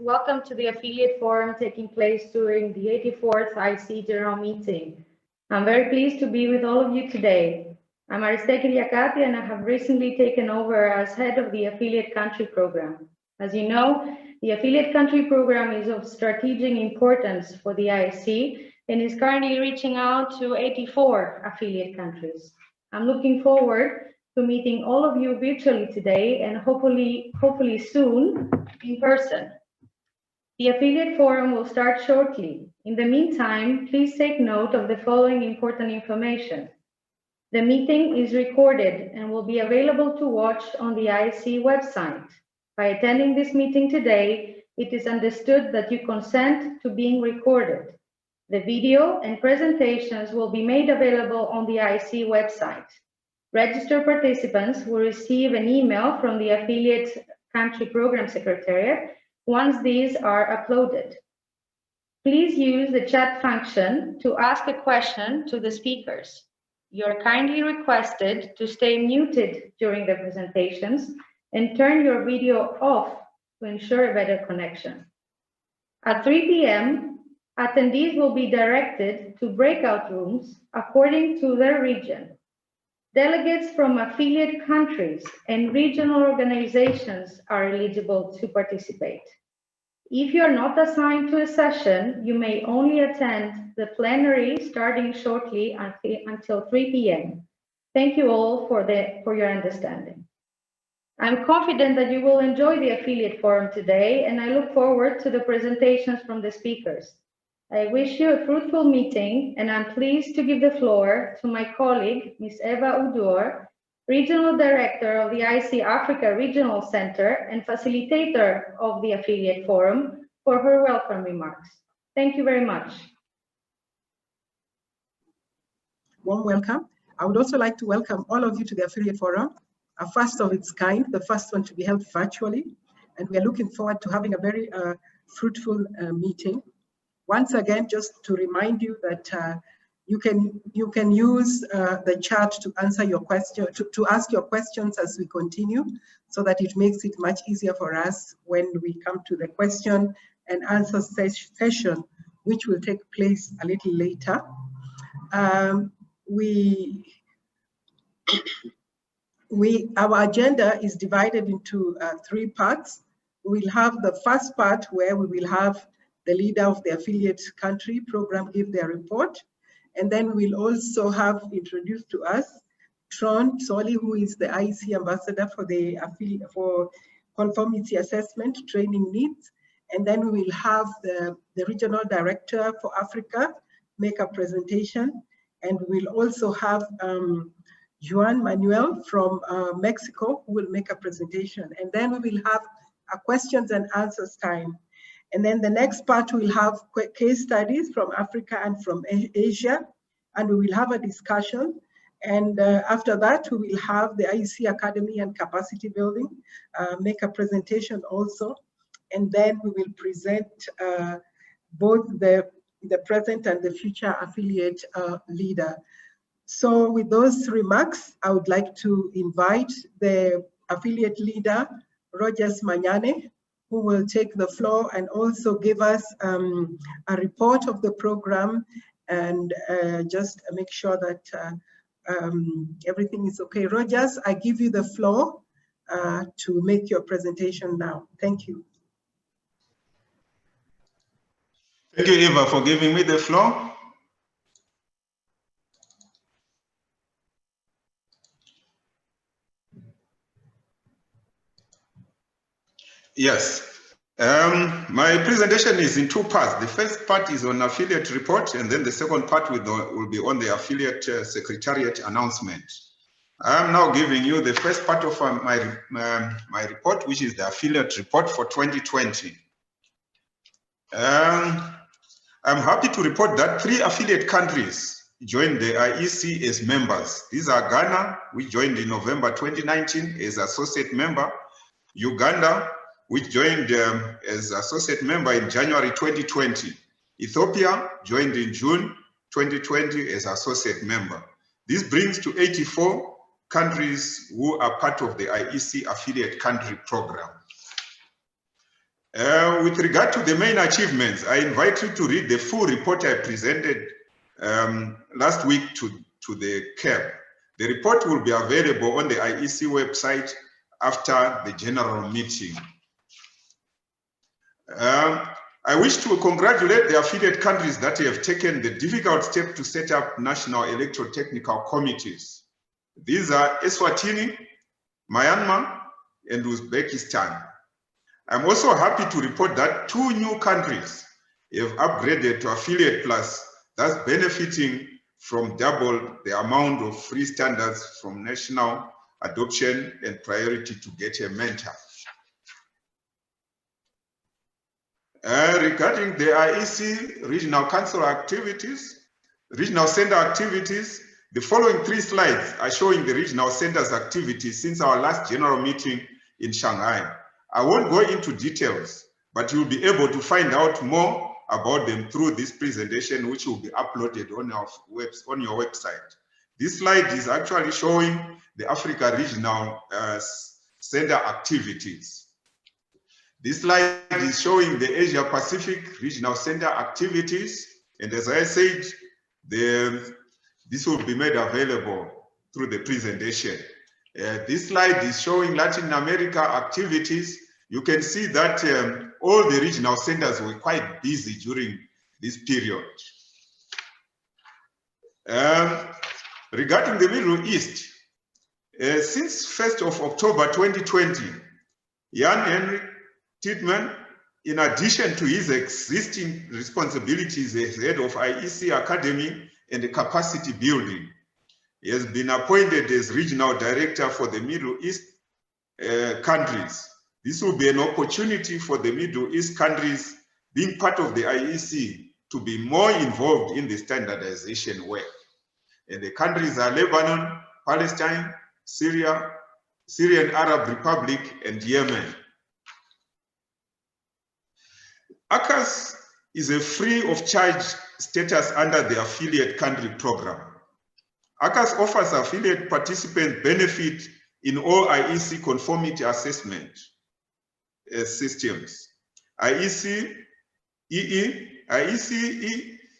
Welcome to the Affiliate Forum taking place during the 84th IEC General Meeting. I'm very pleased to be with all of you today. I'm Aristekia and I have recently taken over as head of the Affiliate Country Program. As you know, the Affiliate Country Program is of strategic importance for the IEC and is currently reaching out to 84 affiliate countries. I'm looking forward to meeting all of you virtually today and hopefully soon in person. The Affiliate Forum will start shortly. In the meantime, please take note of the following important information. The meeting is recorded and will be available to watch on the IEC website. By attending this meeting today, it is understood that you consent to being recorded. The video and presentations will be made available on the IEC website. Registered participants will receive an email from the Affiliate Country Program Secretariat once these are uploaded. Please use the chat function to ask a question to the speakers. You are kindly requested to stay muted during the presentations and turn your video off to ensure a better connection. At 3 p.m., attendees will be directed to breakout rooms according to their region. Delegates from affiliate countries and regional organizations are eligible to participate. If you are not assigned to a session, you may only attend the plenary starting shortly until 3 p.m. Thank you all for your understanding. I'm confident that you will enjoy the Affiliate Forum today, and I look forward to the presentations from the speakers. I wish you a fruitful meeting, and I'm pleased to give the floor to my colleague, Ms. Eva Udur, Regional Director of the IEC-Africa Regional Center and facilitator of the Affiliate Forum, for her welcome remarks. Thank you very much. Warm welcome. I would also like to welcome all of you to the Affiliate Forum, a first of its kind, the first one to be held virtually, and we are looking forward to having a very fruitful meeting. Once again, just to remind you that you can use the chat to answer your question, to ask your questions as we continue, so that it makes it much easier for us when we come to the question and answer session, which will take place a little later. Our agenda is divided into 3 parts. We'll have the first part where we will have the leader of the affiliate country program give their report. And then we'll also have introduced to us Trond, Sollie, who is the IEC ambassador for conformity assessment training needs. And then we'll have the regional director for Africa make a presentation. And we'll also have Juan, Manuel from Mexico, who will make a presentation. And then we will have a questions and answers time. And then the next part, we'll have case studies from Africa and from Asia, and we will have a discussion. And after that, we will have the IEC Academy and Capacity Building make a presentation also. And then we will present both the present and the future affiliate leader. So with those remarks, I would like to invite the affiliate leader, Rojas Manyame, who will take the floor and also give us a report of the program and just make sure that everything is okay. Rojas, I give you the floor to make your presentation now. Thank you. Thank you, Eva, for giving me the floor. Yes, my presentation is in 2 parts. The first part is on affiliate report, and then the second part will be on the affiliate secretariat announcement. I am now giving you the first part of my report, which is the affiliate report for 2020. I'm happy to report that 3 affiliate countries joined the IEC as members. These are Ghana, which joined in November 2019 as associate member, Uganda, which joined as associate member in January 2020. Ethiopia joined in June 2020 as associate member. This brings to 84 countries who are part of the IEC affiliate country program. With regard to the main achievements, I invite you to read the full report I presented last week to the CAB. The report will be available on the IEC website after the general meeting. I wish to congratulate the affiliate countries that have taken the difficult step to set up national electro-technical committees. These are Eswatini, Myanmar, and Uzbekistan. I'm also happy to report that 2 new countries have upgraded to affiliate plus, thus benefiting from double the amount of free standards from national adoption and priority to get a mentor. Regarding the IEC Regional Council activities, Regional Center activities, the following 3 slides are showing the Regional Centers activities since our last general meeting in Shanghai. I won't go into details, but you'll be able to find out more about them through this presentation, which will be uploaded on your website. This slide is actually showing the Africa Regional Center activities. This slide is showing the Asia Pacific Regional Center activities. And as I said, this will be made available through the presentation. This slide is showing Latin America activities. You can see that all the regional centers were quite busy during this period. Regarding the Middle East, since 1st of October 2020, Jan-Henrik Tiedemann, in addition to his existing responsibilities as head of IEC Academy and the capacity building, he has been appointed as regional director for the Middle East countries. This will be an opportunity for the Middle East countries, being part of the IEC, to be more involved in the standardization work. And the countries are Lebanon, Palestine, Syria, Syrian Arab Republic, and Yemen. ACAS is a free of charge status under the affiliate country program. ACAS offers affiliate participants benefit in all IEC conformity assessment systems. IEC-E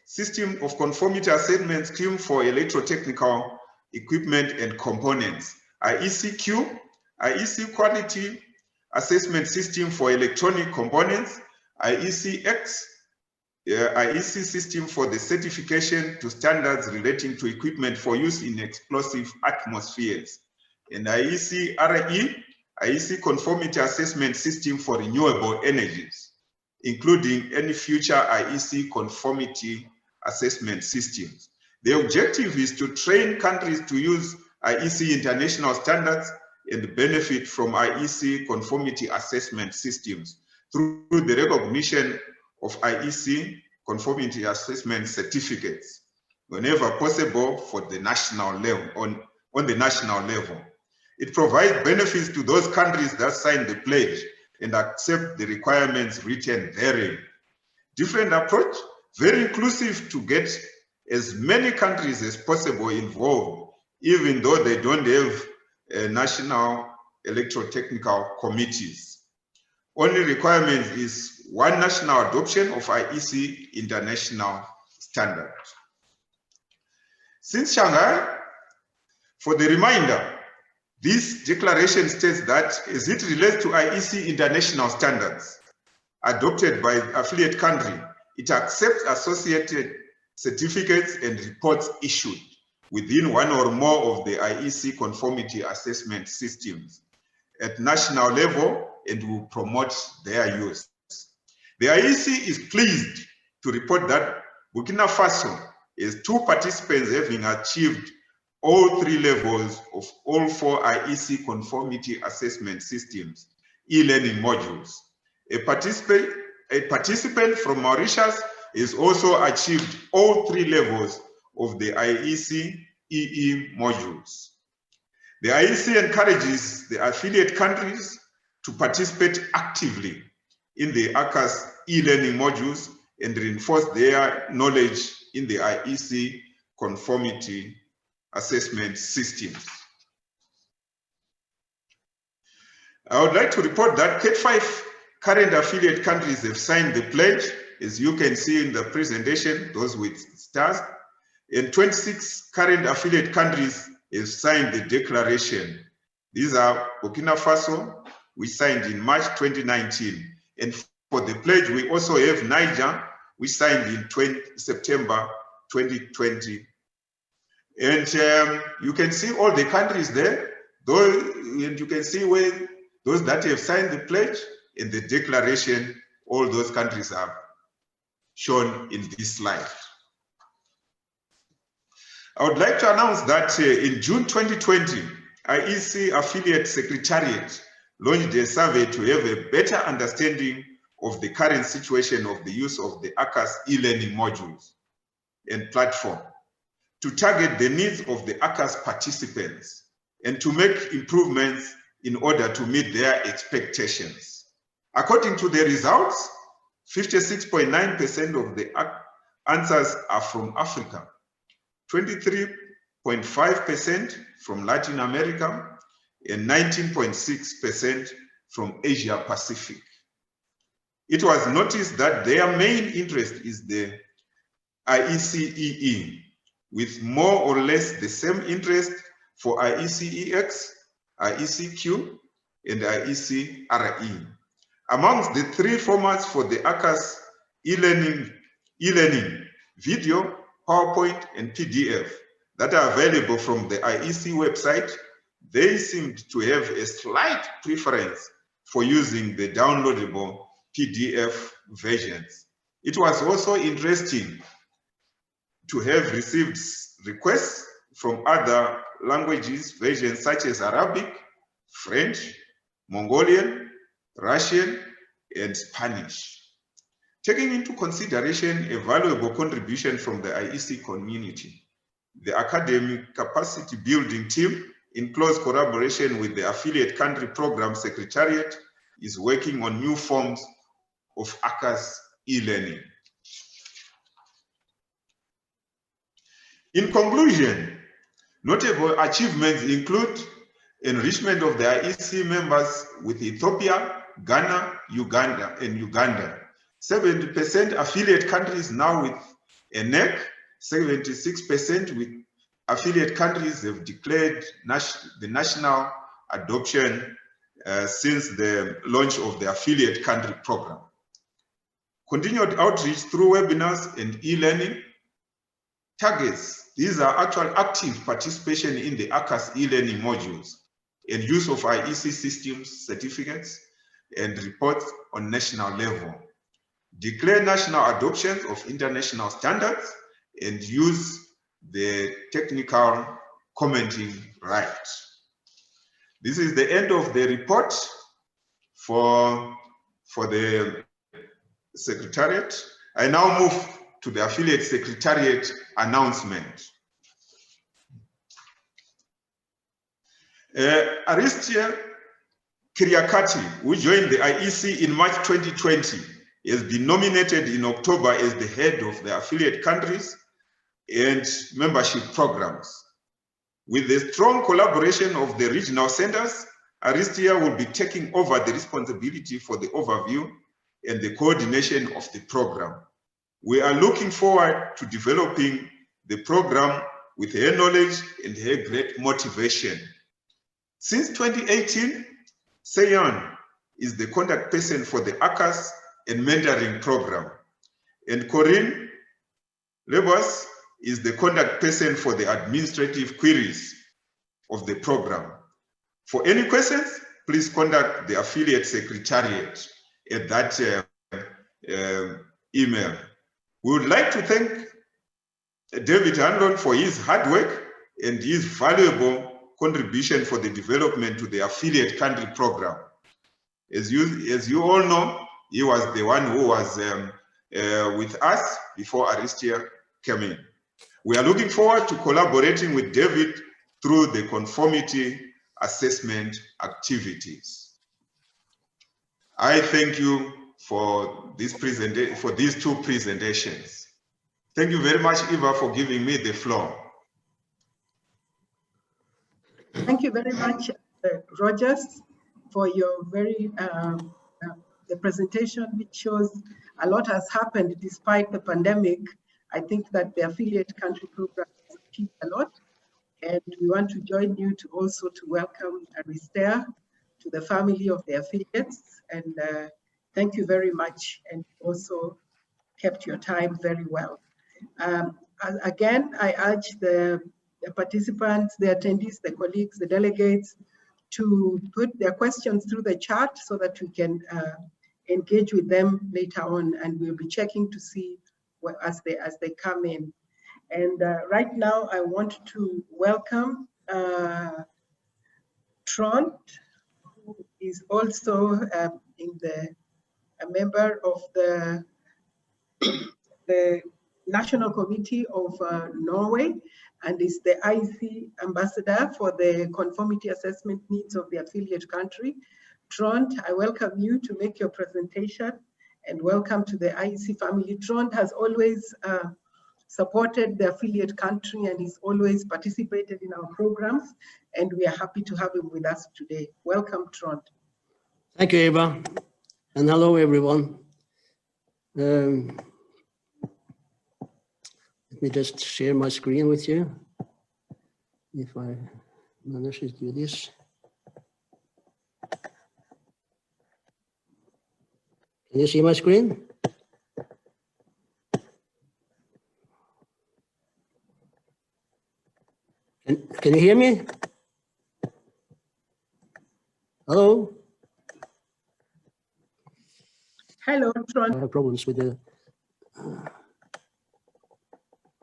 system of conformity assessment scheme for electrotechnical equipment and components. IEC-Q, IEC quality assessment system for electronic components. IEC-X, IEC system for the certification to standards relating to equipment for use in explosive atmospheres. And IEC-RE, IEC conformity assessment system for renewable energies, including any future IEC conformity assessment systems. The objective is to train countries to use IEC international standards and benefit from IEC conformity assessment systems through the recognition of IEC conformity assessment certificates whenever possible for the national level, on the national level. It provides benefits to those countries that sign the pledge and accept the requirements written therein. Different approach, very inclusive to get as many countries as possible involved, even though they don't have national electrotechnical committees. Only requirement is one national adoption of IEC international standards. Since Shanghai, for the reminder, this declaration states that as it relates to IEC international standards adopted by affiliate country, it accepts associated certificates and reports issued within one or more of the IEC conformity assessment systems at national level and will promote their use. The IEC is pleased to report that Burkina Faso has 2 participants having achieved all 3 levels of all 4 IEC conformity assessment systems, e-learning modules. A participant from Mauritius has also achieved all 3 levels of the IEC EE modules. The IEC encourages the affiliate countries to participate actively in the ACAS e-learning modules and reinforce their knowledge in the IEC conformity assessment systems. I would like to report that 35 current affiliate countries have signed the pledge, as you can see in the presentation, those with stars, and 26 current affiliate countries have signed the declaration. These are Burkina Faso, we signed in March 2019. And for the pledge, we also have Niger, we signed in September 2020. And you can see all the countries there, and you can see where those that have signed the pledge and the declaration, all those countries are shown in this slide. I would like to announce that in June 2020, IEC Affiliate Secretariat launched a survey to have a better understanding of the current situation of the use of the ACAS e-learning modules and platform to target the needs of the ACAS participants and to make improvements in order to meet their expectations. According to the results, 56.9% of the answers are from Africa, 23.5% from Latin America, and 19.6% from Asia Pacific. It was noticed that their main interest is the IEC-EE, with more or less the same interest for IEC-EX, IEC-Q, and IEC-RE. Amongst the three formats for the ACAS e-learning, video, PowerPoint, and PDF that are available from the IEC website, they seemed to have a slight preference for using the downloadable PDF versions. It was also interesting to have received requests from other languages versions such as Arabic, French, Mongolian, Russian, and Spanish. Taking into consideration a valuable contribution from the IEC community, the academic capacity building team, in close collaboration with the affiliate country program secretariat, is working on new forms of ACAS e-learning. In conclusion, notable achievements include enrichment of the IEC members with Ethiopia, Ghana, Uganda, and Uganda. 70% affiliate countries now with a NEC, 76% with affiliate countries have declared the national adoption since the launch of the affiliate country program. Continued outreach through webinars and e-learning targets. These are actual active participation in the ACAS e-learning modules and use of IEC systems, certificates, and reports on national level. Declare national adoption of international standards and use the technical commenting right. This is the end of the report for the Secretariat. I now move to the Affiliate Secretariat announcement. Aristia Kyriakati, who joined the IEC in March 2020, has been nominated in October as the head of the affiliate countries and membership programs. With the strong collaboration of the regional centers, Aristia will be taking over the responsibility for the overview and the coordination of the program. We are looking forward to developing the program with her knowledge and her great motivation. Since 2018, Seyon is the contact person for the ACAS and mentoring program, and Corinne Lebos is the contact person for the administrative queries of the program. For any questions, please contact the affiliate secretariat at that email. We would like to thank David Hanlon for his hard work and his valuable contribution for the development to the affiliate country program. As you all know, he was the one who was with us before Aristia came in. We are looking forward to collaborating with David through the conformity assessment activities. I thank you for these two presentations. Thank you very much, Eva, for giving me the floor. Thank you very much, Rojas, for your very the presentation, which shows a lot has happened despite the pandemic. I think that the affiliate country program has achieved a lot, and we want to join you to also to welcome Arister to the family of the affiliates, and thank you very much, and also kept your time very well. Again, I urge the participants, the attendees, the colleagues, the delegates to put their questions through the chat so that we can engage with them later on, and we'll be checking to see as they come in. And right now, I want to welcome Trond, who is also a member of the National Committee of Norway, and is the IEC ambassador for the conformity assessment needs of the affiliate country. Trond, I welcome you to make your presentation, and welcome to the IEC family. Trond has always supported the affiliate country and he's always participated in our programs, and we are happy to have him with us today. Welcome, Trond. Thank you, Eva, and hello, everyone. Let me just share my screen with you, if I manage to do this. Can you see my screen? Can you hear me? Hello? Hello, Trond. I have problems with the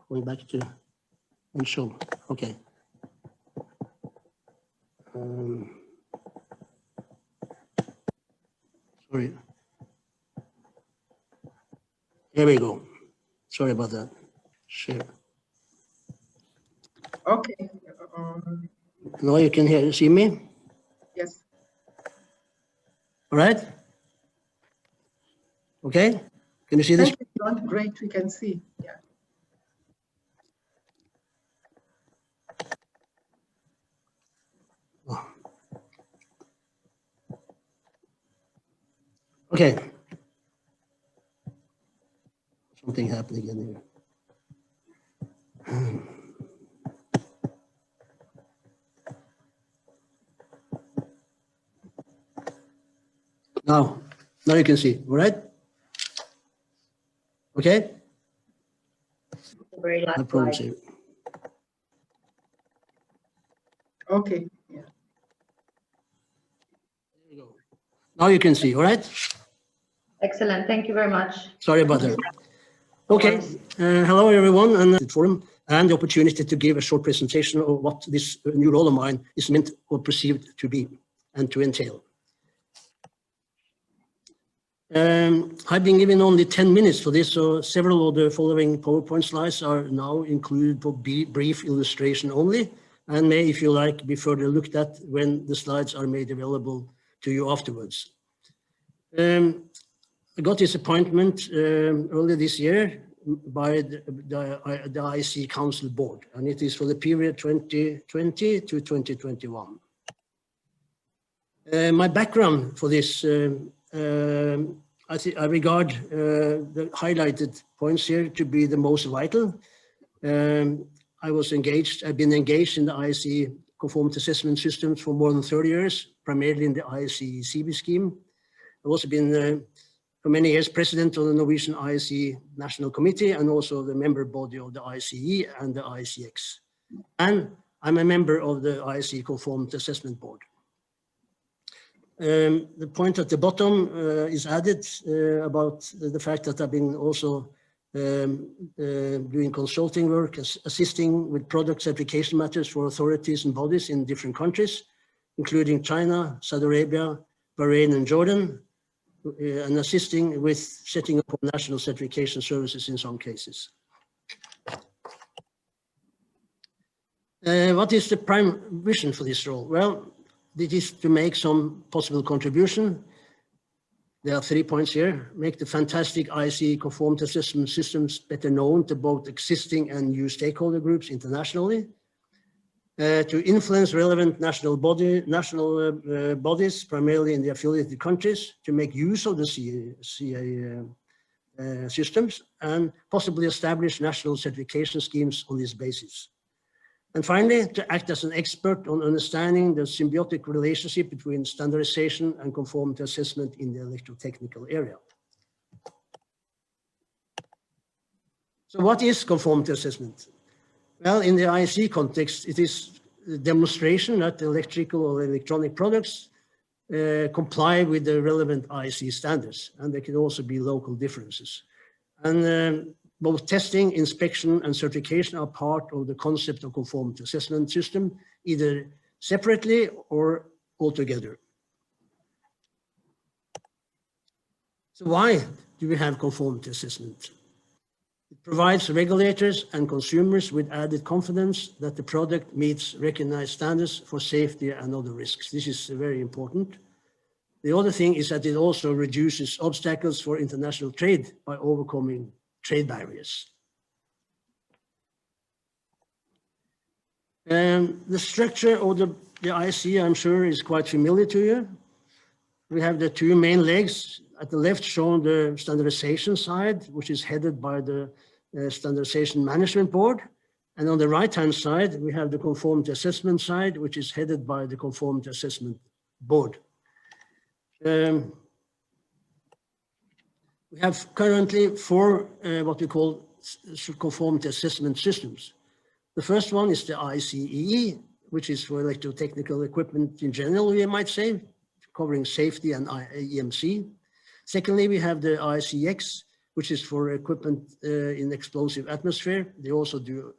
going back to and show. Okay. Sorry. Here we go. Sorry about that. Share. Okay. Now you can see me? Yes. All right. Okay. Can you see this? Thank you, Trond. Great, we can see. Yeah. Oh. Okay. Something happened again here. Now you can see, all right? Okay? Very last No problems slide. here. Okay. Yeah. There you go. Now you can see, all right? Excellent. Thank you very much. Sorry about that. Okay. Hello, everyone, and the forum, and the opportunity to give a short presentation of what this new role of mine is meant or perceived to be and to entail. I've been given only 10 minutes for this, so several of the following PowerPoint slides are now included for brief illustration only, and may, if you like, be further looked at when the slides are made available to you afterwards. I got this appointment earlier this year by the IEC Council Board, and it is for the period 2020 to 2021. My background for this, I regard the highlighted points here to be the most vital. I've been engaged in the IEC conformity assessment systems for more than 30 years, primarily in the IEC CB scheme. I've also been for many years president of the Norwegian IEC National Committee and also the member body of the IECE and the IECX. And I'm a member of the IEC Conformity Assessment Board. The point at the bottom is added about the fact that I've been also doing consulting work, assisting with product certification matters for authorities and bodies in different countries, including China, Saudi Arabia, Bahrain, and Jordan, and assisting with setting up national certification services in some cases. What is the prime vision for this role? Well, it is to make some possible contribution. There are 3 points here. Make the fantastic IEC conformity assessment systems better known to both existing and new stakeholder groups internationally. to influence relevant national bodies, primarily in the affiliated countries, to make use of the CA systems and possibly establish national certification schemes on this basis. And finally, to act as an expert on understanding the symbiotic relationship between standardization and conformity assessment in the electrotechnical area. So what is conformity assessment? Well, in the IEC context, it is a demonstration that electrical or electronic products comply with the relevant IEC standards, and there can also be local differences. And both testing, inspection, and certification are part of the concept of conformity assessment system, either separately or altogether. So why do we have conformity assessment? It provides regulators and consumers with added confidence that the product meets recognized standards for safety and other risks. This is very important. The other thing is that it also reduces obstacles for international trade by overcoming trade barriers. The structure of the IEC, I'm sure, is quite familiar to you. We have the two main legs. At the left, shown the standardization side, which is headed by the Standardization Management Board. And on the right-hand side, we have the conformity assessment side, which is headed by the Conformity Assessment Board. We have currently four what we call conformity assessment systems. The first one is the IEC-EE, which is for electrotechnical equipment in general, we might say, covering safety and EMC. Secondly, we have the IEC-X, which is for equipment in explosive atmosphere. They also do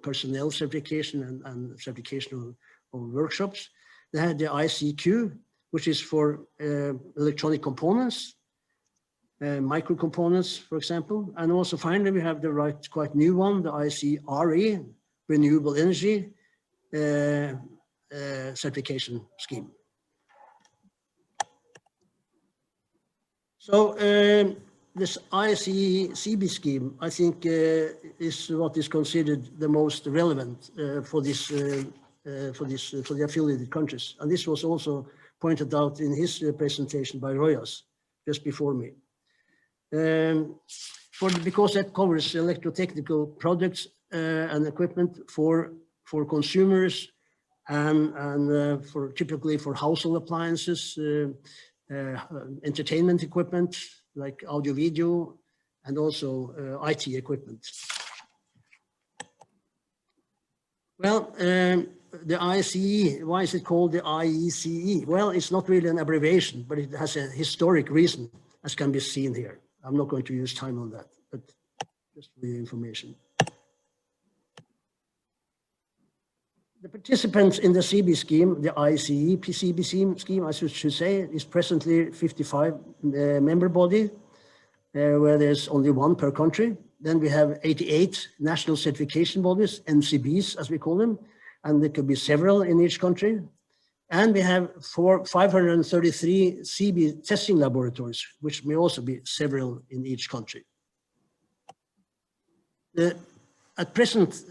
personnel certification and certification of workshops. They have the IEC-Q, which is for electronic components, micro components, for example. And also finally, we have the quite new one, the IEC-RE, Renewable Energy Certification Scheme. So this IEC-CB scheme, I think, is what is considered the most relevant for the affiliated countries. And this was also pointed out in his presentation by Rojas just before me. Because that covers electrotechnical products and equipment for consumers and typically for household appliances, entertainment equipment like audio video, and also IT equipment. Well, the IEC, why is it called the IECE? Well, it's not really an abbreviation, but it has a historic reason, as can be seen here. I'm not going to use time on that, but just for your information. The participants in the CB scheme, the IECE CB scheme, I should say, is presently 55 member body, where there's only one per country. Then we have 88 national certification bodies, NCBs as we call them, and there could be several in each country. And we have 533 CB testing laboratories, which may also be several in each country. At present,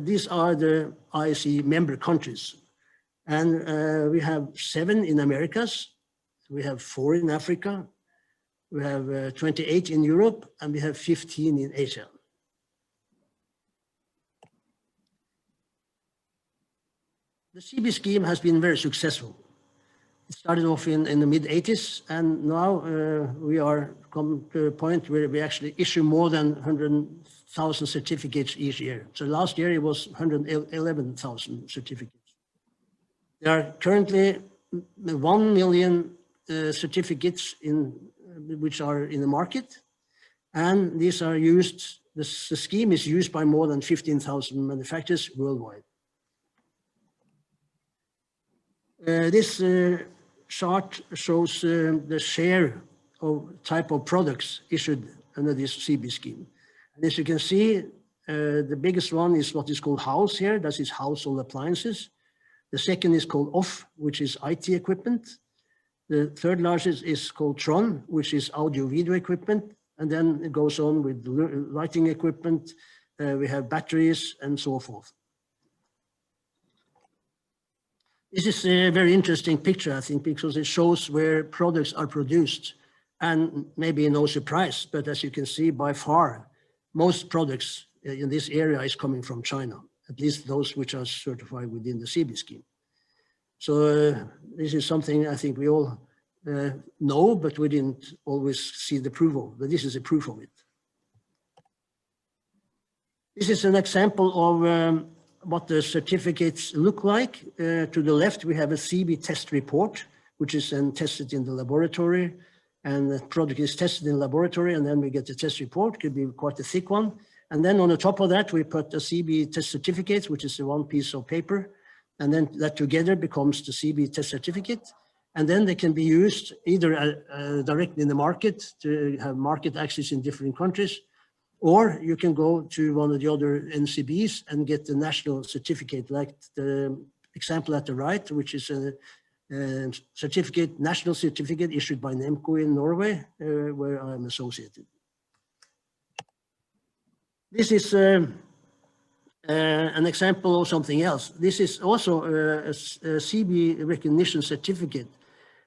these are the IEC member countries. And we have 7 in Americas, we have 4 in Africa, we have 28 in Europe, and we have 15 in Asia. The CB scheme has been very successful. It started off in the mid-80s, and now we are come to a point where we actually issue more than 100,000 certificates each year. So last year it was 111,000 certificates. There are currently 1 million certificates which are in the market, and these are used, the scheme is used by more than 15,000 manufacturers worldwide. This chart shows the share of type of products issued under this CB scheme. And as you can see, the biggest one is what is called house here, that is household appliances. The second is called off, which is IT equipment. The third largest is called Trond, which is audio video equipment. And then it goes on with lighting equipment. We have batteries and so forth. This is a very interesting picture, I think, because it shows where products are produced, and maybe no surprise, but as you can see, by far, most products in this area is coming from China, at least those which are certified within the CB scheme. So this is something I think we all know, but we didn't always see the proof of, but this is a proof of it. This is an example of what the certificates look like. To the left, we have a CB test report, which is then tested in the laboratory, and the product is tested in the laboratory, and then we get the test report, could be quite a thick one. And then on the top of that, we put the CB test certificate, which is the one piece of paper, and then that together becomes the CB test certificate. And then they can be used either directly in the market to have market access in different countries, or you can go to one of the other NCBs and get the national certificate, like the example at the right, which is a certificate, national certificate issued by NEMCO in Norway, where I'm associated. This is an example of something else. This is also a CB recognition certificate,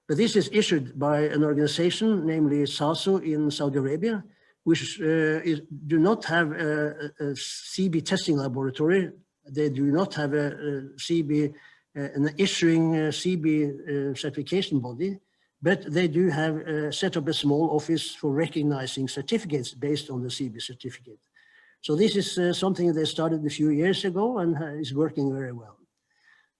but this is issued by an organization, namely SASO in Saudi Arabia, which do not have a CB testing laboratory. They do not have a CB, an issuing CB certification body, but they do have set up a small office for recognizing certificates based on the CB certificate. So this is something they started a few years ago and is working very well.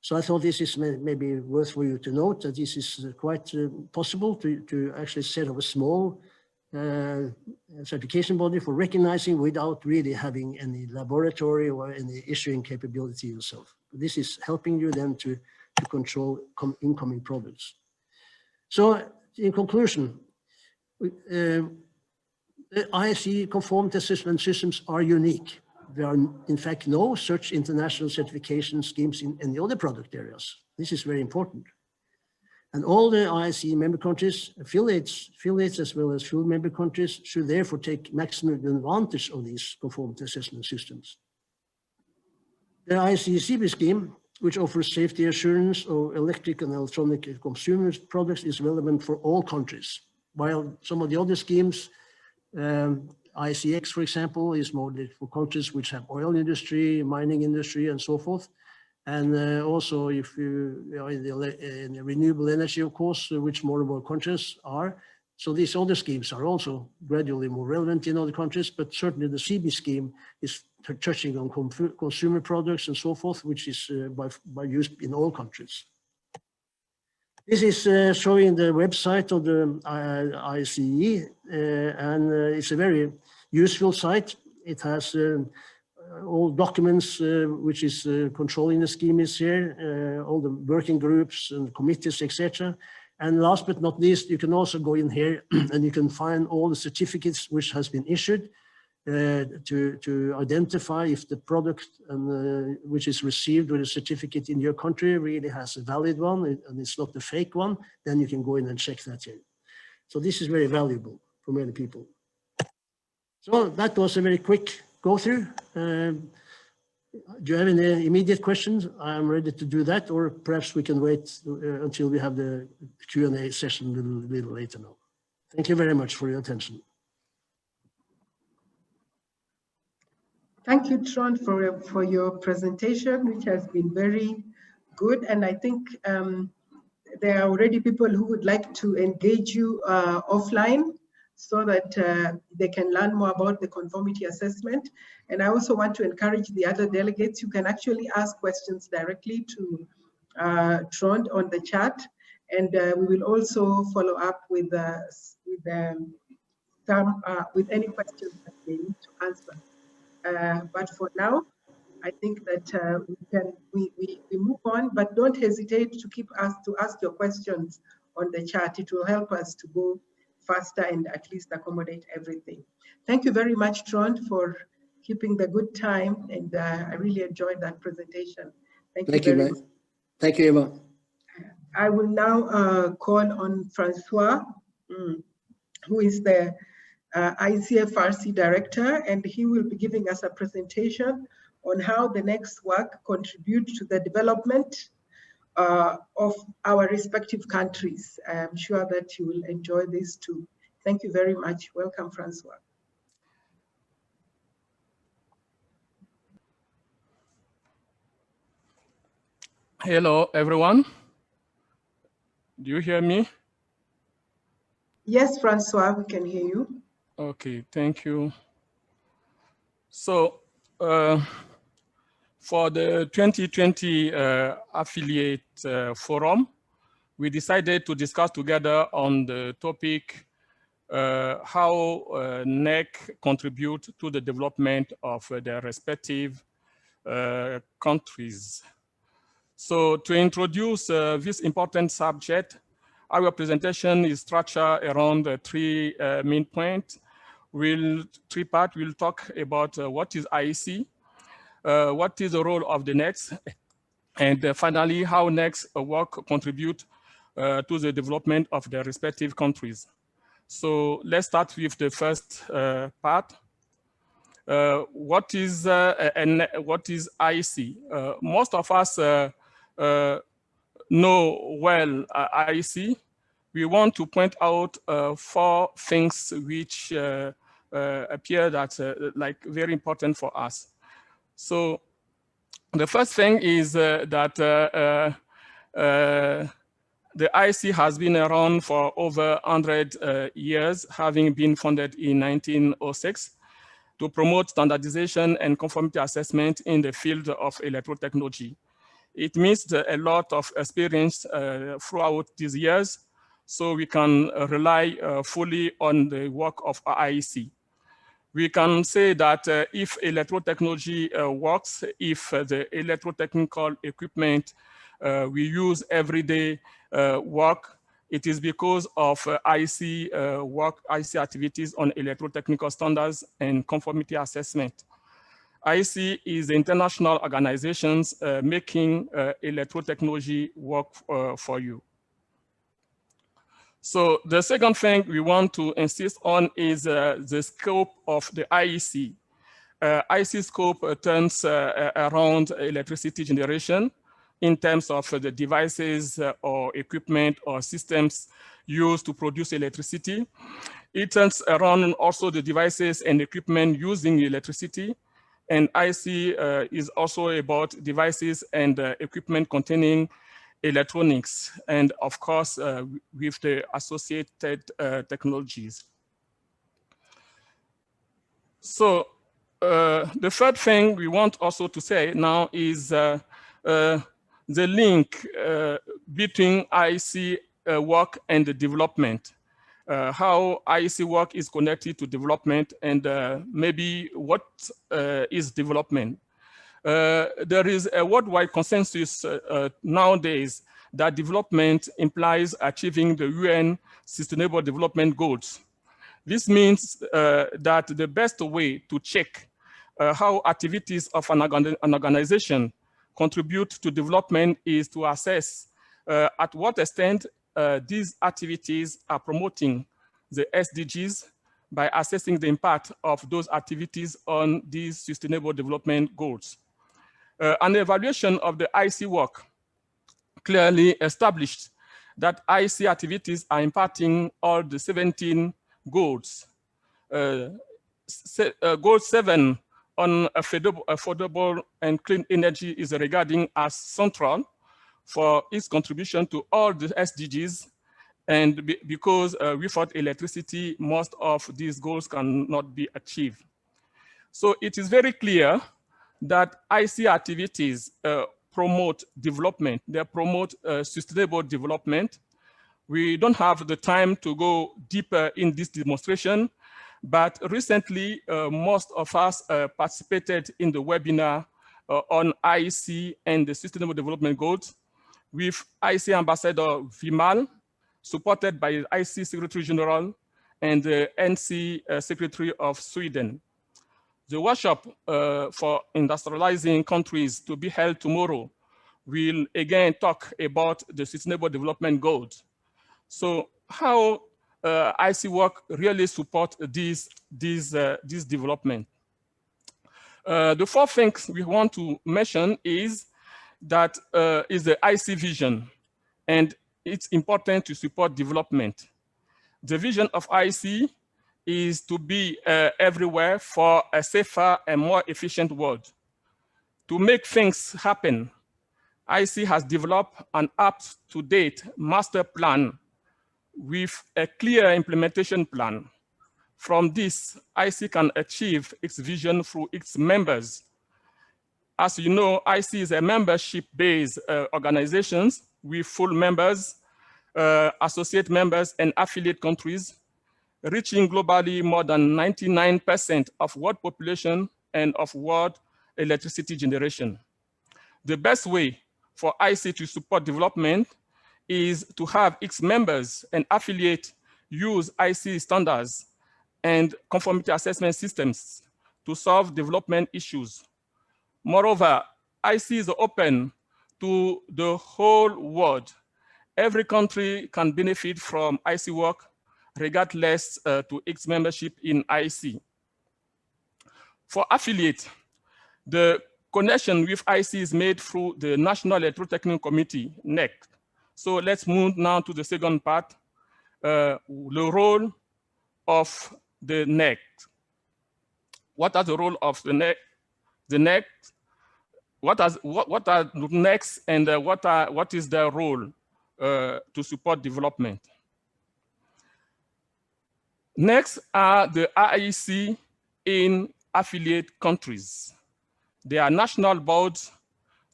So I thought this is maybe worth for you to note that this is quite possible to actually set up a small certification body for recognizing without really having any laboratory or any issuing capability yourself. This is helping you then to control incoming products. So in conclusion, the IEC conformity assessment systems are unique. There are in fact no such international certification schemes in any other product areas. This is very important. And all the IEC member countries, affiliates as well as full member countries should therefore take maximum advantage of these conformity assessment systems. The IEC CB scheme, which offers safety assurance of electric and electronic consumer products, is relevant for all countries, while some of the other schemes, IEC-X, for example, is more for countries which have oil industry, mining industry, and so forth. And also, if you are in the renewable energy, of course, which more and more countries are. So these other schemes are also gradually more relevant in other countries, but certainly the CB scheme is touching on consumer products and so forth, which is by use in all countries. This is showing the website of the IEC, and it's a very useful site. It has all documents which is controlling the scheme is here, all the working groups and committees, etc. And last but not least, you can also go in here and you can find all the certificates which has been issued to identify if the product which is received with a certificate in your country really has a valid one and it's not a fake one, then you can go in and check that here. So this is very valuable for many people. So that was a very quick go through. Do you have any immediate questions? I'm ready to do that, or perhaps we can wait until we have the Q&A session a little later now. Thank you very much for your attention. Thank you, Trond, for your presentation, which has been very good. And I think there are already people who would like to engage you offline so that they can learn more about the conformity assessment. And I also want to encourage the other delegates, you can actually ask questions directly to Trond on the chat. And we will also follow up with any questions that they need to answer. But for now, I think that we move on, but don't hesitate to ask your questions on the chat. It will help us to go faster and at least accommodate everything. Thank you very much, Trond, for keeping the good time, and I really enjoyed that presentation. Thank you very much. Thank you, Eva. I will now call on François, who is the IEC-AFRC director, and he will be giving us a presentation on how the next work contributes to the development of our respective countries. I'm sure that you will enjoy this too. Thank you very much. Welcome, François. Hello, everyone. Do you hear me? Yes, François, we can hear you. Okay, thank you. So, for the 2020 affiliate forum, we decided to discuss together on the topic how NEC contribute to the development of their respective countries. So to introduce this important subject, our presentation is structured around three main points. Three parts. We'll talk about what is IEC, what is the role of the NECs, and finally, how NECs work contribute to the development of their respective countries. So let's start with the first part. What is IEC? Most of us know well IEC. We want to point out 4 things which appear that like very important for us. So the first thing is that the IEC has been around for over 100 years, having been founded in 1906 to promote standardization and conformity assessment in the field of electrotechnology. It means a lot of experience throughout these years, so we can rely fully on the work of IEC. We can say that if electrotechnology works, if the electrotechnical equipment we use every day work, it is because of IEC work, IEC activities on electrotechnical standards and conformity assessment. IEC is the international organizations making electrotechnology work for you. So the second thing we want to insist on is the scope of the IEC. IEC scope turns around electricity generation in terms of the devices or equipment or systems used to produce electricity. It turns around also the devices and equipment using electricity. And IEC is also about devices and equipment containing electronics, and of course, with the associated technologies. So the third thing we want also to say now is the link between IEC work and the development. How IEC work is connected to development, and maybe what is development. There is a worldwide consensus nowadays that development implies achieving the UN Sustainable Development Goals. This means that the best way to check how activities of an organization contribute to development is to assess at what extent these activities are promoting the SDGs by assessing the impact of those activities on these Sustainable Development Goals. An evaluation of the IEC work clearly established that IEC activities are impacting all the 17 goals. Goal 7 on affordable and clean energy is regarding as central for its contribution to all the SDGs, and because without electricity, most of these goals cannot be achieved. So it is very clear that IEC activities promote development. They promote sustainable development. We don't have the time to go deeper in this demonstration, but recently, most of us participated in the webinar on IEC and the Sustainable Development Goals with IEC Ambassador Vimal, supported by the IEC Secretary General and the NC Secretary of Sweden. The workshop for industrializing countries to be held tomorrow will again talk about the Sustainable Development Goals. So how IEC work really support this development. The fourth thing we want to mention is that is the IC vision, and it's important to support development. The vision of IC is to be everywhere for a safer and more efficient world. To make things happen, IC has developed an up-to-date master plan with a clear implementation plan. From this, IC can achieve its vision through its members. As you know, IC is a membership-based organization with full members, associate members, and affiliate countries, reaching globally more than 99% of world population and of world electricity generation. The best way for IC to support development is to have its members and affiliates use IC standards and conformity assessment systems to solve development issues. Moreover, IC is open to the whole world. Every country can benefit from IC work regardless to its membership in IC. For affiliate, the connection with IC is made through the National Electrotechnical Committee, NEC. So let's move now to the second part, the role of the NEC. What are the role of the NEC? The NEC, what are the NECs, and what is their role to support development? NECs are the IEC in affiliate countries. They are national boards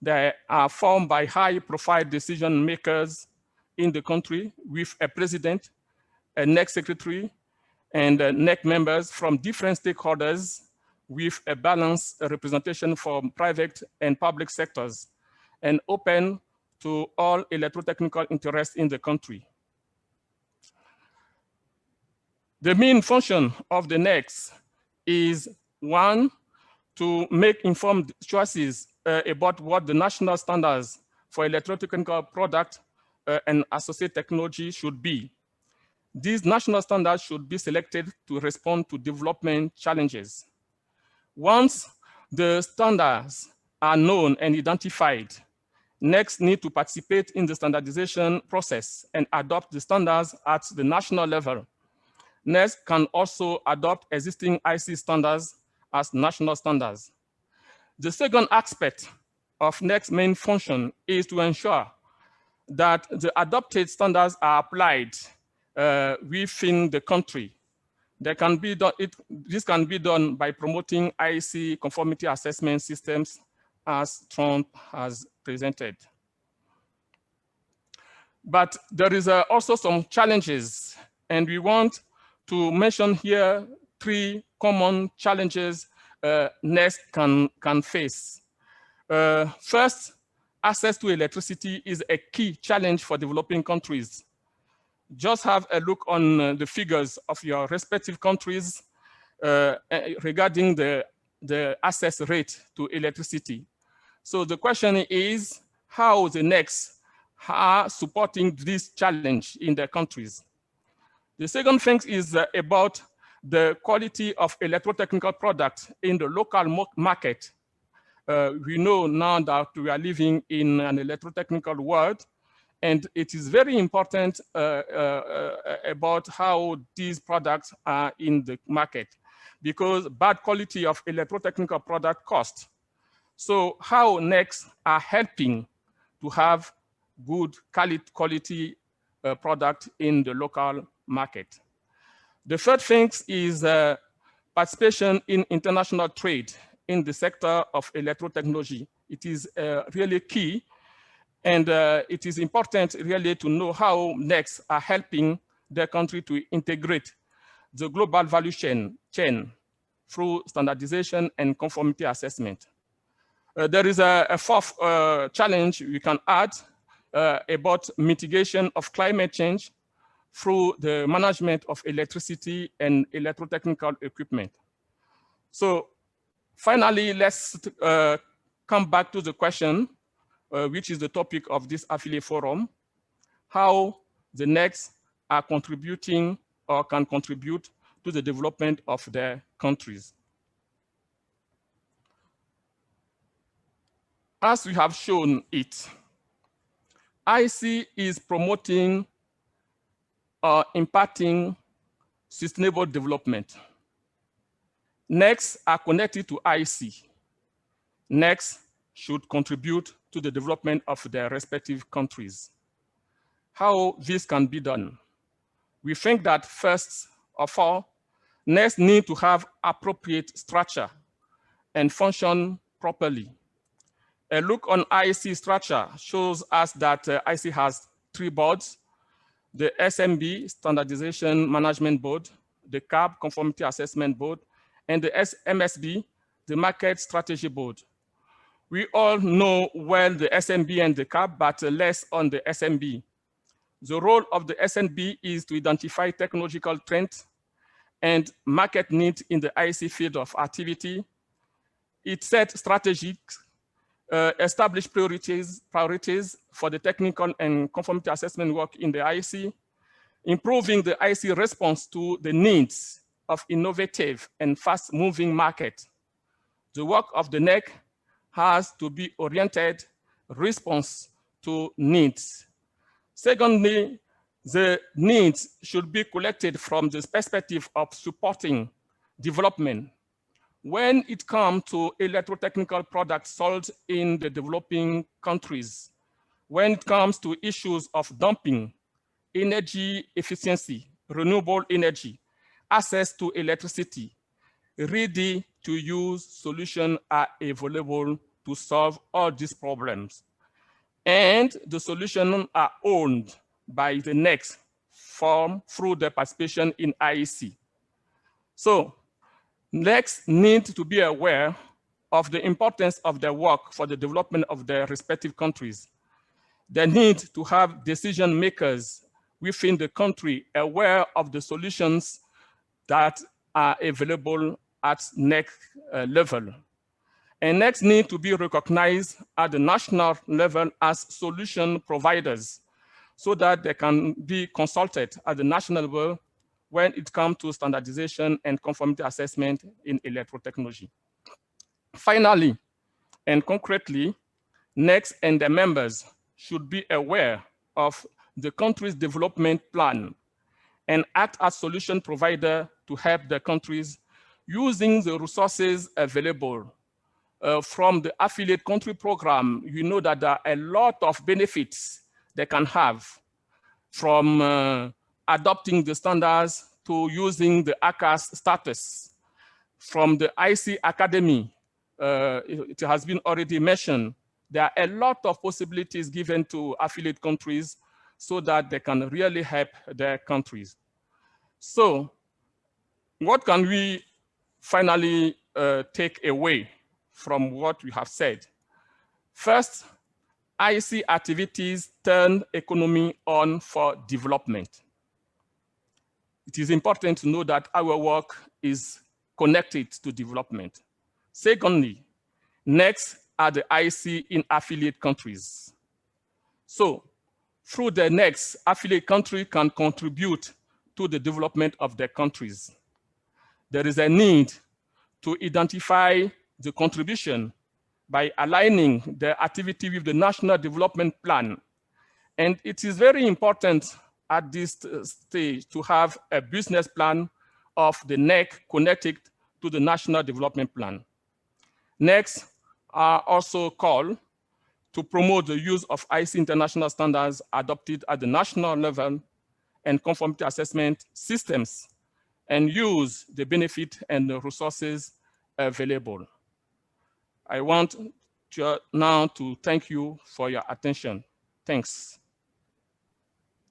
that are formed by high-profile decision makers in the country with a president, a NEC secretary, and NEC members from different stakeholders with a balanced representation from private and public sectors and open to all electrotechnical interests in the country. The main function of the NECs is, one, to make informed choices about what the national standards for electrotechnical product and associated technology should be. These national standards should be selected to respond to development challenges. Once the standards are known and identified, NECs need to participate in the standardization process and adopt the standards at the national level. NECs can also adopt existing IC standards as national standards. The second aspect of NEC's main function is to ensure that the adopted standards are applied within the country. This can be done by promoting IC conformity assessment systems as Trond has presented. But there is also some challenges, and we want to mention here 3 common challenges NECs can face. First, access to electricity is a key challenge for developing countries. Just have a look on the figures of your respective countries regarding the access rate to electricity. So the question is how the NECs are supporting this challenge in their countries. The second thing is about the quality of electrotechnical products in the local market. We know now that we are living in an electrotechnical world, and it is very important about how these products are in the market, because bad quality of electrotechnical product cost. So how NECs are helping to have good quality product in the local market. The third thing is participation in international trade in the sector of electrotechnology. It is really key, and it is important really to know how NECs are helping their country to integrate the global value chain through standardization and conformity assessment. There is a fourth challenge we can add about mitigation of climate change through the management of electricity and electrotechnical equipment. So finally, let's come back to the question, which is the topic of this affiliate forum, how the NECs are contributing or can contribute to the development of their countries. As we have shown it, IEC is promoting or impacting sustainable development. Next are connected to IEC. Next should contribute to the development of their respective countries. How this can be done? We think that first of all, next need to have appropriate structure and function properly. A look on IEC structure shows us that IEC has 3 boards: the SMB, Standardization Management Board, the CAB, Conformity Assessment Board, and the MSB, the Market Strategy Board. We all know well the SMB and the CAB, but less on the SMB. The role of the SMB is to identify technological trends and market needs in the IEC field of activity. It sets strategies, establish priorities for the technical and conformity assessment work in the IEC, improving the IEC response to the needs of innovative and fast-moving market. The work of the NEC has to be oriented response to needs. Secondly, the needs should be collected from the perspective of supporting development. When it comes to electrotechnical products sold in the developing countries, when it comes to issues of dumping, energy efficiency, renewable energy, access to electricity, ready-to-use solutions are available to solve all these problems. And the solutions are owned by the next form through the participation in IEC. So, next need to be aware of the importance of their work for the development of their respective countries. They need to have decision makers within the country aware of the solutions that are available at next level. And next need to be recognized at the national level as solution providers so that they can be consulted at the national level when it comes to standardization and conformity assessment in electrotechnology. Finally, and concretely, NECs and their members should be aware of the country's development plan and act as solution provider to help the countries using the resources available. From the affiliate country program, you know that there are a lot of benefits they can have from adopting the standards to using the ACAS status. From the IEC Academy, it has been already mentioned, there are a lot of possibilities given to affiliate countries so that they can really help their countries. So what can we finally take away from what we have said? First, IEC activities turn economy on for development. It is important to know that our work is connected to development. Secondly, next are the IEC in affiliate countries. So through the next, affiliate country can contribute to the development of their countries. There is a need to identify the contribution by aligning the activity with the National Development Plan. And it is very important at this stage to have a business plan of the NEC connected to the National Development Plan. Next are also called to promote the use of IEC international standards adopted at the national level and conformity assessment systems and use the benefit and the resources available. I want now to thank you for your attention. Thanks.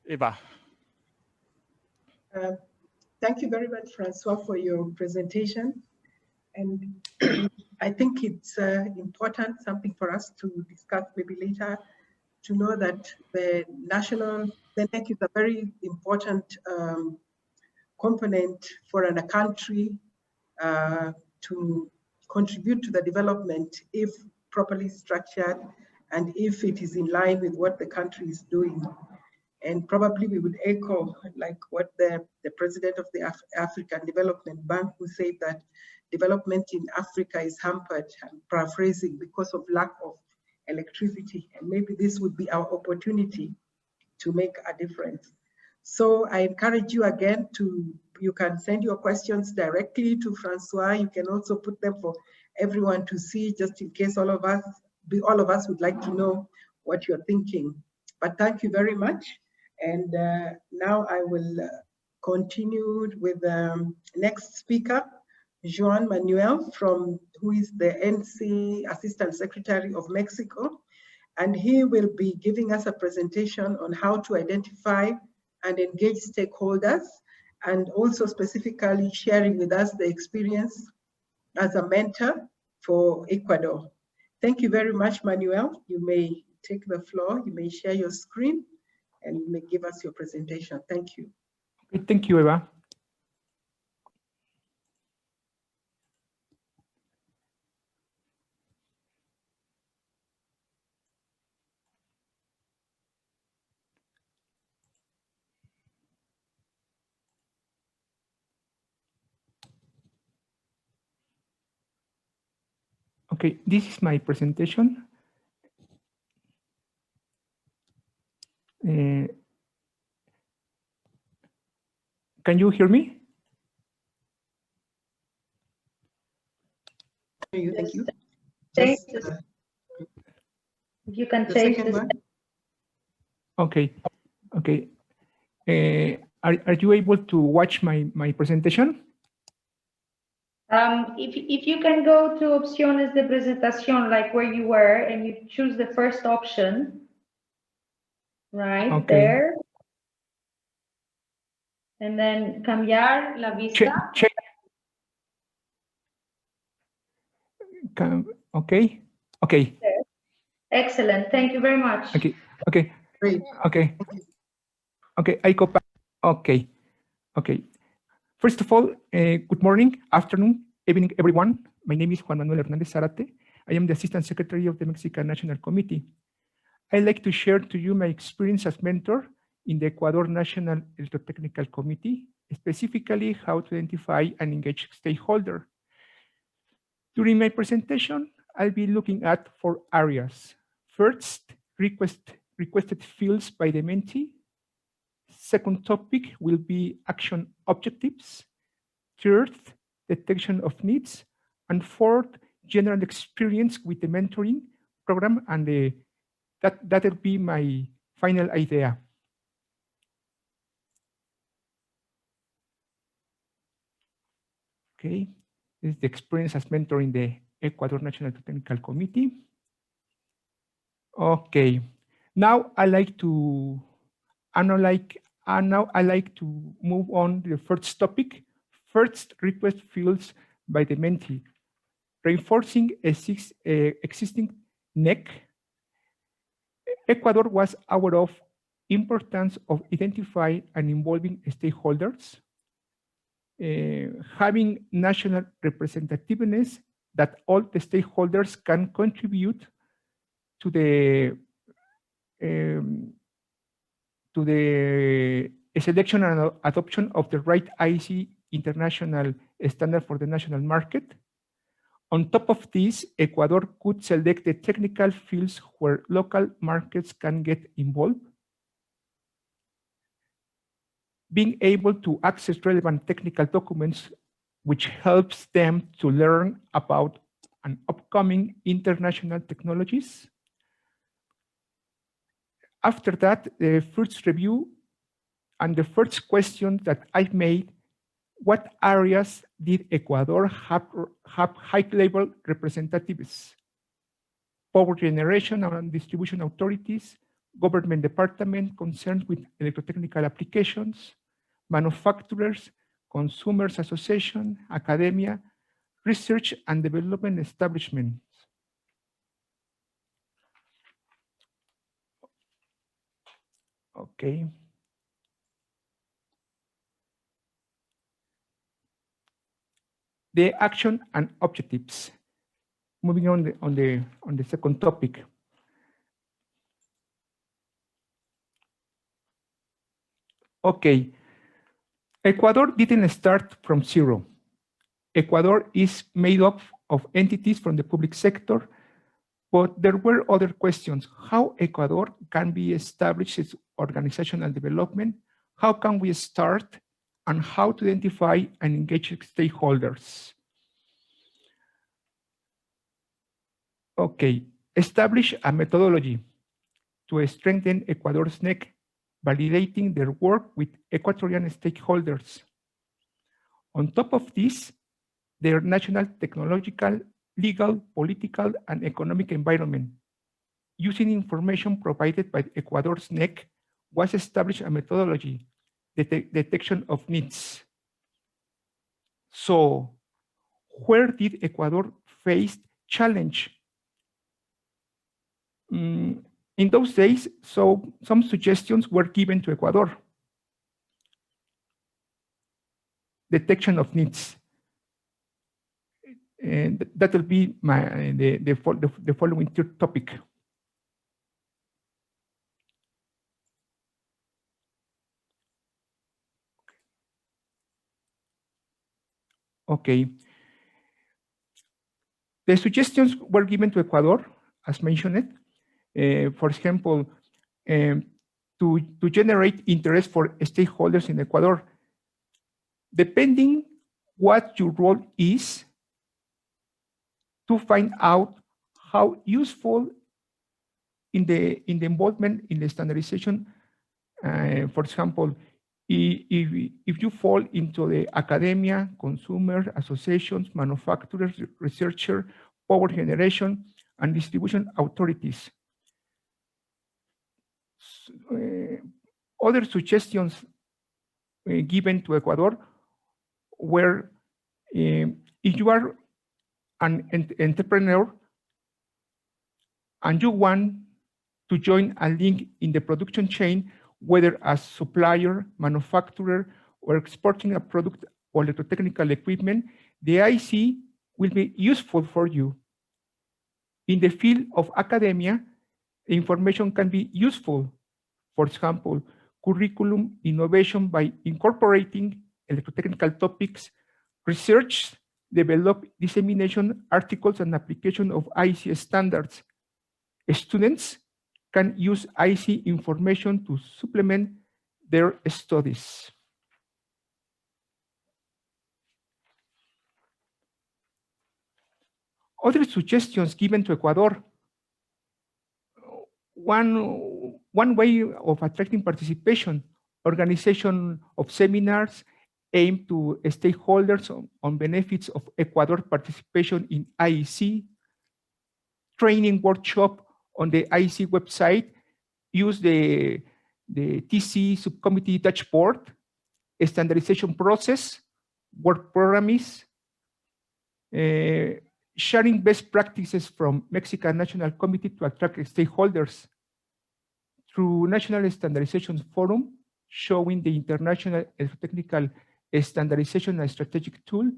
Eva. Thank you very much, Francois, for your presentation. And I think it's important, something for us to discuss maybe later, to know that the NEC is a very important component for a country to contribute to the development if properly structured and if it is in line with what the country is doing. And probably we would echo like what the president of the African Development Bank, who said that development in Africa is hampered, I'm paraphrasing, because of lack of electricity. And maybe this would be our opportunity to make a difference. So I encourage you again you can send your questions directly to François. You can also put them for everyone to see, just in case all of us would like to know what you're thinking. But thank you very much. And now I will continue with the next speaker, Juan Manuel, who is the NC Assistant Secretary of Mexico. And he will be giving us a presentation on how to identify and engage stakeholders, and also specifically sharing with us the experience as a mentor for Ecuador. Thank you very much, Manuel. You may take the floor, you may share your screen, and you may give us your presentation. Thank you. Okay, thank you, Eva. Okay, this is my presentation. Can you hear me? Thank you. You can change this. Okay, okay. Are you able to watch my presentation? If you can go to opciones de presentación, like where you were, and you choose the first option, right there, and then cambiar la vista. Okay, okay. Excellent, thank you very much. Okay, okay, great. Okay, okay. I go back. Okay, okay. First of all, good morning, afternoon, evening, everyone. My name is Juan Manuel Hernandez Zarate. I am the Assistant Secretary of the Mexican National Committee. I'd like to share to you my experience as mentor in the Ecuador National Electrotechnical Committee, specifically how to identify and engage stakeholders. During my presentation, I'll be looking at 4 areas. First, requested fields by the mentee. Second topic will be action objectives. Third, detection of needs. And fourth, general experience with the mentoring program, and that'll be my final idea. Okay, this is the experience as mentor in the Ecuador National Technical Committee. Okay, now I like to move on to the first topic. First, request fields by the mentee. Reinforcing existing NEC, Ecuador was aware of importance of identifying and involving stakeholders, having national representativeness, that all the stakeholders can contribute to the selection and adoption of the right IEC international standard for the national market. On top of this, Ecuador could select the technical fields where local markets can get involved. Being able to access relevant technical documents, which helps them to learn about an upcoming international technologies. After that, the first review and the first question that I made, what areas did Ecuador have high-level representatives? Power generation and distribution authorities, government department concerned with electrotechnical applications, manufacturers, consumers association, academia, research and development establishments. Okay. The action and objectives. Moving on the second topic. Okay, Ecuador didn't start from zero. Ecuador is made up of entities from the public sector, But there were other questions. How Ecuador can be established its organizational development? How can we start? And how to identify and engage stakeholders? Okay, establish a methodology to strengthen Ecuador's NEC, validating their work with Ecuadorian stakeholders. On top of this, their national technological, legal, political, and economic environment. Using information provided by Ecuador's NEC, was established a methodology, detection of needs. So, where did Ecuador face challenge? In those days, so some suggestions were given to Ecuador. Detection of needs. And that will be the following third topic. Okay. The suggestions were given to Ecuador, as mentioned. For example, to generate interest for stakeholders in Ecuador, depending what your role is, to find out how useful in the involvement in the standardization. For example, if you fall into the academia, consumer associations, manufacturers, researcher, power generation, and distribution authorities. Other suggestions given to Ecuador were if you are an entrepreneur and you want to join a link in the production chain, whether as supplier, manufacturer, or exporting a product or electrotechnical equipment, the IEC will be useful for you. In the field of academia, the information can be useful. For example, curriculum innovation by incorporating electrotechnical topics, research, develop, dissemination, articles, and application of IEC standards. Students can use IEC information to supplement their studies. Other suggestions given to Ecuador. One way of attracting participation, organization of seminars aimed to stakeholders on benefits of Ecuador participation in IEC, training workshop on the IEC website, use the TC subcommittee dashboard, a standardization process, work programs, sharing best practices from Mexican National Committee to attract stakeholders through National Standardization Forum, showing the international technical standardization and strategic tool,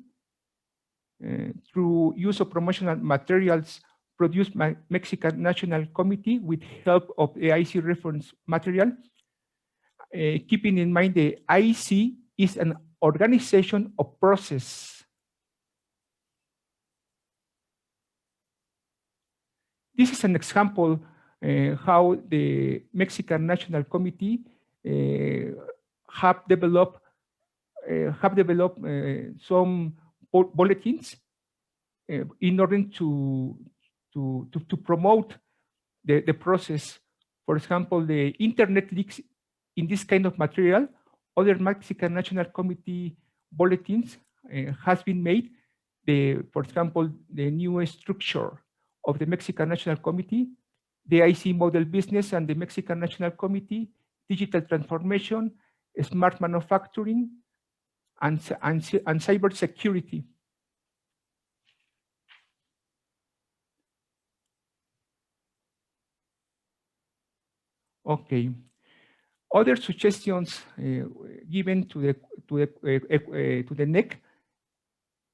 through use of promotional materials produced by Mexican National Committee with help of the IEC reference material, keeping in mind the IEC is an organization of process. This is an example how the Mexican National Committee have developed some bulletins in order to promote the process. For example, the internet leaks in this kind of material. Other Mexican National Committee bulletins has been made. For example, the new structure of the Mexican National Committee, the IEC model business and the Mexican National Committee, digital transformation, smart manufacturing, and cyber security. Okay. Other suggestions given to the NEC,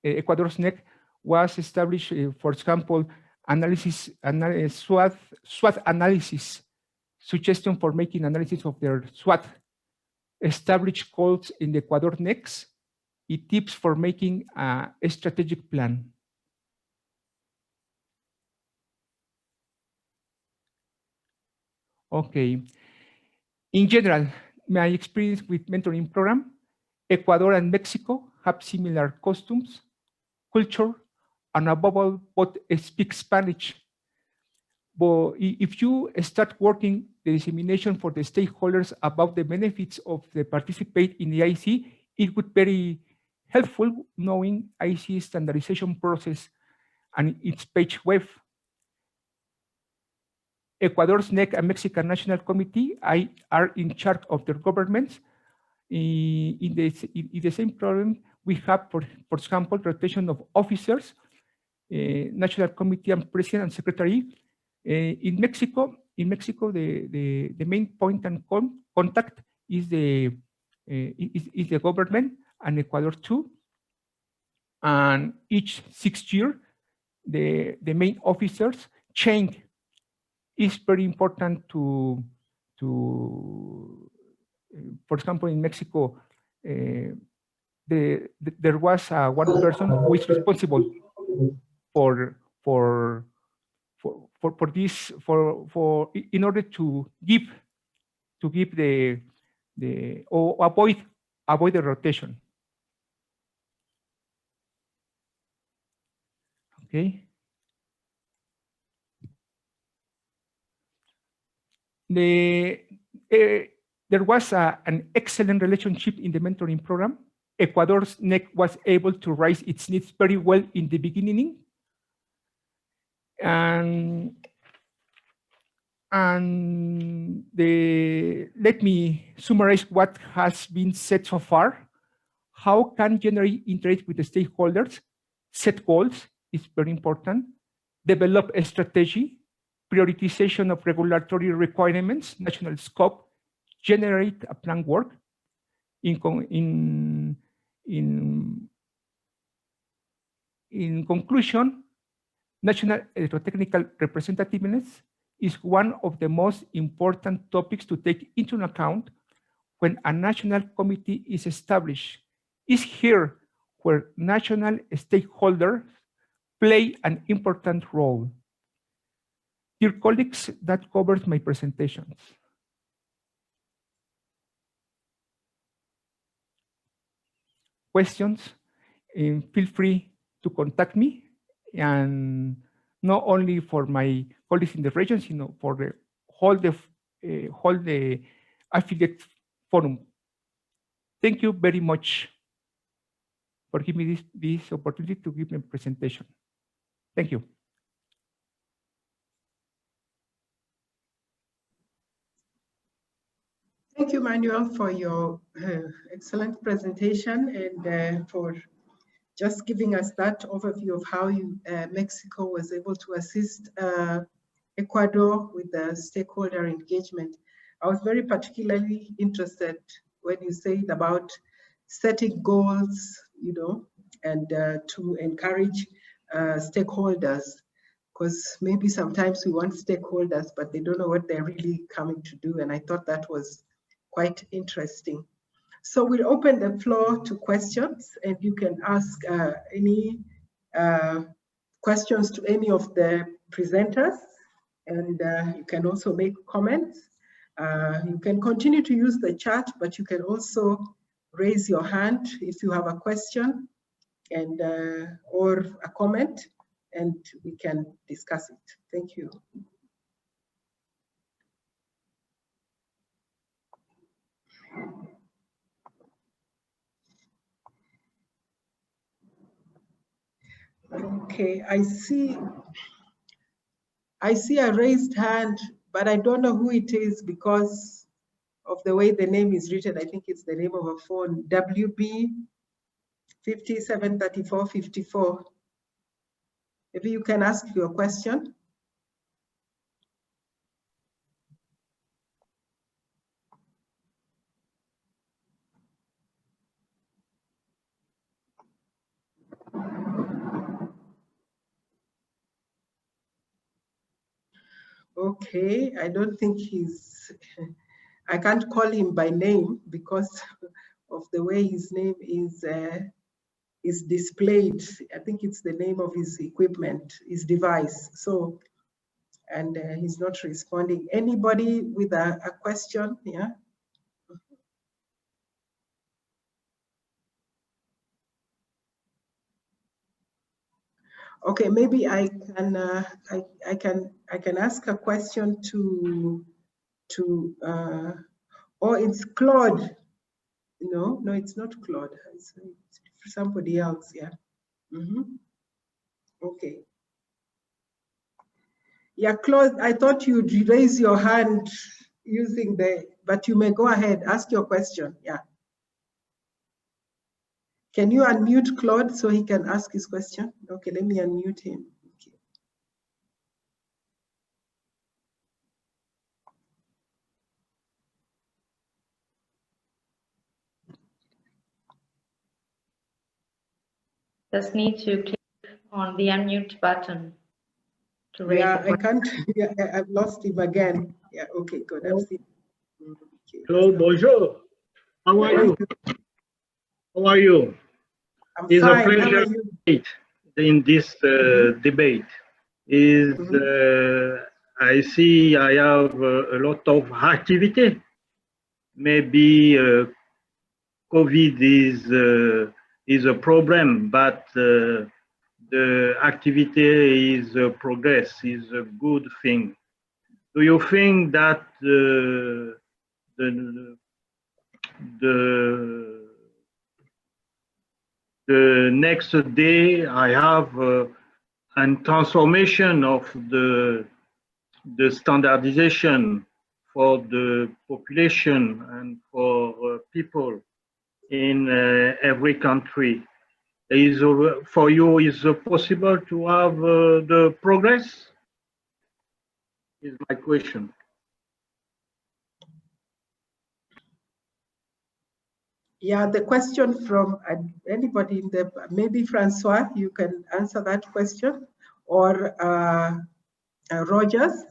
Ecuador's NEC, was established, for example, SWOT analysis, suggestion for making analysis of their SWOT, establish goals in the Ecuador NECs, tips for making a strategic plan. Okay. In general, my experience with mentoring program, Ecuador and Mexico have similar costumes, culture, and above all, both speak Spanish. But if you start working the dissemination for the stakeholders about the benefits of the participate in the IEC, it would be very helpful knowing IEC standardization process and its page web. Ecuador's NEC and Mexican National Committee are in charge of their governments. In the same problem, we have, for example, rotation of officers, National Committee and President and Secretary. In Mexico, the main point and contact is the government, and Ecuador too. And each 6 years, the main officers change. It's very important to for example, in Mexico, there was one person who is responsible for this, in order to give or avoid the rotation. Okay. There was an excellent relationship in the mentoring program. Ecuador's NEC was able to raise its needs very well in the beginning. And let me summarize what has been said so far. How can generally interact with the stakeholders? Set goals is very important. Develop a strategy, prioritization of regulatory requirements, national scope, generate a plan work. In conclusion, national electrotechnical representativeness is one of the most important topics to take into account when a national committee is established. It's here where national stakeholders play an important role. Dear colleagues, that covers my presentations. Questions, feel free to contact me, and not only for my colleagues in the region, you for the whole the affiliate forum. Thank you very much for giving me this opportunity to give my presentation. Thank you. Thank you, Manuel, for your excellent presentation and for just giving us that overview of how Mexico was able to assist Ecuador with the stakeholder engagement. I was very particularly interested when you said about setting goals, and to encourage stakeholders, because maybe sometimes we want stakeholders, but they don't know what they're really coming to do. And I thought that was quite interesting. So we'll open the floor to questions, and you can ask any questions to any of the presenters, and you can also make comments. You can continue to use the chat, but you can also raise your hand if you have a question and or a comment, and we can discuss it. Thank you. Okay, I see a raised hand, but I don't know who it is because of the way the name is written. I think it's the name of a phone, WB 573454. Maybe you can ask your question. Okay, I don't think I can't call him by name because of the way his name is displayed. I think it's the name of his equipment, his device. So and he's not responding. Anybody with a question? Yeah. Okay, maybe I can ask a question to or it's Claude. No, it's not Claude. It's somebody else. Yeah. Okay. Yeah, Claude, I thought you'd raise your hand using but you may go ahead, ask your question. Yeah. Can you unmute Claude so he can ask his question? Okay, let me unmute him. Okay. Just need to click on the unmute button to raise. Yeah, I can't. Yeah, I've lost him again. Yeah. Okay. Good. I've seen. Okay, hello, bonjour. How are you? How are you? I'm It's fine. a pleasure to meet in this debate. I see I have a lot of activity. Maybe COVID is a problem, but the activity is progress, is a good thing. Do you think that the next day I have a transformation of the standardization for the population and for people in every country? For you, is it possible to have the progress? Is my question. Yeah, the question from anybody in the, maybe François, you can answer that question, or Rojas.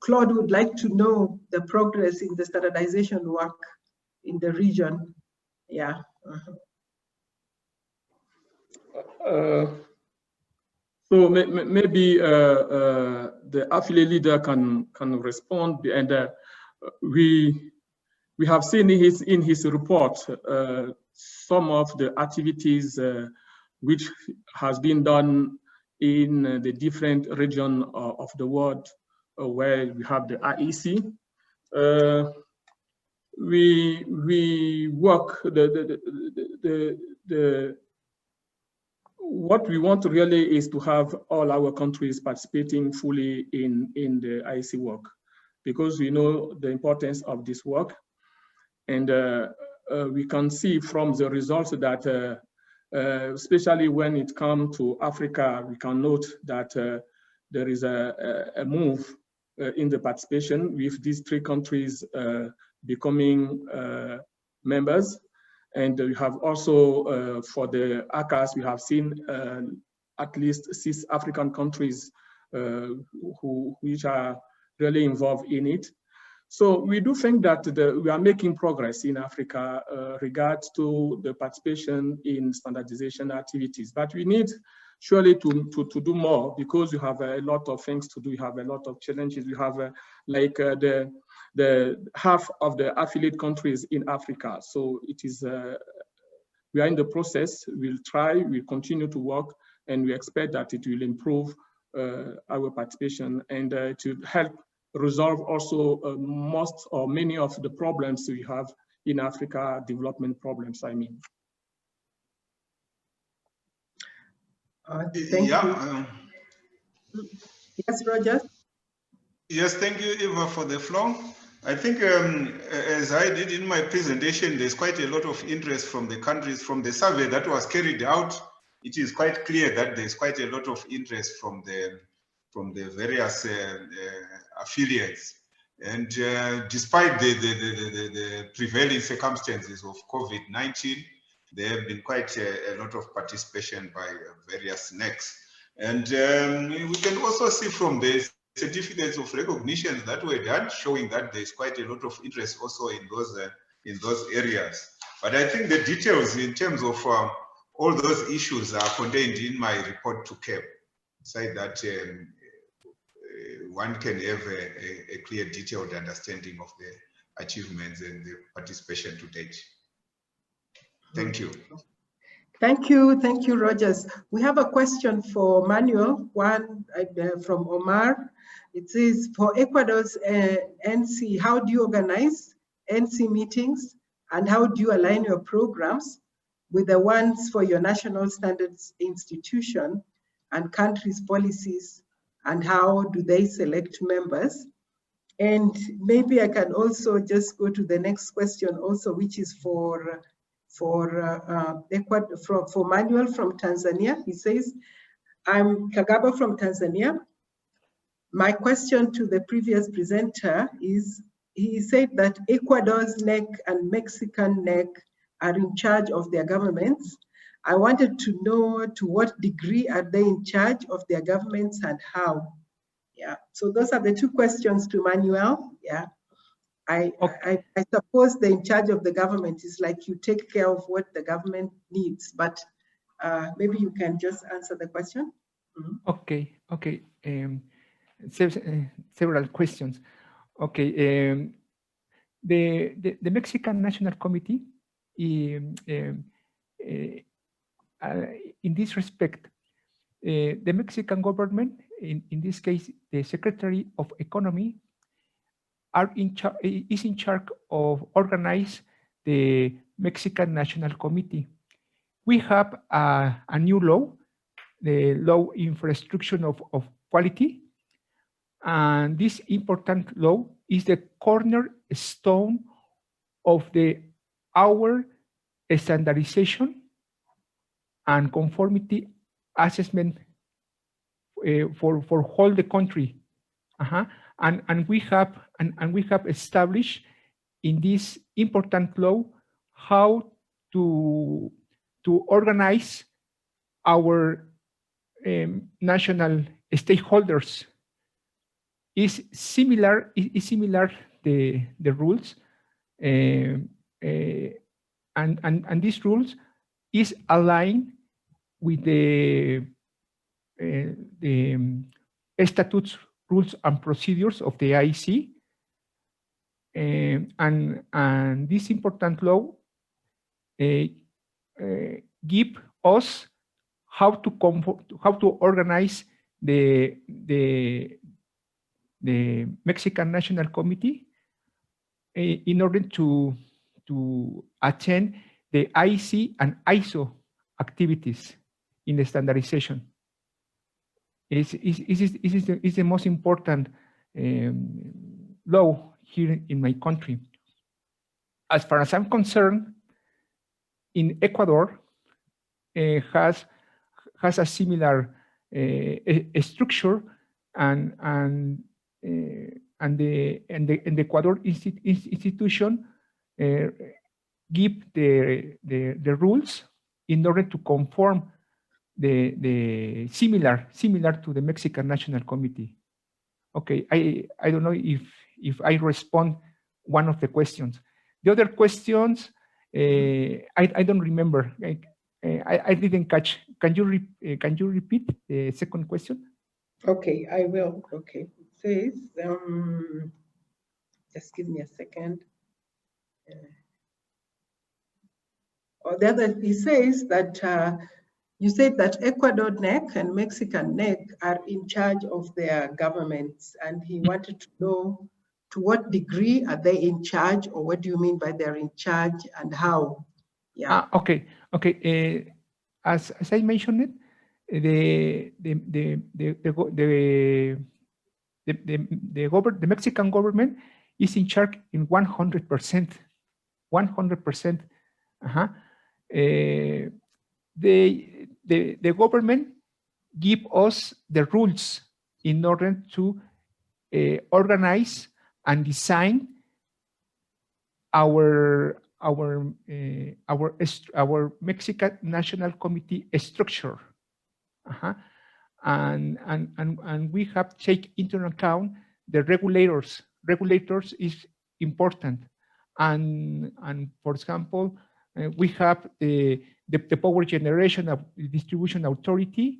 Claude would like to know the progress in the standardization work in the region. Yeah. So maybe the affiliate leader can respond, and we have seen in his report some of the activities which has been done in the different region of the world where we have the IEC. We work what we want really is to have all our countries participating fully in the IEC work, because we know the importance of this work. And we can see from the results that, especially when it comes to Africa, we can note that there is a move in the participation with these three countries becoming members. And we have also, for the ACAS, we have seen at least 6 African countries which are really involved in it. So we do think that we are making progress in Africa regards to the participation in standardization activities, but we need surely to do more, because we have a lot of things to do. We have a lot of challenges. We have the half of the affiliate countries in Africa. So it is, we are in the process. We'll try, we'll continue to work, and we expect that it will improve our participation, and to help resolve also most or many of the problems we have in Africa, development problems, I mean. Thank you. Yes, Roger. Yes, thank you, Eva, for the floor. I think, as I did in my presentation, there's quite a lot of interest from the countries. From the survey that was carried out, it is quite clear that there's quite a lot of interest from the various affiliates. And despite the prevailing circumstances of COVID-19, there have been quite a lot of participation by various NECs. And we can also see from the certificates of recognition that were done, showing that there's quite a lot of interest also in those areas. But I think the details in terms of all those issues are contained in my report to CAP. Say that one can have a clear, detailed understanding of the achievements and the participation to date. Thank you. Thank you, Rojas. We have a question for Manuel, one from Omar. It says, for Ecuador's NC, how do you organize NC meetings and how do you align your programs with the ones for your national standards institution and country's policies, and how do they select members? And maybe I can also just go to the next question also, which is for Manuel from Tanzania. He says, I'm Kagaba from Tanzania. My question to the previous presenter is, he said that Ecuador's NEC and Mexican NEC are in charge of their governments. I wanted to know to what degree are they in charge of their governments and how? Yeah, so those are the two questions to Manuel. Yeah, I suppose the in charge of the government is like you take care of what the government needs, but maybe you can just answer the question. Okay. Several questions. Okay, the Mexican National Committee, in this respect, the Mexican government, in this case, the Secretary of Economy, is in charge of organize the Mexican National Committee. We have a new law, the Law Infrastructure of Quality, and this important law is the cornerstone of our standardization and conformity assessment for whole the country. And we have established in this important law how to organize our national stakeholders. Is similar the rules, and these rules is aligned with the statutes, rules and procedures of the IEC, and this important law give us how to organize the Mexican National Committee in order to attend the IEC and ISO activities in the standardization. It is the most important law here in my country. As far as I'm concerned, in Ecuador has a similar structure, and the Ecuador institution give the rules in order to conform the similar to the Mexican National Committee. Okay, I don't know if I respond one of the questions. The other questions I don't remember. I didn't catch. Can you repeat the second question? Okay, I will. Okay, it says, just give me a second. The other, he says that you said that Ecuador NEC and Mexican NEC are in charge of their governments, and he wanted to know to what degree are they in charge, or what do you mean by they're in charge and how? Yeah. Okay. As I mentioned it, the Mexican government is in charge in 100%. 100%. The government give us the rules in order to organize and design our Mexican National Committee structure, and we have to take into account the regulators. Regulators is important, and for example, we have the power generation of distribution authority.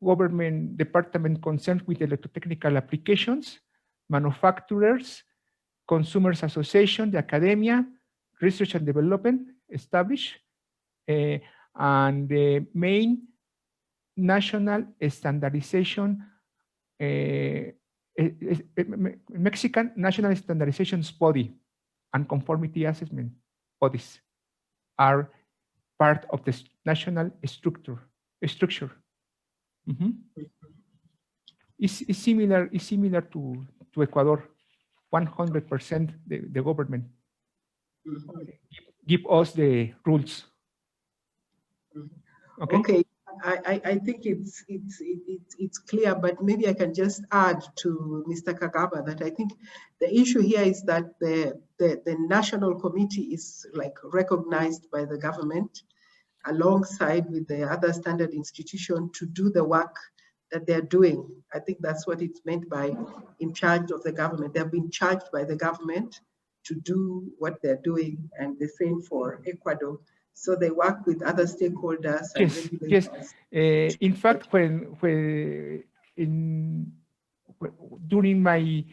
government department concerned with electrotechnical applications, manufacturers, consumers association, the academia, research and development established, and the main national standardization, Mexican national standardizations body and conformity assessment bodies are part of the national structure. It's similar to Ecuador. 100% the government give us the rules. Okay. Okay. I think it's clear, but maybe I can just add to Mr. Kagaba that I think the issue here is that the national committee is like recognized by the government alongside with the other standard institution to do the work that they're doing. I think that's what it's meant by in charge of the government. They've been charged by the government to do what they're doing, and the same for Ecuador. So they work with other stakeholders and regulators. Yes. In fact, during my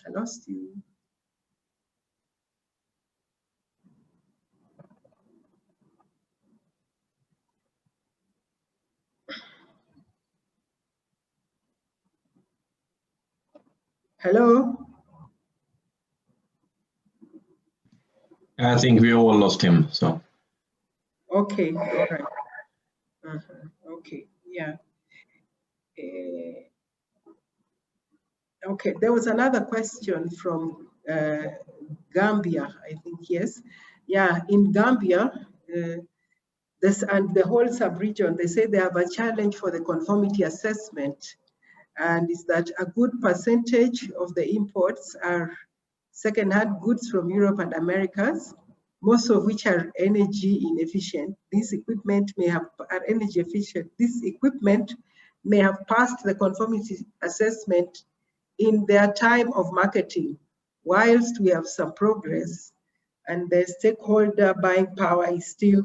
I lost you. Hello? I think we all lost him, so. Okay, all right. Okay, yeah. Okay, there was another question from Gambia, I think, yes. Yeah, in Gambia, this and the whole sub-region, they say they have a challenge for the conformity assessment, and is that a good percentage of the imports are second-hand goods from Europe and Americas, most of which are energy inefficient. This equipment may have are energy efficient. This equipment may have passed the conformity assessment in their time of marketing, whilst we have some progress, and the stakeholder buying power is still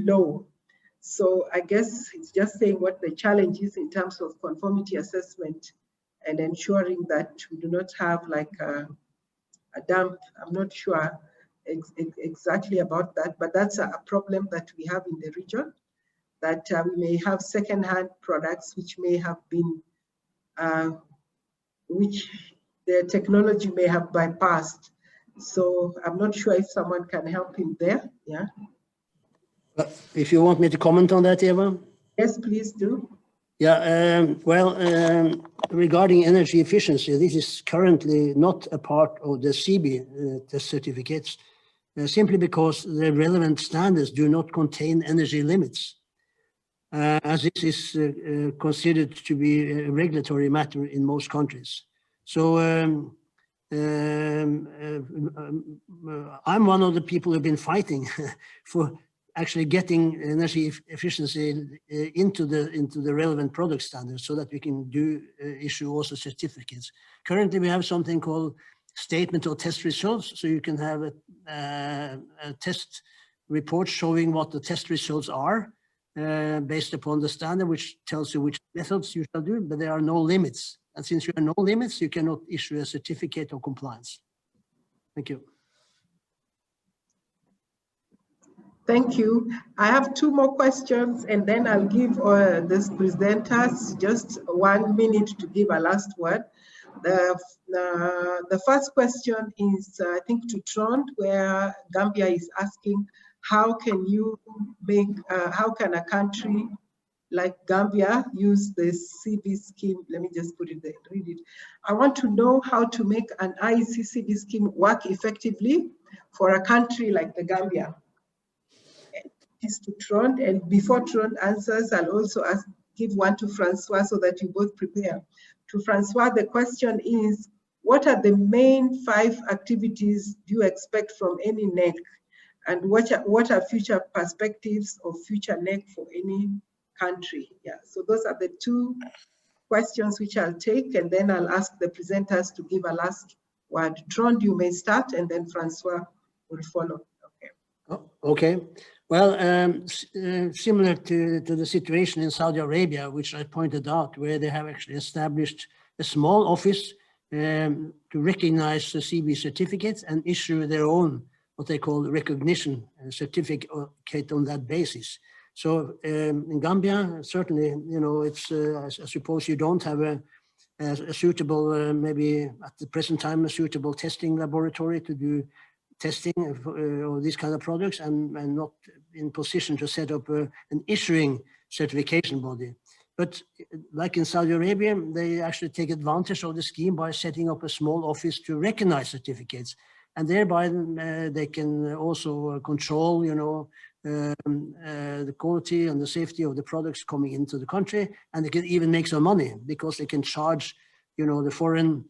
low. So I guess it's just saying what the challenge is in terms of conformity assessment and ensuring that we do not have like a dump. I'm not sure exactly about that, but that's a problem that we have in the region, that we may have second-hand products which may have been, which the technology may have bypassed. So I'm not sure if someone can help him there, yeah. If you want me to comment on that, Eva? Yes, please do. Yeah, regarding energy efficiency, this is currently not a part of the CB test certificates, simply because the relevant standards do not contain energy limits, as this is considered to be a regulatory matter in most countries. So I'm one of the people who've been fighting for actually getting energy efficiency into the relevant product standards so that we can issue also certificates. Currently, we have something called statement of test results. So you can have a test report showing what the test results are based upon the standard, which tells you which methods you shall do, but there are no limits. And since there are no limits, you cannot issue a certificate of compliance. Thank you. Thank you. I have two more questions, and then I'll give these presenters just 1 minute to give a last word. The first question is, I think, to Trond, where Gambia is asking, how can you make, how can a country like Gambia use the CB scheme? Let me just put it there, read it. I want to know how to make an IEC CB scheme work effectively for a country like the Gambia. Is to Trond, and before Trond answers, I'll also give one to François so that you both prepare. To François, the question is, what are the main 5 activities you expect from any NEC, and what are future perspectives of future NEC for any country? Yeah, so those are the 2 questions which I'll take, and then I'll ask the presenters to give a last word. Trond, you may start, and then François will follow. Okay. Oh, okay. Well, similar to the situation in Saudi Arabia, which I pointed out, where they have actually established a small office to recognize the CB certificates and issue their own, what they call recognition certificate on that basis. So in Gambia, certainly, you know, it's, I suppose you don't have a suitable, maybe at the present time, a suitable testing laboratory to do testing of these kind of products, and not in position to set up an issuing certification body. But like in Saudi Arabia, they actually take advantage of the scheme by setting up a small office to recognize certificates. And thereby they can also control, you know, the quality and the safety of the products coming into the country. And they can even make some money because they can charge, you know, the foreign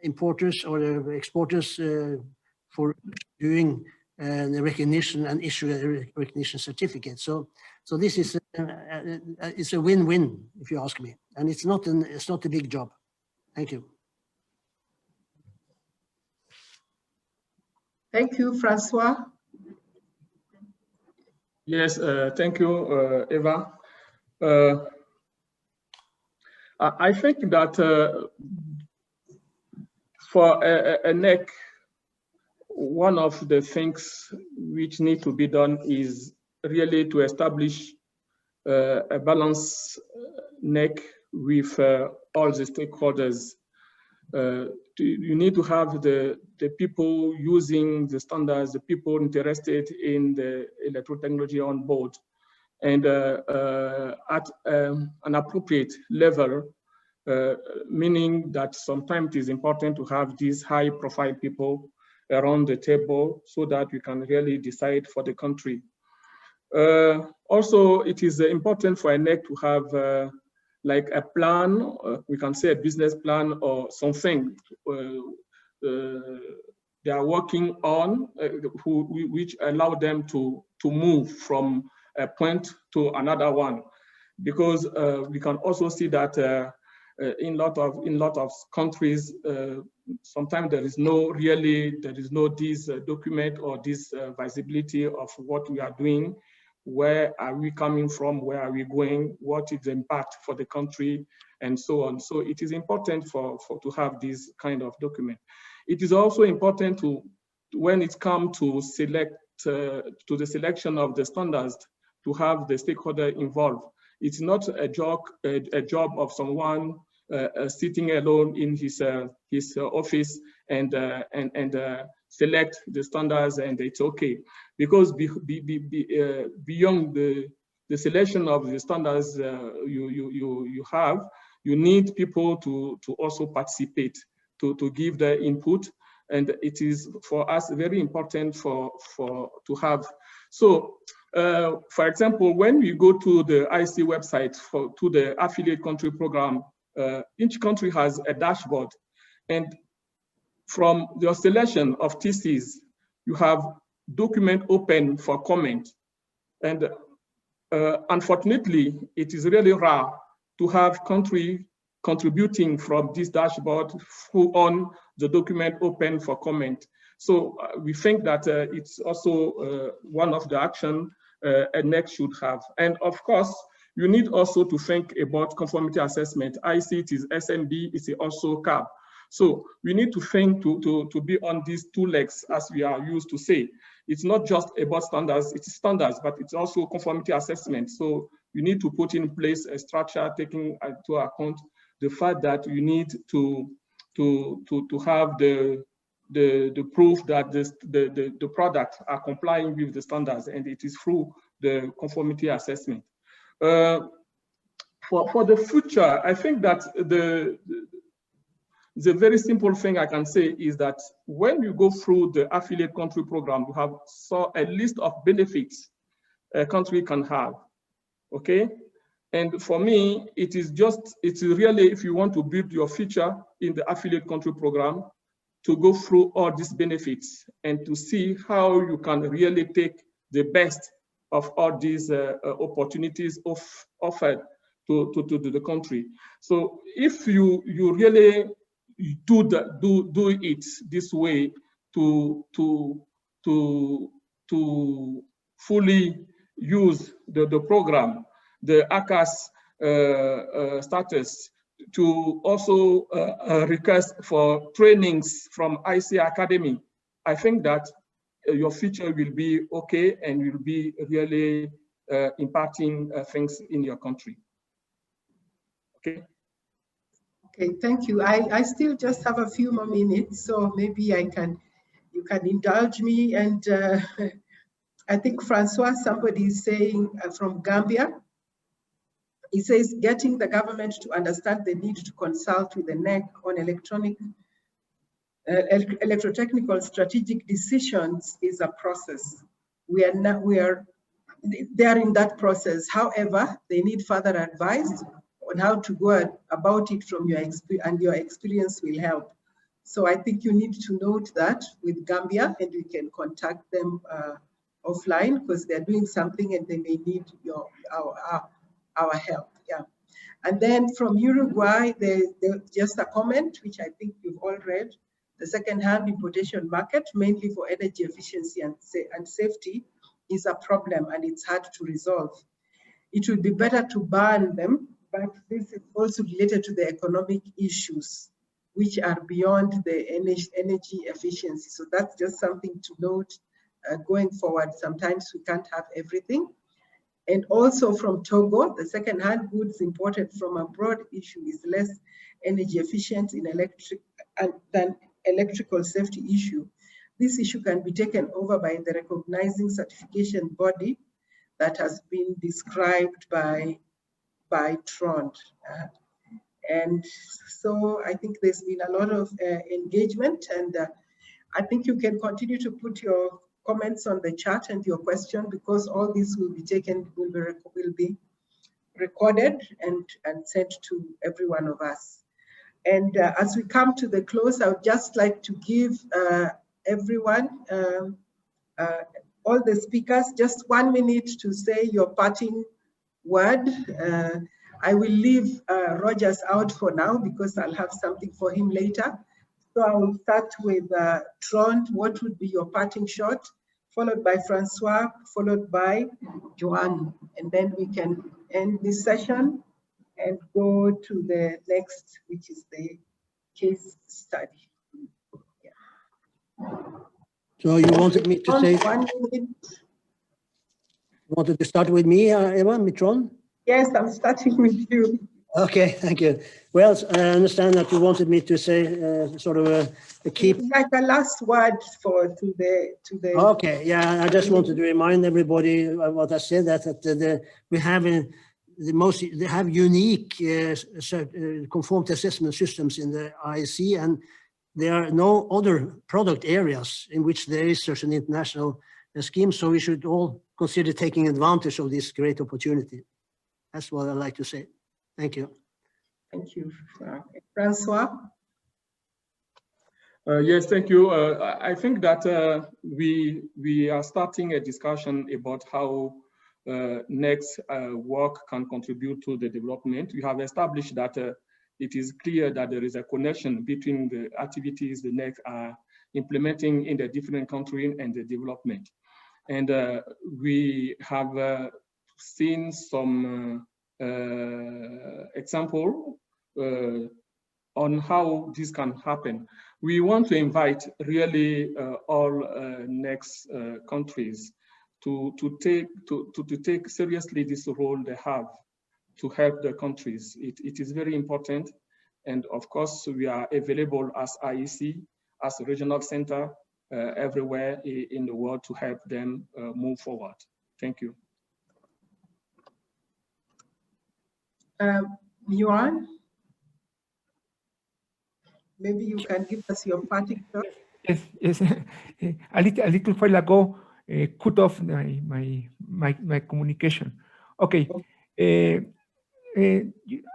importers or the exporters for doing the recognition and issue a recognition certificate. So this is it's a win-win, if you ask me, and it's not a big job. Thank you. Thank you, François. Yes, thank you, Eva. I think that for a NEC, one of the things which need to be done is really to establish a balanced NEC with all the stakeholders. You need to have the people using the standards, the people interested in the electrotechnology on board, and at an appropriate level, meaning that sometimes it is important to have these high-profile people around the table so that we can really decide for the country. Also, it is important for a NEC to have like a plan, we can say a business plan or something they are working on, which allow them to move from a point to another one. Because we can also see that in lot of countries, sometimes there is no this document or this visibility of what we are doing. Where are we coming from? Where are we going? What is the impact for the country, and so on. So it is important to have this kind of document. It is also important to, when it comes to the selection of the standards, to have the stakeholder involved. It's not a job of someone sitting alone in his office and select the standards and it's okay. Because beyond the selection of the standards you have, you need people to also participate, to give their input, and it is for us very important to have. So, for example, when we go to the IEC website to the affiliate country program, each country has a dashboard, and from your selection of TCs, you have document open for comment. And unfortunately, it is really rare to have country contributing from this dashboard who on the document open for comment. So we think that it's also one of the action a NEC should have. And of course, you need also to think about conformity assessment. IEC, it is SMB, it's also CAB. So we need to think to be on these two legs, as we are used to say. It's not just about standards, it's standards, but it's also conformity assessment. So you need to put in place a structure taking into account the fact that you need to have the proof that the products are complying with the standards, and it is through the conformity assessment. For the future, I think that the very simple thing I can say is that when you go through the affiliate country program, you have a list of benefits a country can have, okay? And for me, it's really, if you want to build your future in the affiliate country program, to go through all these benefits and to see how you can really take the best of all these opportunities offered to the country. So if you really do it this way to to fully use the program, the ACAS status, to also request for trainings from IC Academy. I think that your future will be okay and will be really impacting things in your country. Okay. Okay, thank you. I still just have a few more minutes, so maybe you can indulge me. And I think François, somebody is saying from Gambia, he says getting the government to understand the need to consult with the NEC on electrotechnical strategic decisions is a process. They are in that process. However, they need further advice on how to go about it from your experience, and your experience will help. So I think you need to note that with Gambia, and you can contact them offline, because they're doing something and they may need our help. Yeah. And then from Uruguay, there's just a comment, which I think you've all read. The second-hand importation market, mainly for energy efficiency and safety, is a problem, and it's hard to resolve. It would be better to ban them, but this is also related to the economic issues, which are beyond the energy efficiency. So that's just something to note going forward. Sometimes we can't have everything. And also from Togo, the second-hand goods imported from abroad issue is less energy efficient in than electrical safety issue. This issue can be taken over by the recognizing certification body that has been described by Trond. And so I think there's been a lot of engagement, and I think you can continue to put your comments on the chat and your question, because all this will be taken, will be recorded and sent to every one of us. And as we come to the close, I would just like to give everyone, all the speakers, just 1 minute to say your parting word. I will leave Rojas out for now, because I'll have something for him later. So I will start with Trond. What would be your parting shot? Followed by François, followed by Juan. And then we can end this session and go to the next, which is the case study. Yeah. So you wanted me to say, 1 minute. Wanted to start with me, Eva, Mitron? Yes, I'm starting with you. Okay, thank you. Well, I understand that you wanted me to say sort of a key. Like a last word to the. Okay, yeah, I just wanted to remind everybody what I said, that we have they have unique conformity assessment systems in the IEC, and there are no other product areas in which there is such an international scheme. So we should all consider taking advantage of this great opportunity. That's what I'd like to say. Thank you. Thank you. François? Yes, thank you. I think that we are starting a discussion about how next work can contribute to the development. We have established that it is clear that there is a connection between the activities the NEC are implementing in the different countries and the development. And we have seen some example on how this can happen. We want to invite really all next countries to take seriously this role they have to help the countries. It is very important, and of course we are available as IEC, as a regional center everywhere in the world to help them move forward. Thank you. Juan, maybe you can give us your parting thought. Yes. A little while ago, cut off my communication. Okay.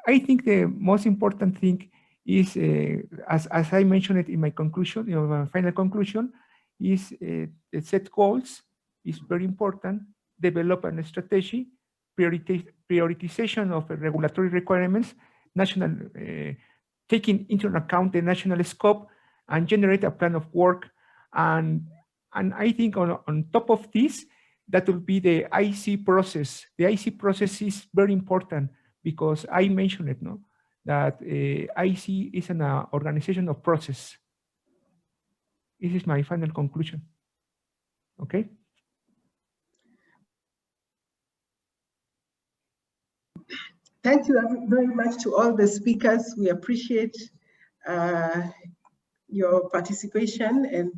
I think the most important thing is, as I mentioned it in my conclusion, my final conclusion, is set goals is very important. Develop a strategy, prioritization of regulatory requirements, national, taking into account the national scope, and generate a plan of work, and And I think on top of this, that will be the IEC process. The IEC process is very important because I mentioned it, no? That IEC is an organization of process. This is my final conclusion. Okay. Thank you very much to all the speakers. We appreciate your participation, and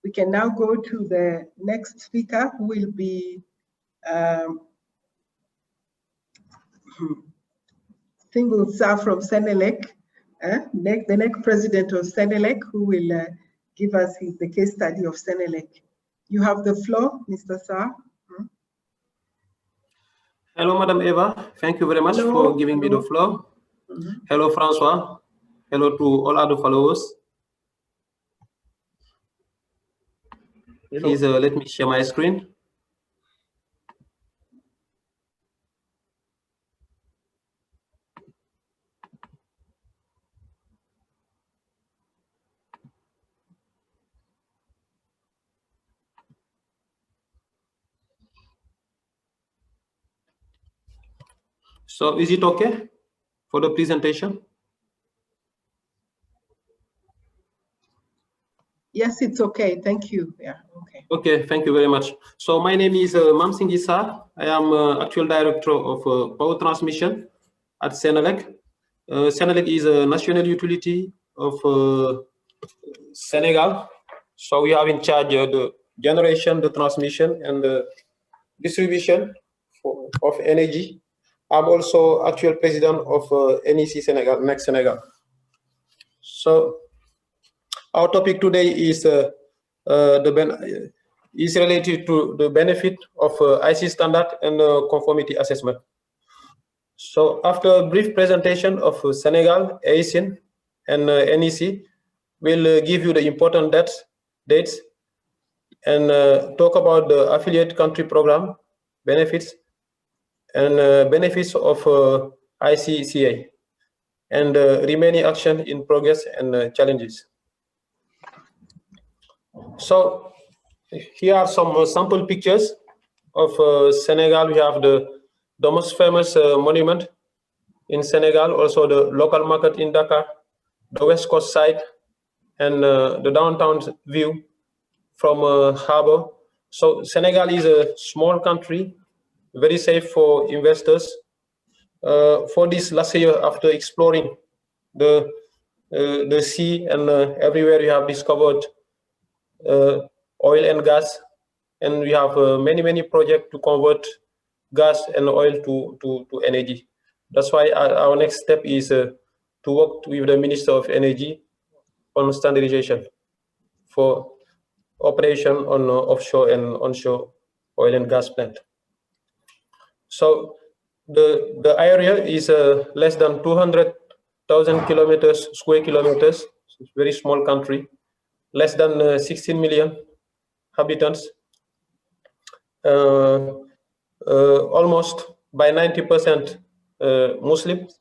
we can now go to the next speaker, who will be Sarr from SENELEC, the next president of SENELEC, who will give us the case study of SENELEC. You have the floor, Mr. Sarr. Hello, Madam Eva. Thank you very much for giving me the floor. Hello, François. Hello to all other followers. Please let me share my screen. So is it okay for the presentation? Yes, it's okay. Thank you. Yeah, okay. Okay, thank you very much. So my name is Singui Sarr. I am actual director of power transmission at SENELEC. SENELEC is a national utility of Senegal. So we have in charge the generation, the transmission, and the distribution of energy. I'm also actual president of NEC Senegal, Next Senegal. So our topic today is related to the benefit of IC standard and conformity assessment. So after a brief presentation of Senegal, ASEAN, and NEC, we'll give you the important dates and talk about the affiliate country program benefits and benefits of ICCA and remaining action in progress and challenges. So here are some sample pictures of Senegal. We have the most famous monument in Senegal, also the local market in Dakar, the West Coast side, and the downtown view from harbor. So Senegal is a small country, very safe for investors. For this last year, after exploring the sea and everywhere we have discovered oil and gas, and we have many projects to convert gas and oil to energy. That's why our next step is to work with the Minister of Energy on standardization for operation on offshore and onshore oil and gas plant. So the area is less than 200,000 square kilometers. It's a very small country, less than 16 million inhabitants, almost by 90% Muslims.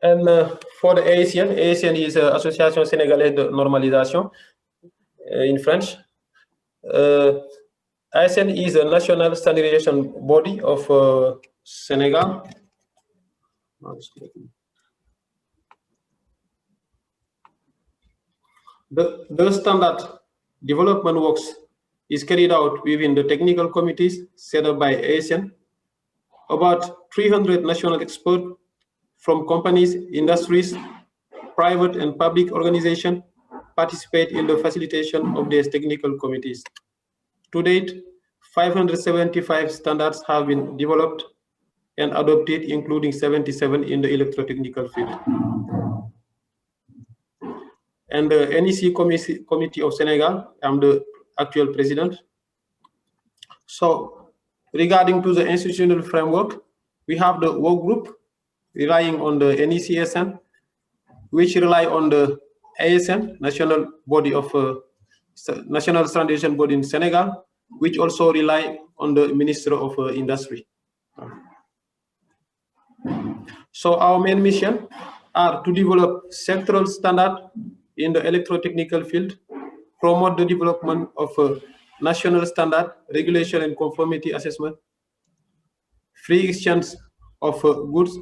And for the ASEAN is Association Sénégalaise de Normalisation in French. ASEAN is a national standardization body of Senegal. The standard development works is carried out within the technical committees set up by ASEAN. About 300 national experts from companies, industries, private and public organizations participate in the facilitation of these technical committees. To date, 575 standards have been developed and adopted, including 77 in the electrotechnical field. And the NEC Committee of Senegal, I'm the actual president. So regarding to the institutional framework, we have the work group relying on the NECSN, which rely on the ASN, national body of national standardization body in Senegal, which also rely on the Minister of Industry. So our main mission are to develop sectoral standard in the electrotechnical field, promote the development of a national standard, regulation and conformity assessment, free exchange of goods,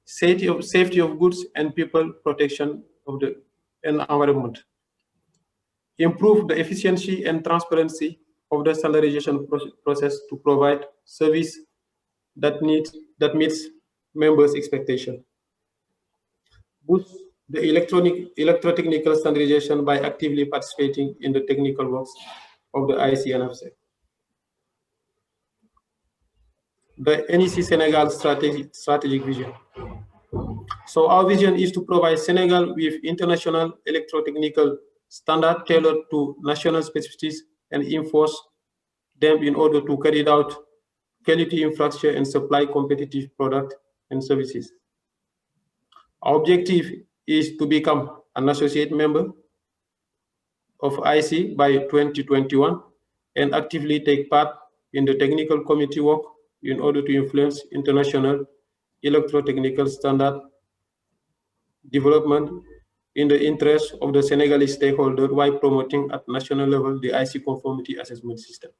safety of goods and people, protection of the environment. Improve the efficiency and transparency of the standardization process to provide service that meets members' expectation. Boost the electrotechnical standardization by actively participating in the technical works of the IEC-AFRC. The NEC Senegal strategic vision. So our vision is to provide Senegal with international electrotechnical standard tailored to national specificities and enforce them in order to carry out quality infrastructure and supply competitive products and services. Our objective is to become an associate member of IEC by 2021 and actively take part in the technical committee work in order to influence international electrotechnical standard development in the interest of the Senegalese stakeholder while promoting at national level the IEC conformity assessment system.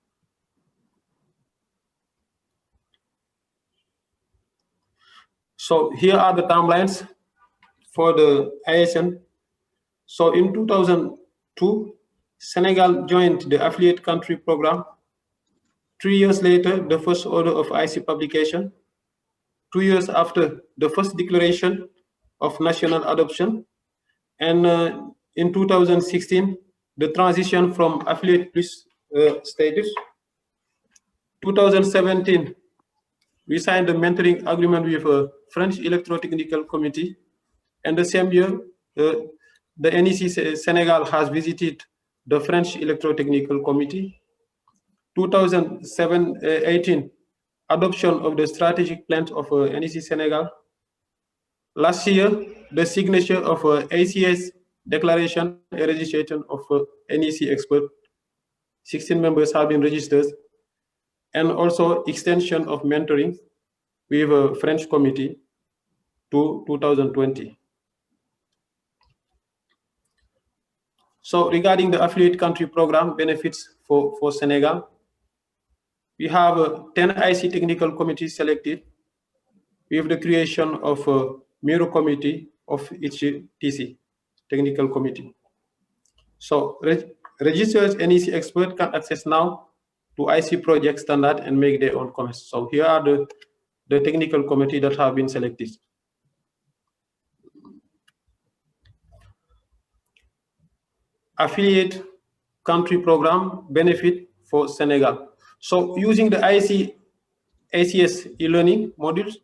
So here are the timelines for the ISN. So in 2002, Senegal joined the affiliate country program. 3 years later, the first order of IEC publication. 2 years after, the first declaration of national adoption. And in 2016, the transition from affiliate plus status. 2017, we signed a mentoring agreement with a French Electrotechnical Committee. And the same year, the NEC Senegal has visited the French Electrotechnical Committee. 2018, adoption of the strategic plan of NEC Senegal. Last year, the signature of ACS declaration and registration of NEC expert. 16 members have been registered. And also extension of mentoring with a French committee to 2020. So regarding the affiliate country program benefits for Senegal, we have 10 IEC technical committees selected with the creation of a Bureau committee of each TC, technical committee. So registered NEC expert can access now to IEC project standard and make their own comments. So here are the technical committee that have been selected. Affiliate country program benefit for Senegal. So using the IEC ACS e-learning modules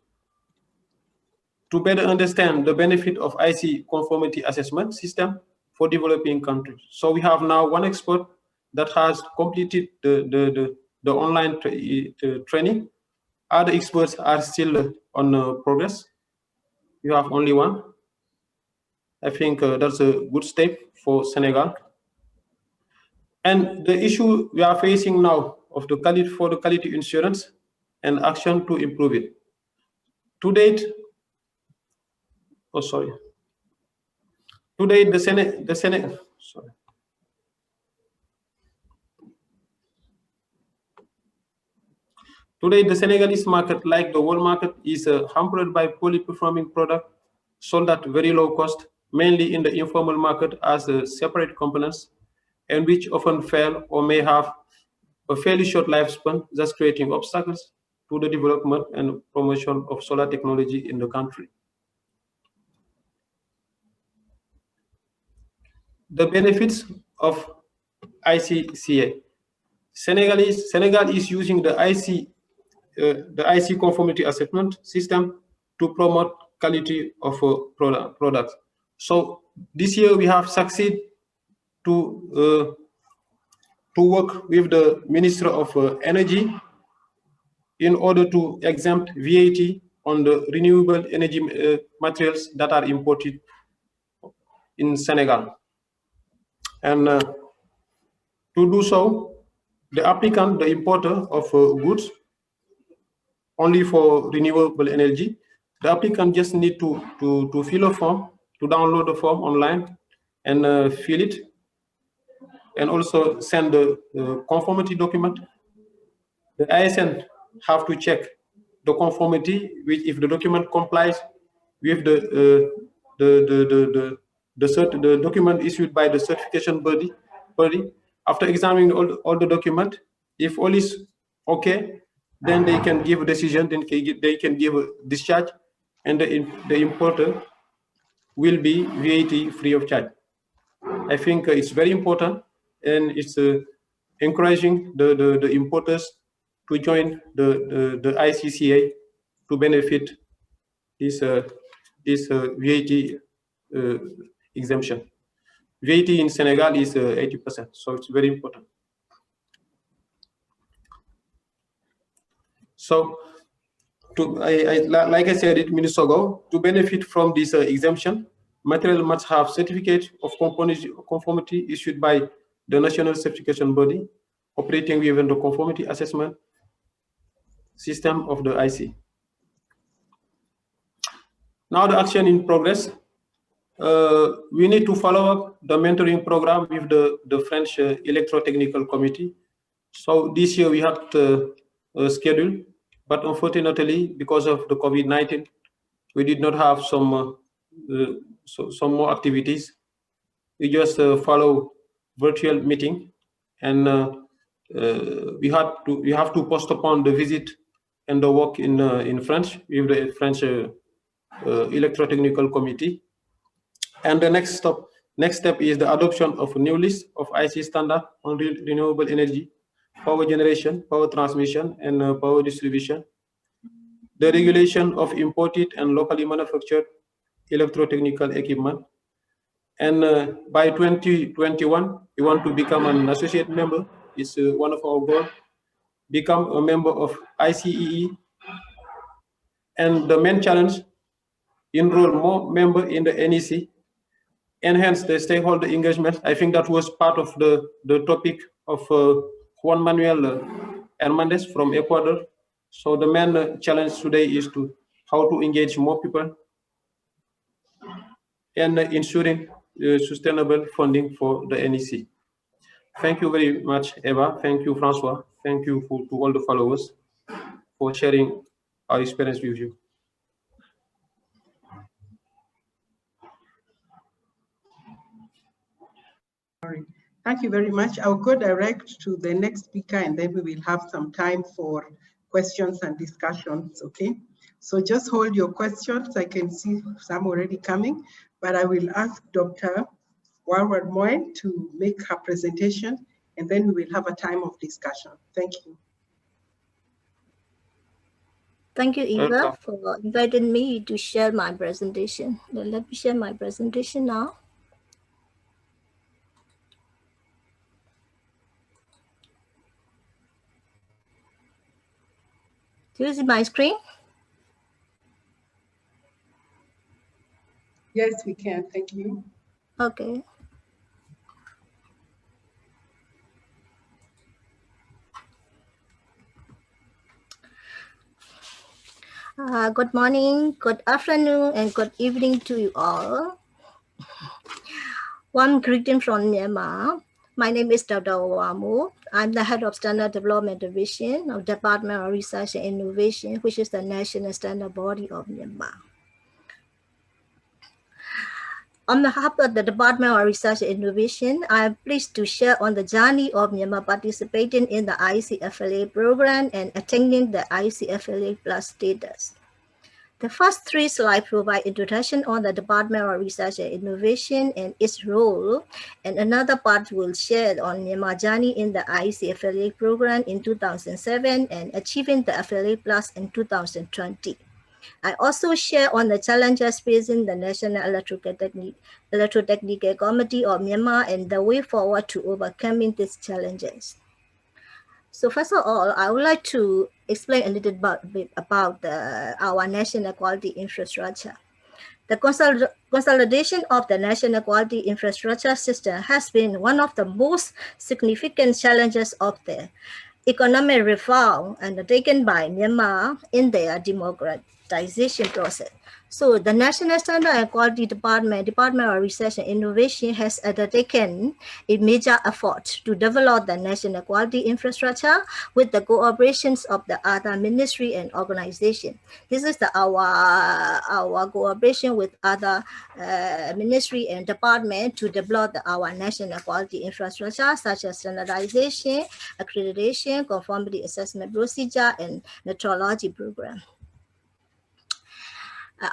to better understand the benefit of IEC conformity assessment system for developing countries. So we have now one expert that has completed the online training. Other experts are still on progress. You have only one. I think that's a good step for Senegal. And the issue we are facing now of the quality insurance and action to improve it. To date, To date, the Senegalese market, like the world market, is hampered by poorly performing products sold at very low cost, mainly in the informal market as separate components, and which often fail or may have a fairly short lifespan, thus creating obstacles to the development and promotion of solar technology in the country. The benefits of IEC-CA. Senegal is using the IEC conformity assessment system to promote quality of products. So this year we have succeeded to work with the Minister of Energy in order to exempt VAT on the renewable energy materials that are imported in Senegal. And to do so, the applicant, the importer of goods, only for renewable energy, the applicant just need to fill a form, to download the form online, and fill it, and also send the conformity document. The ISN have to check the conformity with if the document complies with the document issued by the certification body. After examining all the document, if all is okay, then they can give a decision. Then they can give a discharge, and the importer will be VAT free of charge. I think it's very important, and it's encouraging the importers to join the ICCA to benefit this VAT exemption. VAT in Senegal is 80%, so it's very important. So, like I said it minutes ago, to benefit from this exemption, material must have certificate of conformity issued by the national certification body operating within the conformity assessment system of the IC. Now the action in progress. We need to follow up the mentoring program with the French electrotechnical committee. So this year we had a schedule, but unfortunately, because of the COVID-19, we did not have some more activities. We just follow virtual meeting, and we have to postpone the visit and the work in French with the French electrotechnical committee. And the next step is the adoption of a new list of IC standard on renewable energy, power generation, power transmission, and power distribution. The regulation of imported and locally manufactured electrotechnical equipment. And by 2021, we want to become an associate member. It's one of our goals. Become a member of ICEE. And the main challenge, enroll more members in the NEC, enhance the stakeholder engagement. I think that was part of the topic of Juan Manuel Hernandez from Ecuador. So the main challenge today is how to engage more people and ensuring sustainable funding for the NEC. Thank you very much, Eva. Thank you, François. Thank you to all the followers for sharing our experience with you. Thank you very much. I'll go direct to the next speaker, and then we will have some time for questions and discussions, okay? So just hold your questions. I can see some already coming, but I will ask Dr. Juan to make her presentation, and then we will have a time of discussion. Thank you. Thank you, Eva, for inviting me to share my presentation. Let me share my presentation now. Do you see my screen? Yes, we can. Thank you. Okay. Good morning, good afternoon, and good evening to you all. Warm greeting from Myanmar. My name is Dr. Wamu. I'm the head of Standard Development Division of Department of Research and Innovation, which is the national standard body of Myanmar. On behalf of the Department of Research and Innovation, I am pleased to share on the journey of Myanmar participating in the IEC-AFRC program and attaining the IEC-AFRC Plus status. The first three slides provide introduction on the Department of Research and Innovation and its role, and another part will share on Myanmar journey in the IEC-AFRC program in 2007 and achieving the AFRC Plus in 2020. I also share on the challenges facing the National Electrotechnical Committee of Myanmar and the way forward to overcoming these challenges. So first of all, I would like to explain a little bit about our national quality infrastructure. The consolidation of the national quality infrastructure system has been one of the most significant challenges of the economic reform undertaken by Myanmar in their democratization process. So the National Standard and Quality Department of Research and Innovation has undertaken a major effort to develop the national quality infrastructure with the cooperations of the other ministry and organization. This is our cooperation with other ministry and department to develop our national quality infrastructure, such as standardization, accreditation, conformity assessment procedure, and metrology program.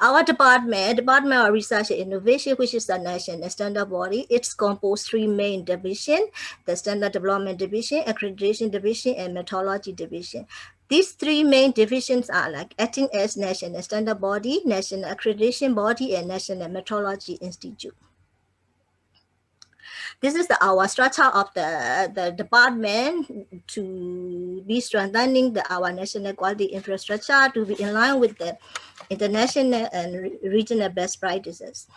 Our Department of Research and Innovation, which is the national standard body, it's composed 3 main divisions: the Standard Development Division, Accreditation Division, and Metrology Division. These 3 main divisions are like acting as national standard body, national accreditation body, and national metrology institute. This is our structure of the department to be strengthening our national quality infrastructure to be in line with the international and regional best practices.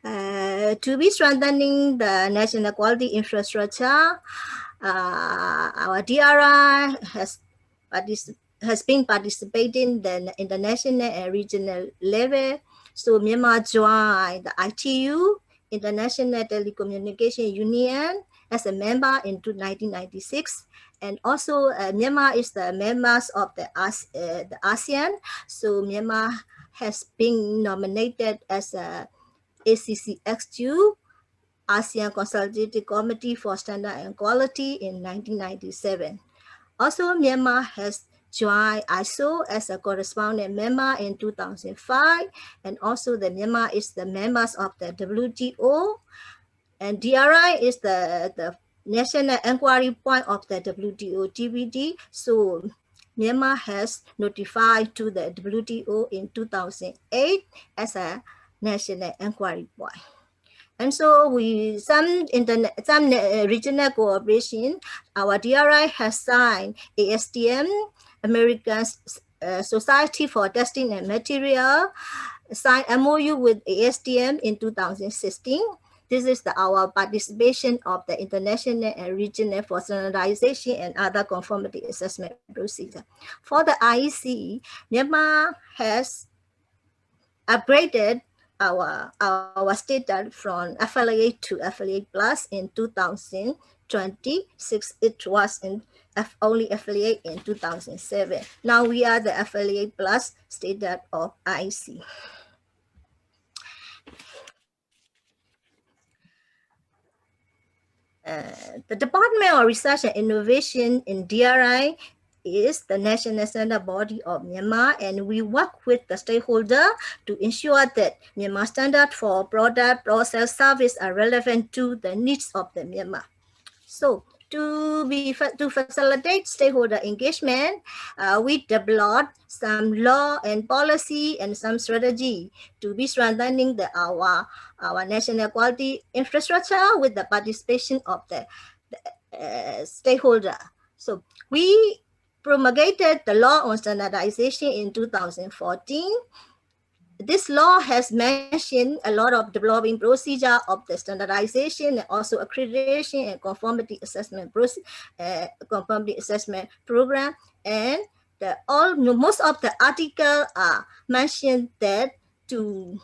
To be strengthening the national quality infrastructure, our DRI has been participating in the national and regional level. So Myanmar joined the ITU, International Telecommunication Union, as a member in 1996. And also Myanmar is the members of the ASEAN. So Myanmar has been nominated as a ACCXU, ASEAN Consultative Committee for Standard and Quality in 1997. Also, Myanmar has joined ISO as a correspondent member in 2005. And also the Myanmar is the members of the WTO. And DRI is the national inquiry point of the WTO TBD. So Myanmar has notified to the WTO in 2008 as a national inquiry point. And so some regional cooperation, our DRI has signed ASTM, American Society for Testing and Material, signed MOU with ASTM in 2016. This is our participation of the international and regional for standardization and other conformity assessment procedure. For the IEC, Myanmar has upgraded our status from affiliate to affiliate plus in 2026. It was only affiliate in 2007. Now we are the affiliate plus status of IEC. The Department of Research and Innovation in DRI is the national standard body of Myanmar, and we work with the stakeholder to ensure that Myanmar standard for product, process, service are relevant to the needs of the Myanmar. So to facilitate stakeholder engagement, we developed some law and policy and some strategy to be strengthening our national quality infrastructure with the participation of the stakeholder. So we promulgated the law on standardization in 2014. This law has mentioned a lot of developing procedure of the standardization and also accreditation and conformity assessment program. And most of the articles mentioned that to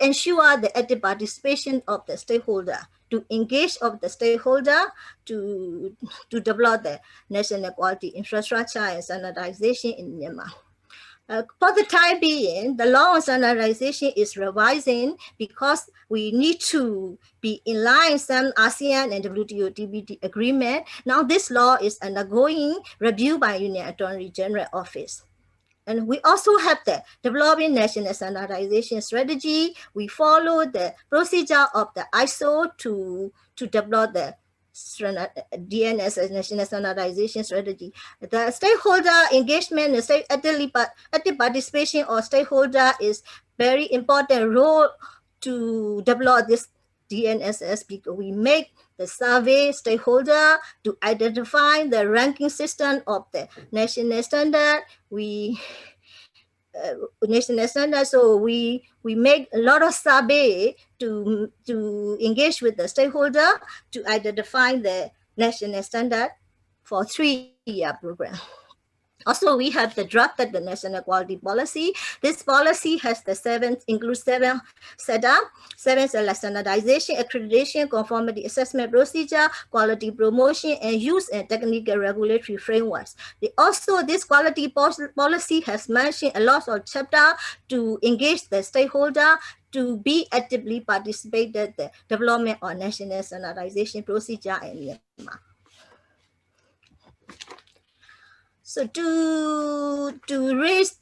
ensure the active participation of the stakeholder, to engage of the stakeholder to develop the national quality infrastructure and standardization in Myanmar. For the time being, the law on standardization is revising because we need to be in line with some ASEAN and WTO TBT agreement. Now this law is undergoing review by Union Attorney General Office. And we also have the developing national standardization strategy. We follow the procedure of the ISO to develop the DNS as national standardization strategy. The stakeholder engagement, active participation of stakeholder is very important role to develop this DNSS because we make the survey stakeholder to identify the ranking system of the national standard. So we make a lot of survey to engage with the stakeholder to identify the national standard for 3-year program. Also, we have drafted the national quality policy. This policy has includes seven setup, standardization, accreditation, conformity assessment procedure, quality promotion, and use and technical regulatory frameworks. This quality policy has mentioned a lot of chapter to engage the stakeholder to be actively participate in the development of national standardization procedure in Myanmar. So to raise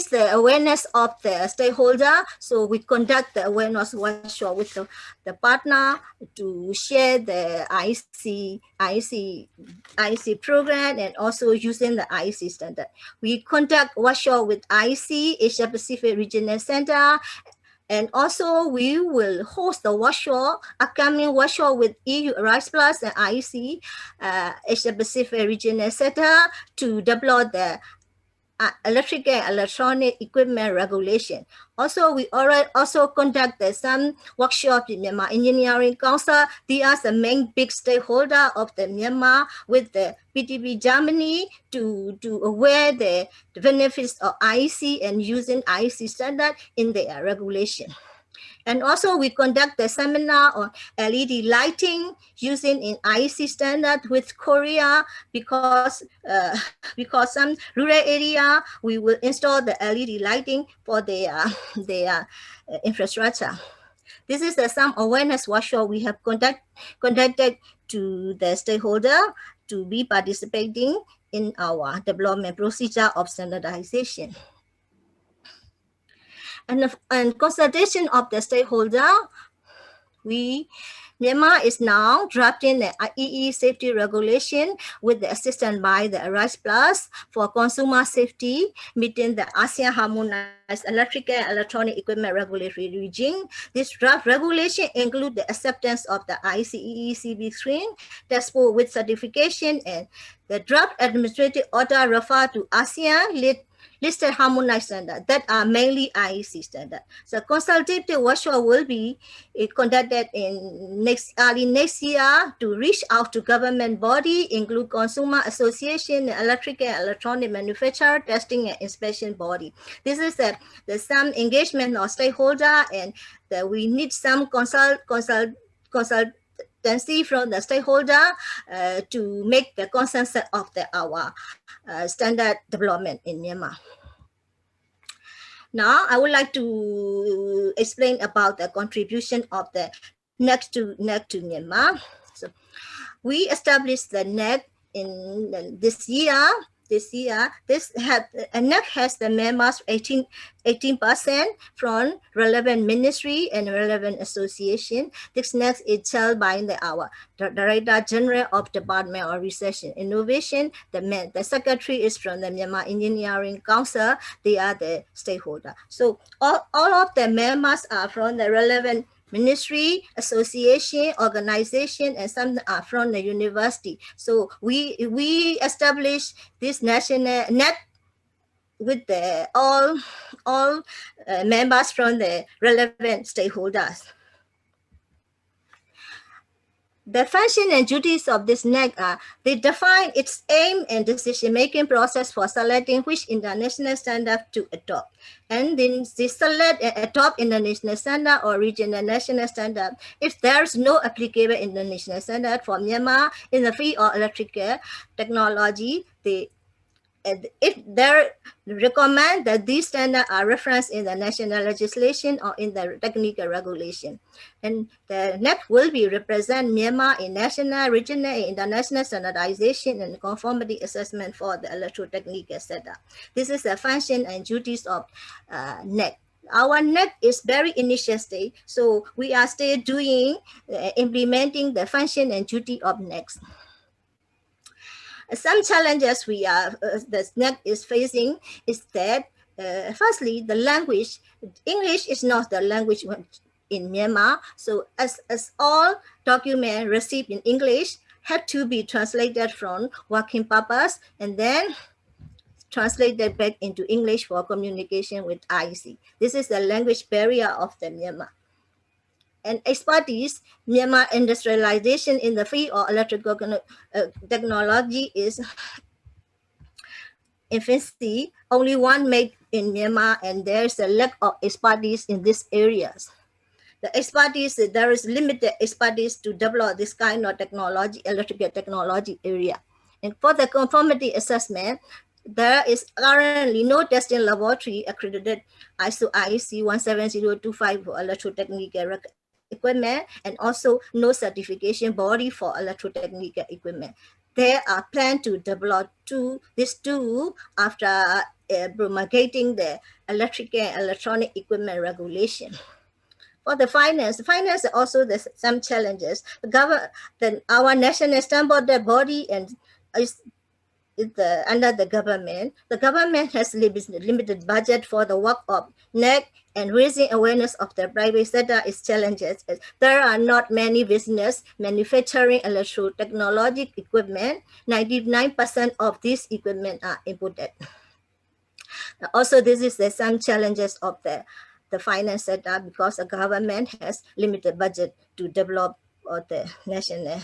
the awareness of the stakeholder, so we conduct the awareness workshop with the partner to share the IEC program and also using the IEC standard. We conduct workshop with IEC, Asia Pacific Regional Center, and also we will host the upcoming workshop with EU RISE Plus and IEC, Asia Pacific Regional Center to develop the electrical and electronic equipment regulation. Also, we also conducted some workshops in Myanmar Engineering Council. They are the main big stakeholder of the Myanmar with the PTP Germany to aware the benefits of IEC and using IEC standard in their regulation. And also we conduct the seminar on LED lighting using in IEC standard with Korea because some rural area we will install the LED lighting for their infrastructure. This is some awareness workshop we have conducted to the stakeholder to be participating in our development procedure of standardization. And consultation of the stakeholder, Myanmar is now drafting the EE safety regulation with the assistance by the RISE Plus for consumer safety, meeting the ASEAN harmonized electrical and electronic equipment regulatory regime. This draft regulation includes the acceptance of the IEC-EECB screen, textbook with certification, and the draft administrative order refer to ASEAN listed harmonized standards that are mainly IEC standard. So consultative workshop will be conducted in early next year to reach out to government body, include consumer association, electrical and electronic manufacturer, testing and inspection body. This is some engagement of stakeholder, and that we need some consultancy from the stakeholder to make the consensus of our standard development in Myanmar. Now, I would like to explain about the contribution of the NEC to Myanmar. So, we established the NEC in this year. NEC has the members 18% from relevant ministry and relevant association. This NEC is held by our Director General of Department of Research and Innovation. The secretary is from the Myanmar Engineering Council. They are the stakeholder. So all of the members are from the relevant ministry, association, organization, and some are from the university. So we established this national net with the all members from the relevant stakeholders. The function and duties of this NEC are, they define its aim and decision-making process for selecting which international standard to adopt. And then they select and adopt international standard or regional national standard. If there's no applicable international standard for Myanmar in the field of electrical technology, if they recommend that these standards are referenced in the national legislation or in the technical regulation. And the NEC will be represent Myanmar in national, regional, and international standardization and conformity assessment for the electrotechnical setup. This is the function and duties of NEC. Our NEC is very initial stage, so we are still doing, implementing the function and duty of NEC. Some challenges the NEC is facing is that, firstly, the language, English is not the language in Myanmar. So as all documents received in English had to be translated from working purpose and then translated back into English for communication with IEC. This is the language barrier of the Myanmar. and expertise, Myanmar industrialization in the field of electrical technology is infancy, only one made in Myanmar, and there's a lack of expertise in these areas. The expertise, there is limited expertise to develop this kind of technology, electrical technology area. And for the conformity assessment, there is currently no testing laboratory accredited ISO IEC 17025 for electrotechnical equipment, and also no certification body for electrotechnical equipment. There are plans to develop these two after promulgating the electrical and electronic equipment regulation. For the finance also there's some challenges. Our national standard body and is under the government. The government has limited budget for the work of NEC, and raising awareness of the private sector is challenges. There are not many business manufacturing electrotechnology equipment. 99% of this equipment are imported. Also, this is some challenges of the finance sector, because the government has limited budget to develop the National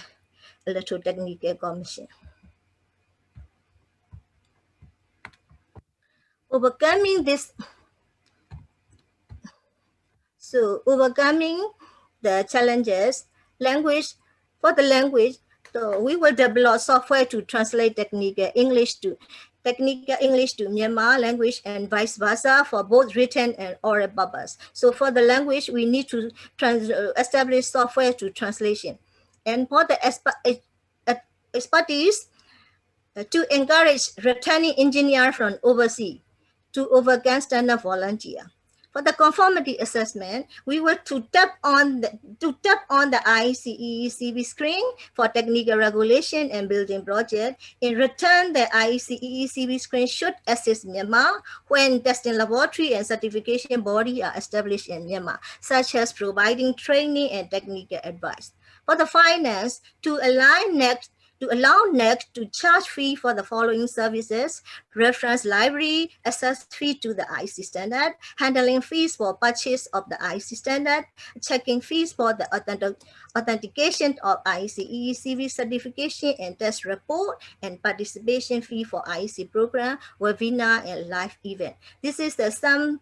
Electrotechnical Commission. Overcoming the challenges, so we will develop software to translate technical English to Myanmar language and vice versa for both written and oral purpose. So for the language, we need to establish software to translation. And for the expertise, to encourage returning engineers from overseas to overcome standard volunteer. For the conformity assessment, we were to tap on the IEC-AFRC screen for technical regulation and building project. In return, the IEC-AFRC screen should assist Myanmar when testing laboratory and certification body are established in Myanmar, such as providing training and technical advice. For the finance, to allow NEC to charge fee for the following services: reference library, access fee to the IEC standard, handling fees for purchase of the IEC standard, checking fees for the authentication of IEC-AFRC certification and test report, and participation fee for IEC program, webinar, and live event. This is the some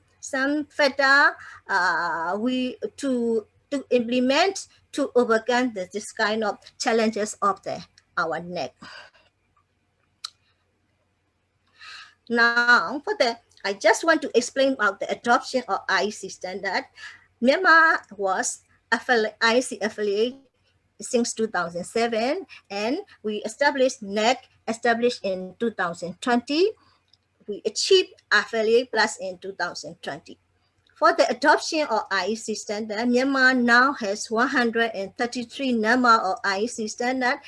factor to implement to overcome this kind of challenges of our NEC. Now, I just want to explain about the adoption of IEC standard. Myanmar was IEC affiliate since 2007, and we established NEC in 2020. We achieved affiliate plus in 2020. For the adoption of IEC standard, Myanmar now has 133 number of IEC standard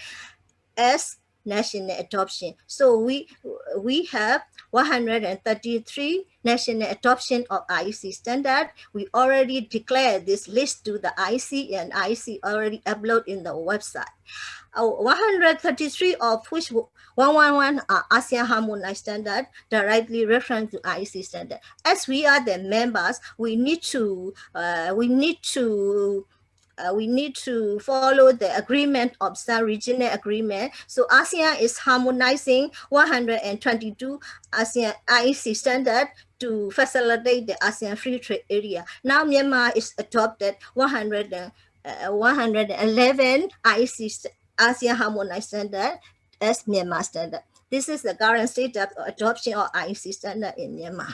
as national adoption. So we have 133 national adoption of IEC standard. We already declared this list to the IEC, and IEC already upload in the website. 133 of which 111 are ASEAN harmonized standard directly reference to IEC standard. As we are the members, we need to follow the agreement of some regional agreement. So ASEAN is harmonizing 122 ASEAN IEC standard to facilitate the ASEAN free trade area. Now Myanmar is adopted 111 IEC ASEAN harmonized standard as Myanmar standard. This is the current state of adoption of IEC standard in Myanmar.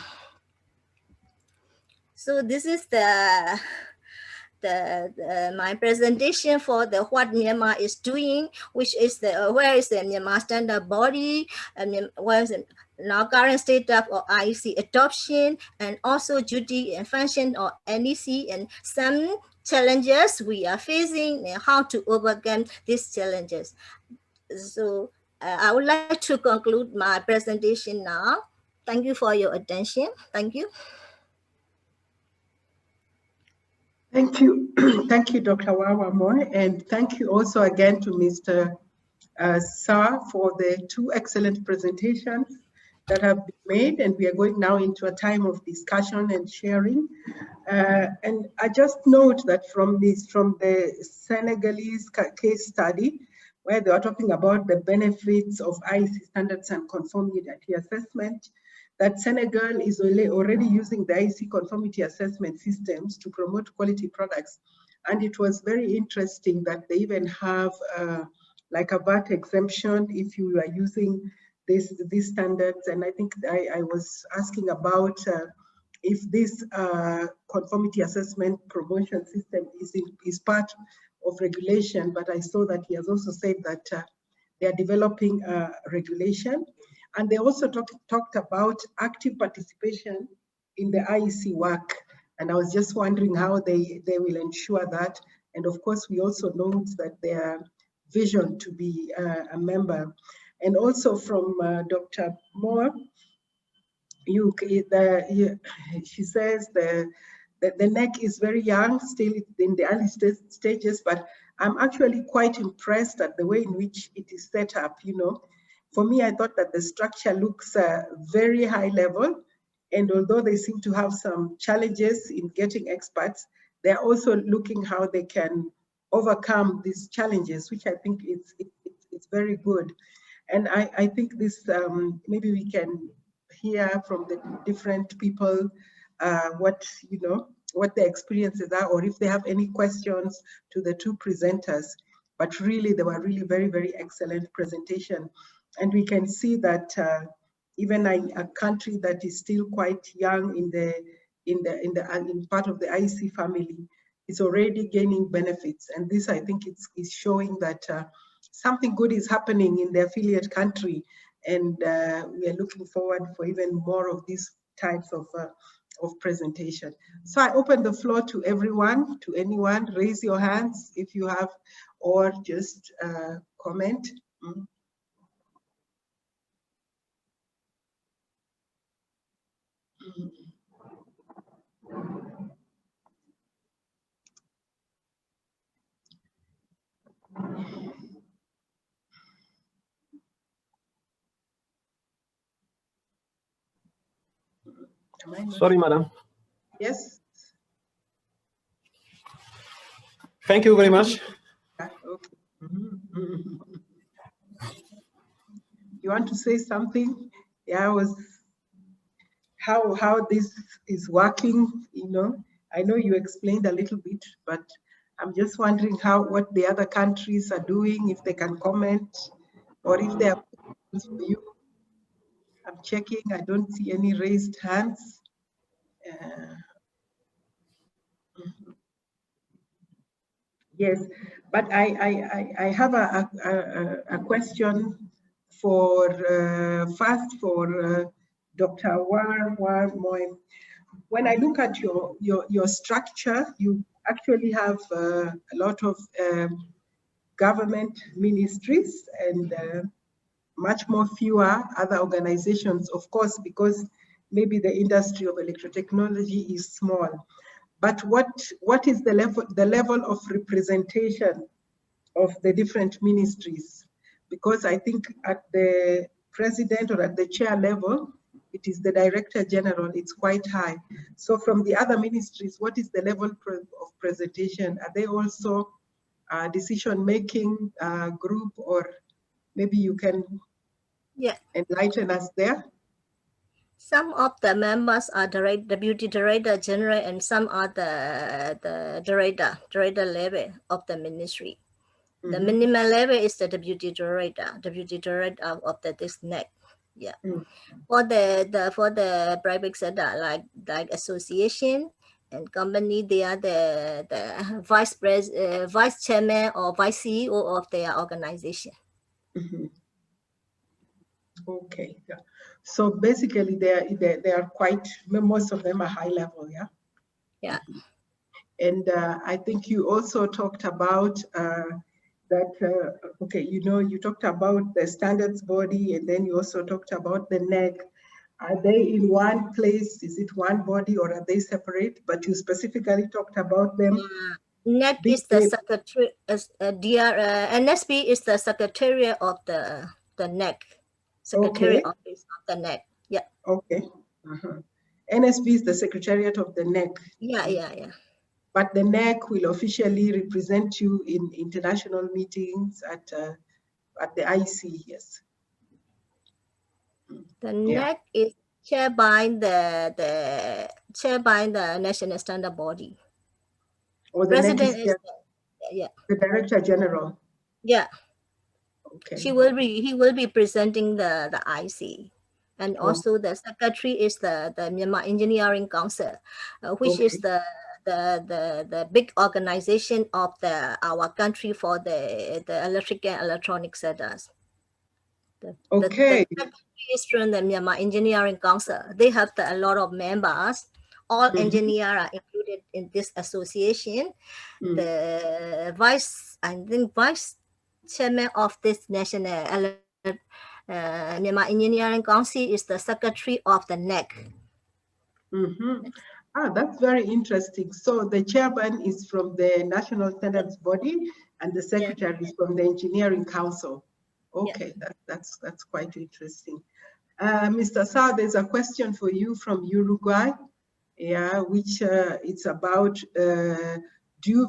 So this is my presentation for what Myanmar is doing, which is where is the Myanmar standard body, and what is the now current state of IEC adoption, and also duty and function of NEC, and some challenges we are facing and how to overcome these challenges. So I would like to conclude my presentation now. Thank you for your attention. Thank you. Thank you. Thank you, Dr. Wawamoy, and thank you also again to Mr. Sarr for the two excellent presentations. that have been made, and we are going now into a time of discussion and sharing. And I just note that from the Senegalese case study, where they are talking about the benefits of IEC standards and conformity assessment, that Senegal is already using the IEC conformity assessment systems to promote quality products. And it was very interesting that they even have like a VAT exemption if you are using these standards. And I think I was asking about if this conformity assessment promotion system is part of regulation, but I saw that he has also said that they are developing a regulation. And they also talked about active participation in the IEC work. And I was just wondering how they will ensure that. And of course, we also note that their vision to be a member. And also from Dr. Moore, she says the NEC is very young, still in the early stages, but I'm actually quite impressed at the way in which it is set up. You know, for me, I thought that the structure looks very high level, and although they seem to have some challenges in getting experts, they're also looking how they can overcome these challenges, which I think it's very good. And I think this maybe we can hear from the different people what their experiences are, or if they have any questions to the two presenters. But really, they were really very, very excellent presentation. And we can see that even a country that is still quite young in part of the IEC family is already gaining benefits. And this, I think, is showing that something good is happening in the affiliate country. And we are looking forward for even more of these types of presentation. So I open the floor to everyone, to anyone. Raise your hands if you have, or just comment. Sorry, madam. Yes. Thank you very much. Okay. You want to say something? Yeah, how this is working, you know. I know you explained a little bit, but I'm just wondering what the other countries are doing, if they can comment, or if they have questions for you. I'm checking, I don't see any raised hands. Yes, but I have a question for first for Dr. Juan. When I look at your structure, you actually have a lot of government ministries and much more fewer other organizations, of course, because maybe the industry of electrotechnology is small. But what is the level of representation of the different ministries? Because I think at the president or at the chair level, it is the director general, it's quite high. So from the other ministries, what is the level of presentation? Are they also a decision-making group, or maybe you can enlighten us there? Some of the members are deputy director general, and some are the director level of the ministry. The minimum level is the deputy director of the district. Yeah. For the private sector, like association and company, they are the vice chairman or vice CEO of their organization. Okay. Yeah. So basically, they are quite, most of them are high level, yeah? Yeah. And I think you also talked about that, okay, you know, you talked about the standards body, and then you also talked about the NEC. Are they in one place? Is it one body, or are they separate? But you specifically talked about them. NEC is the secretary, NSP is the secretariat of the NEC. Secretary Office of the NEC. Yeah. Okay. NSB is the Secretariat of the NEC. Yeah. But the NEC will officially represent you in international meetings at the IEC, yes. The NEC is chaired by the National Standard Body. Or the President NEC is the Director General. Yeah. Okay. He will be presenting the IC, and also the secretary is the Myanmar Engineering Council, which is the big organization of our country for the electric and electronic sectors. The secretary is from the Myanmar Engineering Council. They have a lot of members. All engineers are included in this association. The vice chairman of this national Myanmar Engineering Council is the secretary of the NEC. That's very interesting. So the chairman is from the National Standards Body and the secretary is from the Engineering Council. Okay, that's quite interesting. Mr. Sarr, there's a question for you from Uruguay, which it's about do you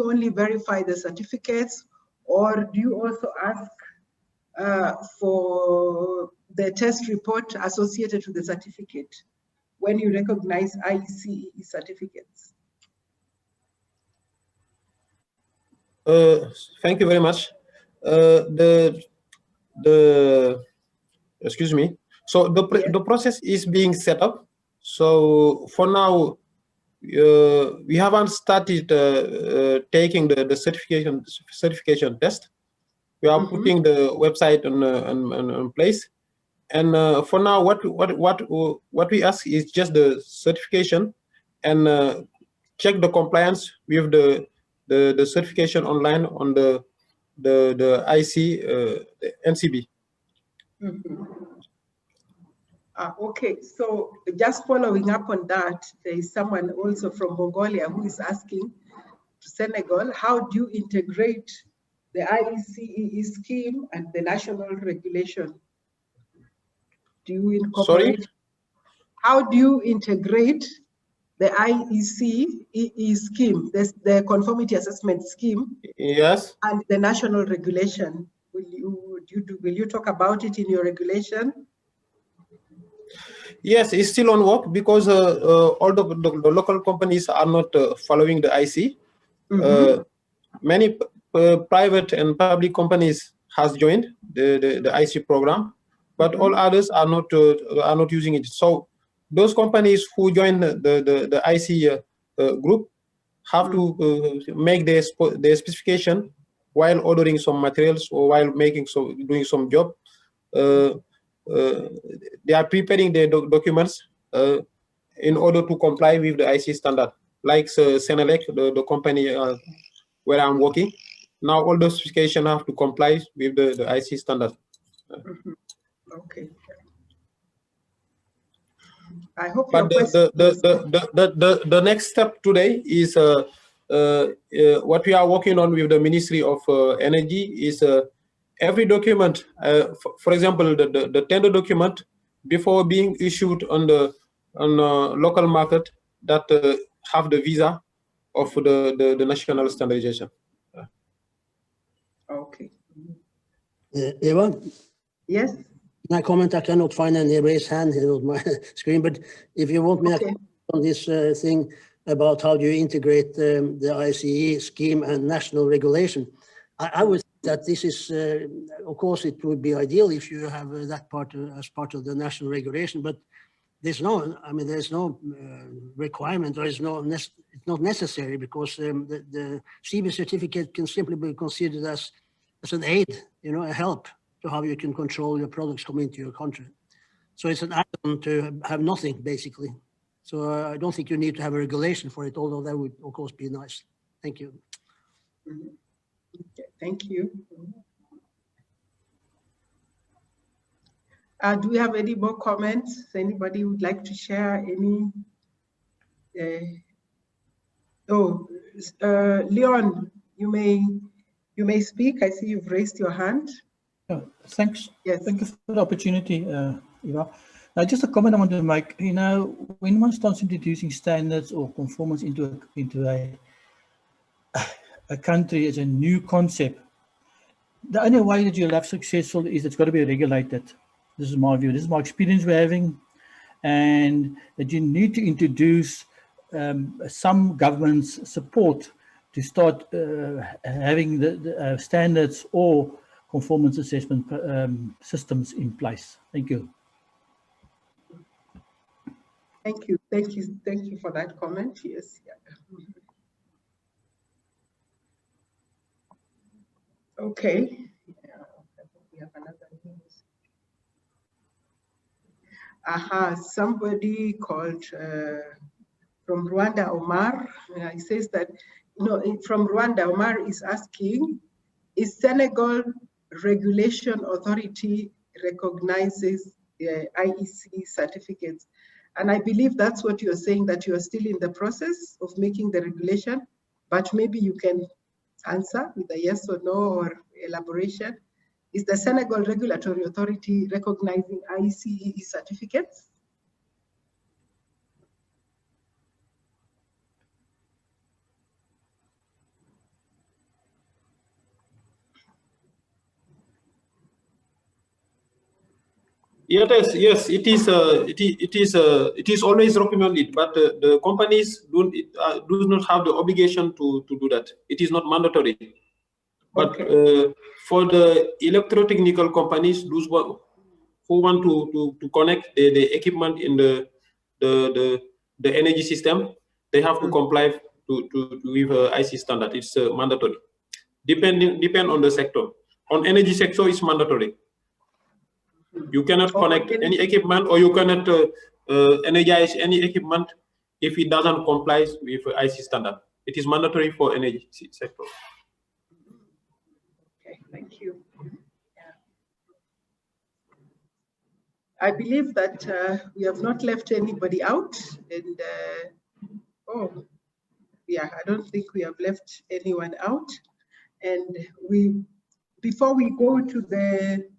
only verify the certificates, or do you also ask for the test report associated to the certificate when you recognize IEC certificates? Thank you very much. Excuse me. So the process is being set up. So for now, we haven't started taking the certification test. We are putting the website on place, and for now, what we ask is just the certification, and check the compliance with the certification online on the IC NCB. Okay, so just following up on that, there is someone also from Mongolia who is asking to Senegal, how do you integrate the IEC scheme and the national regulation? Do you incorporate? Sorry? How do you integrate the IEC scheme, the conformity assessment scheme? Yes. And the national regulation? Will you talk about it in your regulation? Yes, it's still on work because all the local companies are not following the IC. Many private and public companies has joined the IC program, but all others are not using it. So those companies who join the IC group have to make their specification while ordering some materials or while doing some job. They are preparing their documents in order to comply with the IC standard, like SENELEC, the company where I'm working. Now all those specifications have to comply with the IC standard. Okay. I hope. But the next step today is what we are working on with the Ministry of Energy is every document, for example, the tender document, before being issued on the local market, that have the visa of the national standardization. Okay. Eva? Yes. My comment, I cannot find any raised hand here on my screen, but if you want me to comment on this thing about how do you integrate the ICE scheme and national regulation, I would think that this is, of course, it would be ideal if you have that part as part of the national regulation, but there's no, there's no requirement, or it's not necessary, because the CB certificate can simply be considered as an aid, a help to how you can control your products coming into your country. So it's an add-on to have nothing, basically. So I don't think you need to have a regulation for it, although that would, of course, be nice. Thank you. Okay, thank you. Do we have any more comments? Anybody would like to share any? Leon, you may speak. I see you've raised your hand. Thanks. Yes. Thank you for the opportunity. Eva. Now, just a comment I want to make. You know, when one starts introducing standards or conformance into a country as a new concept, the only way that you'll have successful is it's got to be regulated. This is my view. This is my experience we're having, and that you need to introduce some government's support to start having the standards or conformance assessment systems in place. Thank you. Thank you for that comment. Yes. Yeah. Okay. Yeah, we have another news. Somebody called from Rwanda, Omar. He says that, from Rwanda, Omar is asking, is Senegal Regulation Authority recognizes the IEC certificates? And I believe that's what you're saying, that you are still in the process of making the regulation, but maybe you can answer with a yes or no or elaboration. Is the Senegal Regulatory Authority recognizing IEC certificates? Yes, it is always recommended, but the companies do not have the obligation to do that. It is not mandatory. But for the electrotechnical companies, those who want to connect the equipment in the energy system, they have to comply with IC standard. It's mandatory. Depend on the sector. On energy sector, it's mandatory. You cannot connect any equipment, or you cannot energize any equipment if it doesn't comply with IC standard. It is mandatory for energy sector. Okay, thank you. Yeah. I believe that we have not left anybody out, and I don't think we have left anyone out. And before we go to the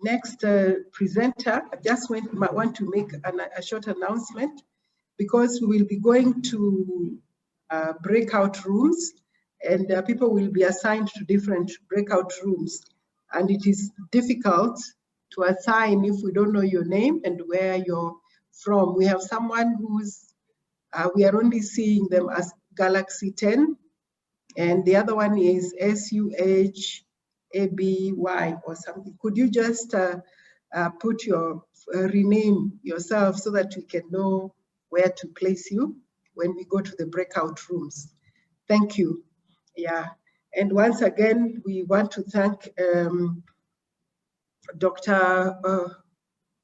next presenter, I just want to make a short announcement, because we will be going to breakout rooms, and people will be assigned to different breakout rooms. And it is difficult to assign if we don't know your name and where you're from. We have someone who's, we are only seeing them as Galaxy 10, and the other one is SUHABY or something. Could you just put rename yourself so that we can know where to place you when we go to the breakout rooms? Thank you. Yeah, and once again, we want to thank Dr.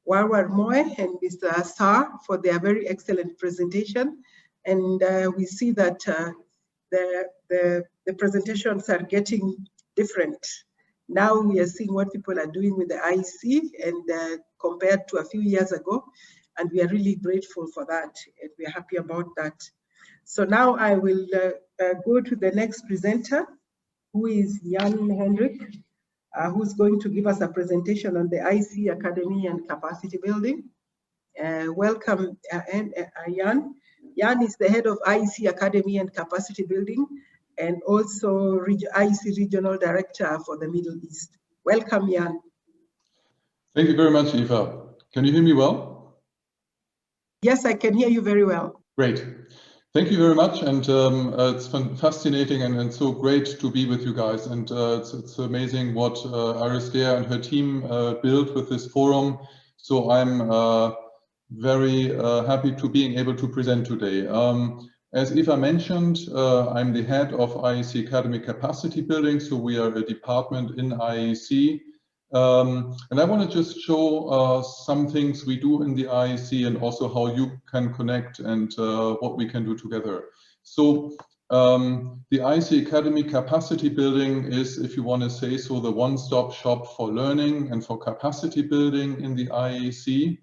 Warwar Moy and Mr. Sarr for their very excellent presentation. And we see that the presentations are getting different. Now we are seeing what people are doing with the IEC, and compared to a few years ago, and we are really grateful for that, and we are happy about that. So now I will go to the next presenter, who is Jan-Henrik, who's going to give us a presentation on the IEC Academy and capacity building. Welcome, Jan. Jan is the head of IEC Academy and capacity building, and also IEC Regional Director for the Middle East. Welcome, Jan. Thank you very much, Eva. Can you hear me well? Yes, I can hear you very well. Great. Thank you very much. And it's fascinating and so great to be with you guys. And it's amazing what Iris Dare and her team built with this forum. So I'm very happy to being able to present today. As Eva mentioned, I'm the head of IEC Academy Capacity Building, so we are a department in IEC. And I want to just show some things we do in the IEC and also how you can connect and what we can do together. So the IEC Academy Capacity Building is, if you want to say so, the one-stop shop for learning and for capacity building in the IEC.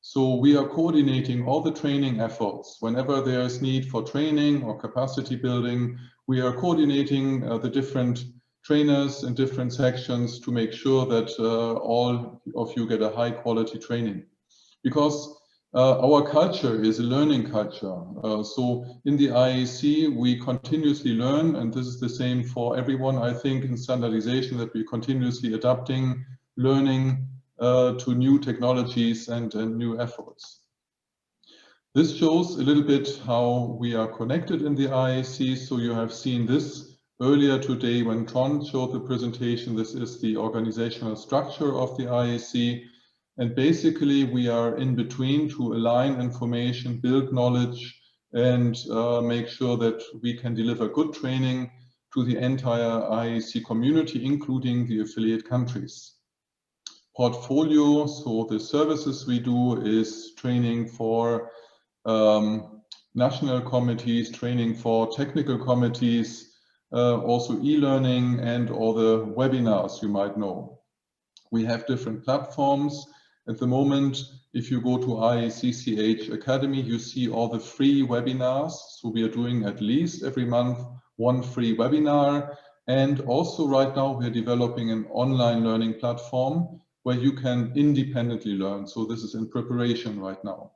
So we are coordinating all the training efforts. Whenever there is need for training or capacity building, we are coordinating the different trainers in different sections to make sure that all of you get a high quality training. because our culture is a learning culture. So in the IEC, we continuously learn, and this is the same for everyone, I think, in standardization, that we're continuously adapting, learning to new technologies and new efforts. This shows a little bit how we are connected in the IEC. So you have seen this earlier today when Trond showed the presentation. This is the organizational structure of the IEC. And basically, we are in between to align information, build knowledge, and make sure that we can deliver good training to the entire IEC community, including the affiliate countries. Portfolio, so the services we do is training for national committees, training for technical committees, also e-learning and all the webinars you might know. We have different platforms. At the moment, if you go to IEC-CH Academy, you see all the free webinars. So we are doing at least every month one free webinar. And also right now we're developing an online learning platform where you can independently learn. So this is in preparation right now.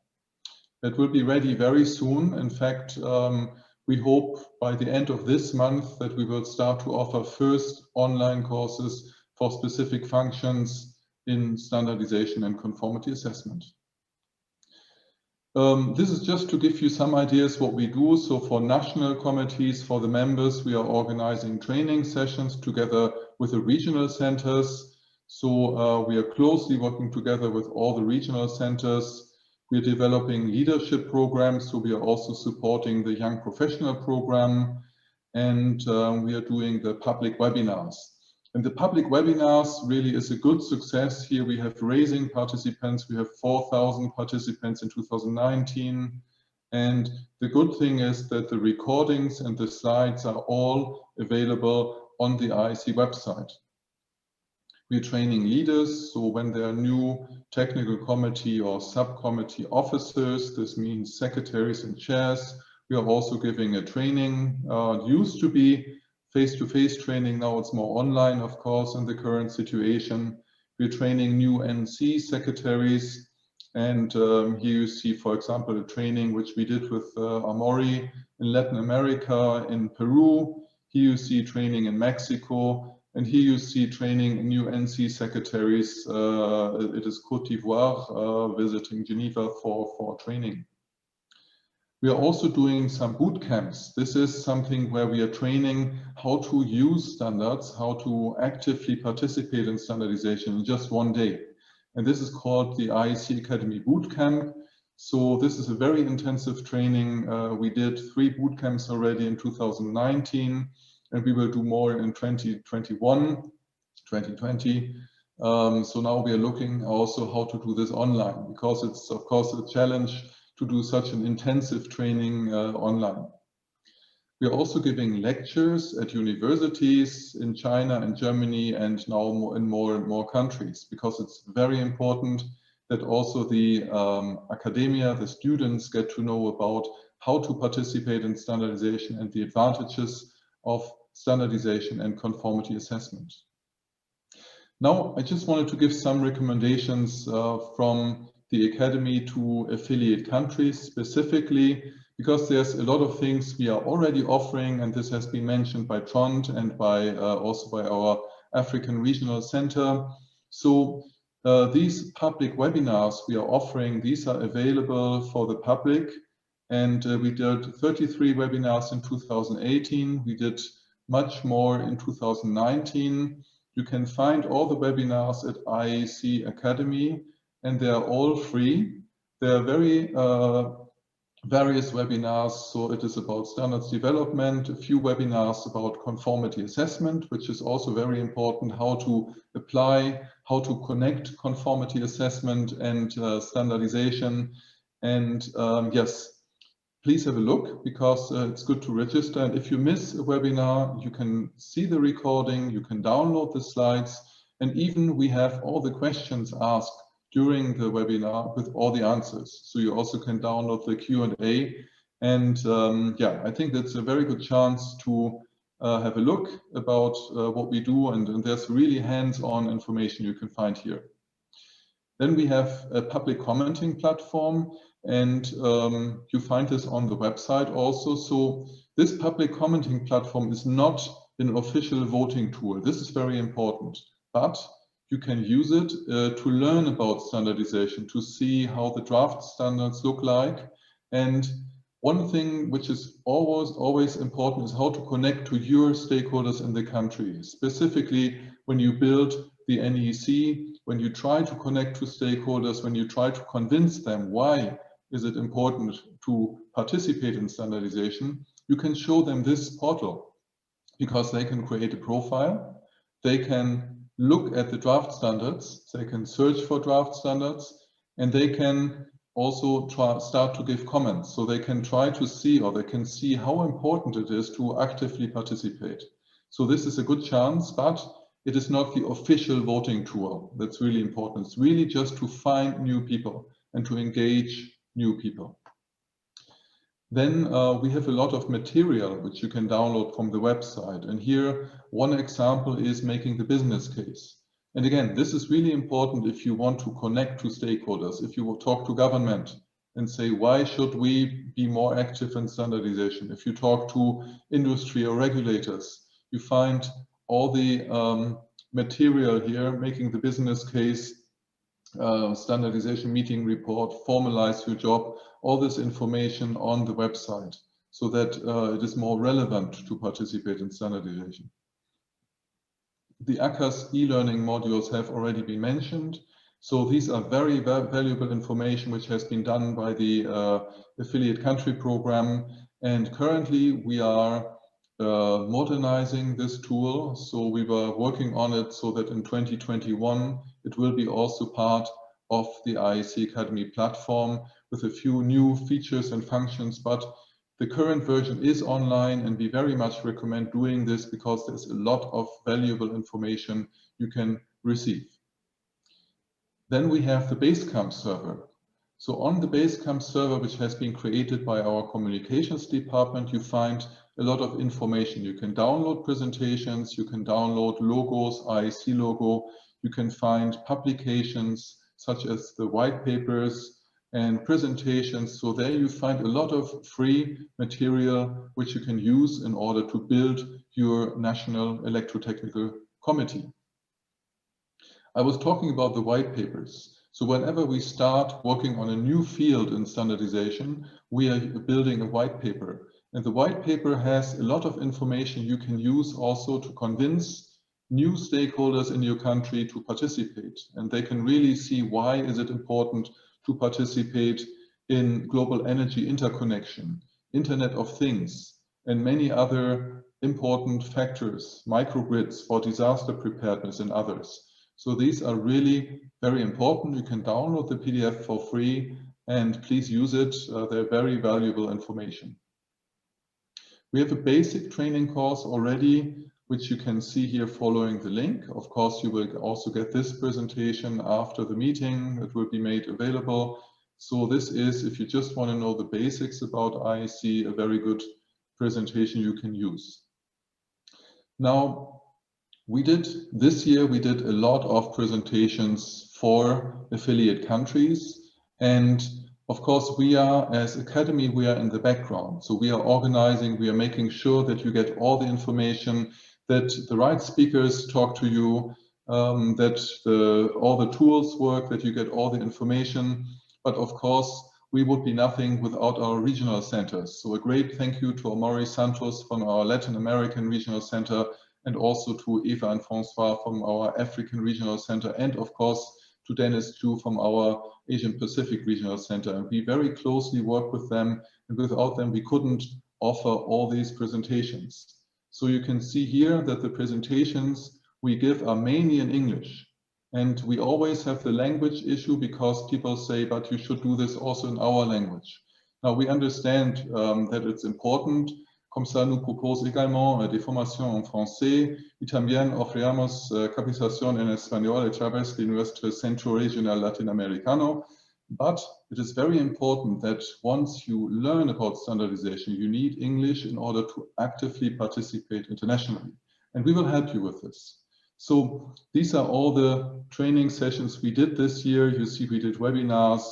That will be ready very soon. In fact, we hope by the end of this month that we will start to offer first online courses for specific functions in standardization and conformity assessment. This is just to give you some ideas what we do. So for national committees, for the members, we are organizing training sessions together with the regional centers. So we are closely working together with all the regional centers. We are developing leadership programs. So we are also supporting the young professional program, and we are doing the public webinars. And the public webinars really is a good success. Here we have raising participants. We have 4,000 participants in 2019. And the good thing is that the recordings and the slides are all available on the IEC website. We're training leaders. So when there are new technical committee or subcommittee officers, this means secretaries and chairs, we are also giving a training. It used to be face-to-face training, now it's more online, of course, in the current situation. We're training new NC secretaries, and here you see, for example, a training which we did with Amori in Latin America, in Peru. Here you see training in Mexico, and here you see training new NC secretaries. It is Côte d'Ivoire visiting Geneva for training. We are also doing some boot camps. This is something where we are training how to use standards, how to actively participate in standardization in just one day. And this is called the IEC Academy Boot Camp. So this is a very intensive training. We did 3 boot camps already in 2019, and we will do more in 2021, 2020. So now we are looking also how to do this online, because it's of course a challenge to do such an intensive training online. We are also giving lectures at universities in China and Germany, and now in more and more countries, because it's very important that also the academia, the students, get to know about how to participate in standardization and the advantages of standardization and conformity assessment. Now, I just wanted to give some recommendations from the Academy to affiliate countries specifically, because there's a lot of things we are already offering, and this has been mentioned by Trond and by also by our African Regional Center. So these public webinars we are offering, these are available for the public, and we did 33 webinars in 2018. We did much more in 2019. You can find all the webinars at IEC Academy, and they are all free. There are very various webinars. So it is about standards development, a few webinars about conformity assessment, which is also very important, how to apply, how to connect conformity assessment and standardization. And yes, please have a look, because it's good to register. And if you miss a webinar, you can see the recording, you can download the slides, and even we have all the questions asked during the webinar with all the answers. So you also can download the Q&A. And yeah, I think that's a very good chance to have a look about what we do. And there's really hands-on information you can find here. Then we have a public commenting platform, and you find this on the website also. So this public commenting platform is not an official voting tool. This is very important, but you can use it to learn about standardization, to see how the draft standards look like. And one thing which is always important is how to connect to your stakeholders in the country, specifically when you build the NEC, when you try to connect to stakeholders, when you try to convince them why is it important to participate in standardization, you can show them this portal, because they can create a profile, they can look at the draft standards, they can search for draft standards, and they can also start to give comments. So they can try to see, or they can see how important it is to actively participate. So this is a good chance, but it is not the official voting tool. That's really important. It's really just to find new people and to engage new people. Then we have a lot of material which you can download from the website. And here, one example is making the business case. And again, this is really important if you want to connect to stakeholders, if you will talk to government and say, why should we be more active in standardization? If you talk to industry or regulators, you find all the material here, making the business case, standardization meeting report, formalize your job, all this information on the website so that it is more relevant to participate in standardization. The ACAS e-learning modules have already been mentioned. So these are very valuable information which has been done by the affiliate country program. And currently we are modernizing this tool. So we were working on it so that in 2021, it will be also part of the IEC Academy platform with a few new features and functions, but the current version is online, and we very much recommend doing this because there's a lot of valuable information you can receive. Then we have the Basecamp server. So on the Basecamp server, which has been created by our communications department, you find a lot of information. You can download presentations, you can download logos, IEC logo, you can find publications such as the white papers and presentations. So there you find a lot of free material which you can use in order to build your national electrotechnical committee. I was talking about the white papers. So whenever we start working on a new field in standardization, we are building a white paper. And the white paper has a lot of information you can use also to convince new stakeholders in your country to participate. And they can really see why is it important to participate in global energy interconnection, Internet of Things, and many other important factors, microgrids for disaster preparedness and others. So these are really very important. You can download the PDF for free and please use it. They're very valuable information. We have a basic training course already, which you can see here following the link. Of course, you will also get this presentation after the meeting. It will be made available. So this is, if you just want to know the basics about IEC, a very good presentation you can use. Now, this year we did a lot of presentations for affiliate countries. And of course, we are, as Academy, we are in the background. So we are organizing, we are making sure that you get all the information, that the right speakers talk to you, that all the tools work, that you get all the information. But of course, we would be nothing without our regional centers. So a great thank you to Amaury Santos from our Latin American Regional Center, and also to Eva and François from our African Regional Center, and of course to Dennis too from our Asian Pacific Regional Center. And we very closely work with them, and without them we couldn't offer all these presentations. So you can see here that the presentations we give are mainly in English. And we always have the language issue because people say, but you should do this also in our language. Now we understand that it's important. Comme ça, nous propose également des formations en français y también ofrecemos capacitación en español a través de nuestro Centro Regional Latinoamericano. But it is very important that once you learn about standardization, you need English in order to actively participate internationally. And we will help you with this. So these are all the training sessions we did this year. You see we did webinars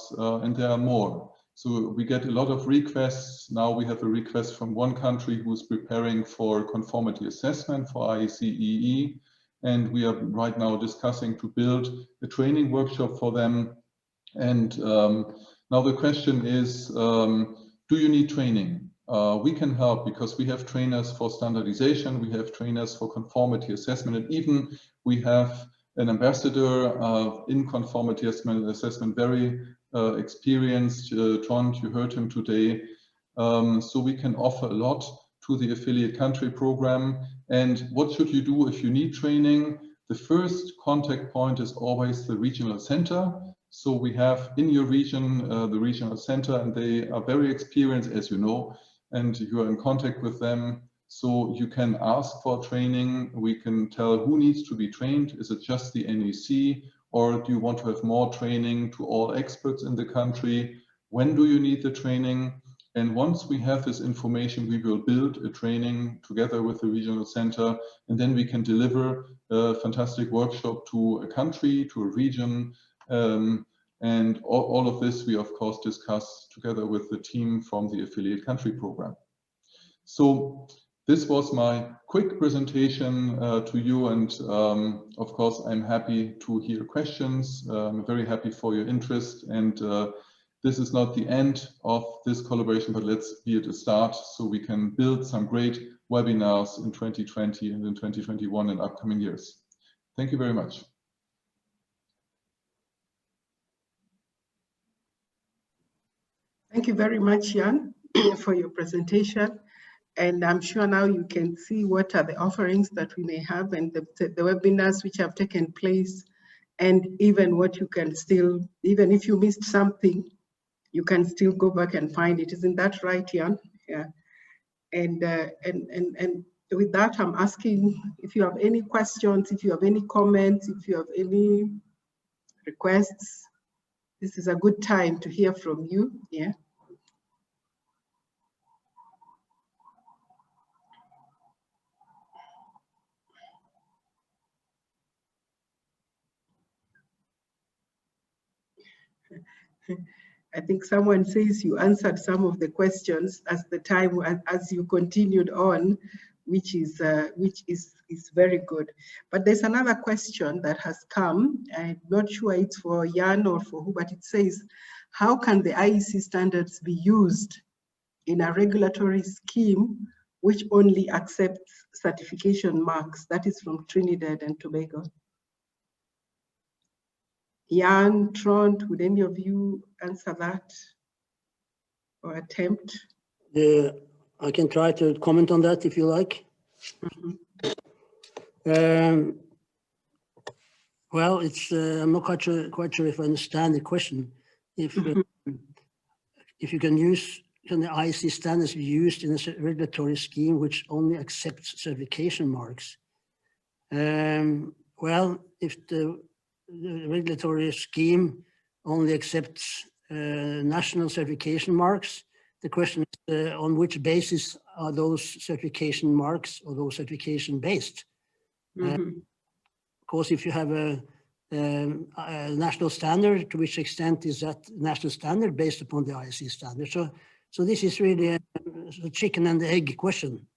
and there are more. So we get a lot of requests. Now we have a request from one country who's preparing for conformity assessment for IEC-EE. And we are right now discussing to build a training workshop for them. And now the question is, do you need training? We can help because we have trainers for standardization, we have trainers for conformity assessment, and even we have an ambassador in conformity assessment, very experienced. Trond, you heard him today. So we can offer a lot to the affiliate country program. And what should you do if you need training? The first contact point is always the regional center. So we have in your region the regional center, and they are very experienced, as you know, and you are in contact with them. So you can ask for training. We can tell who needs to be trained. Is it just the NEC, or do you want to have more training to all experts in the country? When do you need the training? And once we have this information, we will build a training together with the regional center, and then we can deliver a fantastic workshop to a country, to a region. And all of this we of course discuss together with the team from the affiliate country program. So this was my quick presentation to you, and of course I'm happy to hear questions. I'm very happy for your interest, and this is not the end of this collaboration, but let's be at a start so we can build some great webinars in 2020 and in 2021 and upcoming years. Thank you very much. Thank you very much, Jan, for your presentation. And I'm sure now you can see what are the offerings that we may have and the webinars which have taken place, and even what you can still, even if you missed something, you can still go back and find it. Isn't that right, Jan? Yeah. And with that, I'm asking if you have any questions, if you have any comments, if you have any requests. This is a good time to hear from you. Yeah. I think someone says you answered some of the questions as the time as you continued on, which is very good. But there's another question that has come. I'm not sure it's for Jan or for who, but it says, how can the IEC standards be used in a regulatory scheme which only accepts certification marks? That is from Trinidad and Tobago. Jan, Trond, would any of you answer that or attempt? I can try to comment on that if you like. Mm-hmm. Well, it's I'm not quite sure if I understand the question. If you can the IEC standards be used in a regulatory scheme which only accepts certification marks? Well, if the regulatory scheme only accepts national certification marks, the question is on which basis are those certification marks or those certification based? Mm-hmm. Of course, if you have a national standard, to which extent is that national standard based upon the IEC standard? So this is really a chicken and the egg question.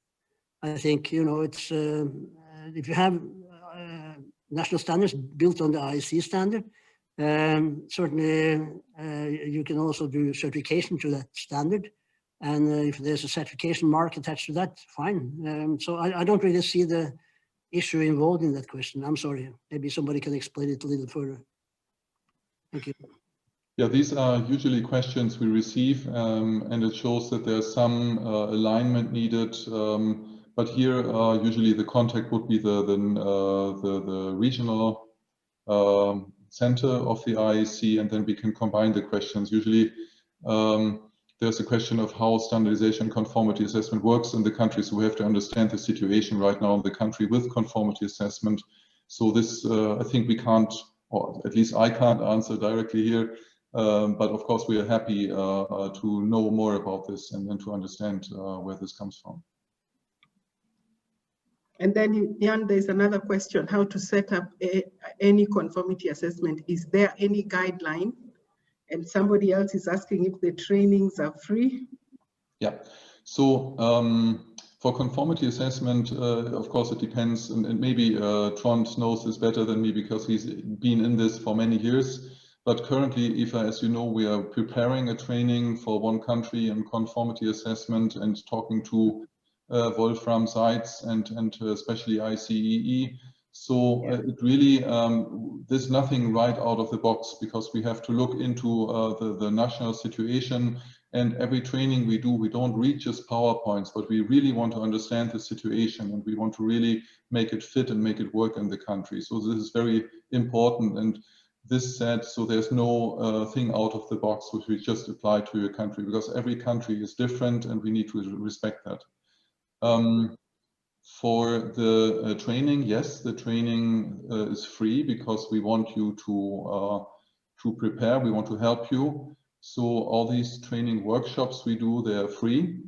I think, you know, it's if you have national standards built on the IEC standard, certainly you can also do certification to that standard. And if there's a certification mark attached to that, fine. So I don't really see the issue involved in that question. I'm sorry. Maybe somebody can explain it a little further. Thank you. Yeah, these are usually questions we receive, and it shows that there's some alignment needed. But here, usually the contact would be the regional center of the IEC, and then we can combine the questions. Usually, there's a question of how standardization conformity assessment works in the country. So we have to understand the situation right now in the country with conformity assessment. So this, I think we can't, or at least I can't answer directly here. But of course, we are happy to know more about this and then to understand where this comes from. And then, Jan, there's another question, how to set up any conformity assessment. Is there any guideline? And somebody else is asking if the trainings are free. Yeah, so for conformity assessment, of course, it depends, and maybe Trond knows this better than me because he's been in this for many years. But currently, IFA, as you know, we are preparing a training for one country in conformity assessment and talking to Wolfram sites and especially ICEE. So it really, there's nothing right out of the box because we have to look into the national situation. And every training we do, we don't read just PowerPoints, but we really want to understand the situation and we want to really make it fit and make it work in the country. So this is very important. And this said, so there's no thing out of the box which we just apply to your country because every country is different and we need to respect that. For the training, yes, the training is free because we want you to prepare, we want to help you. So all these training workshops we do, they are free.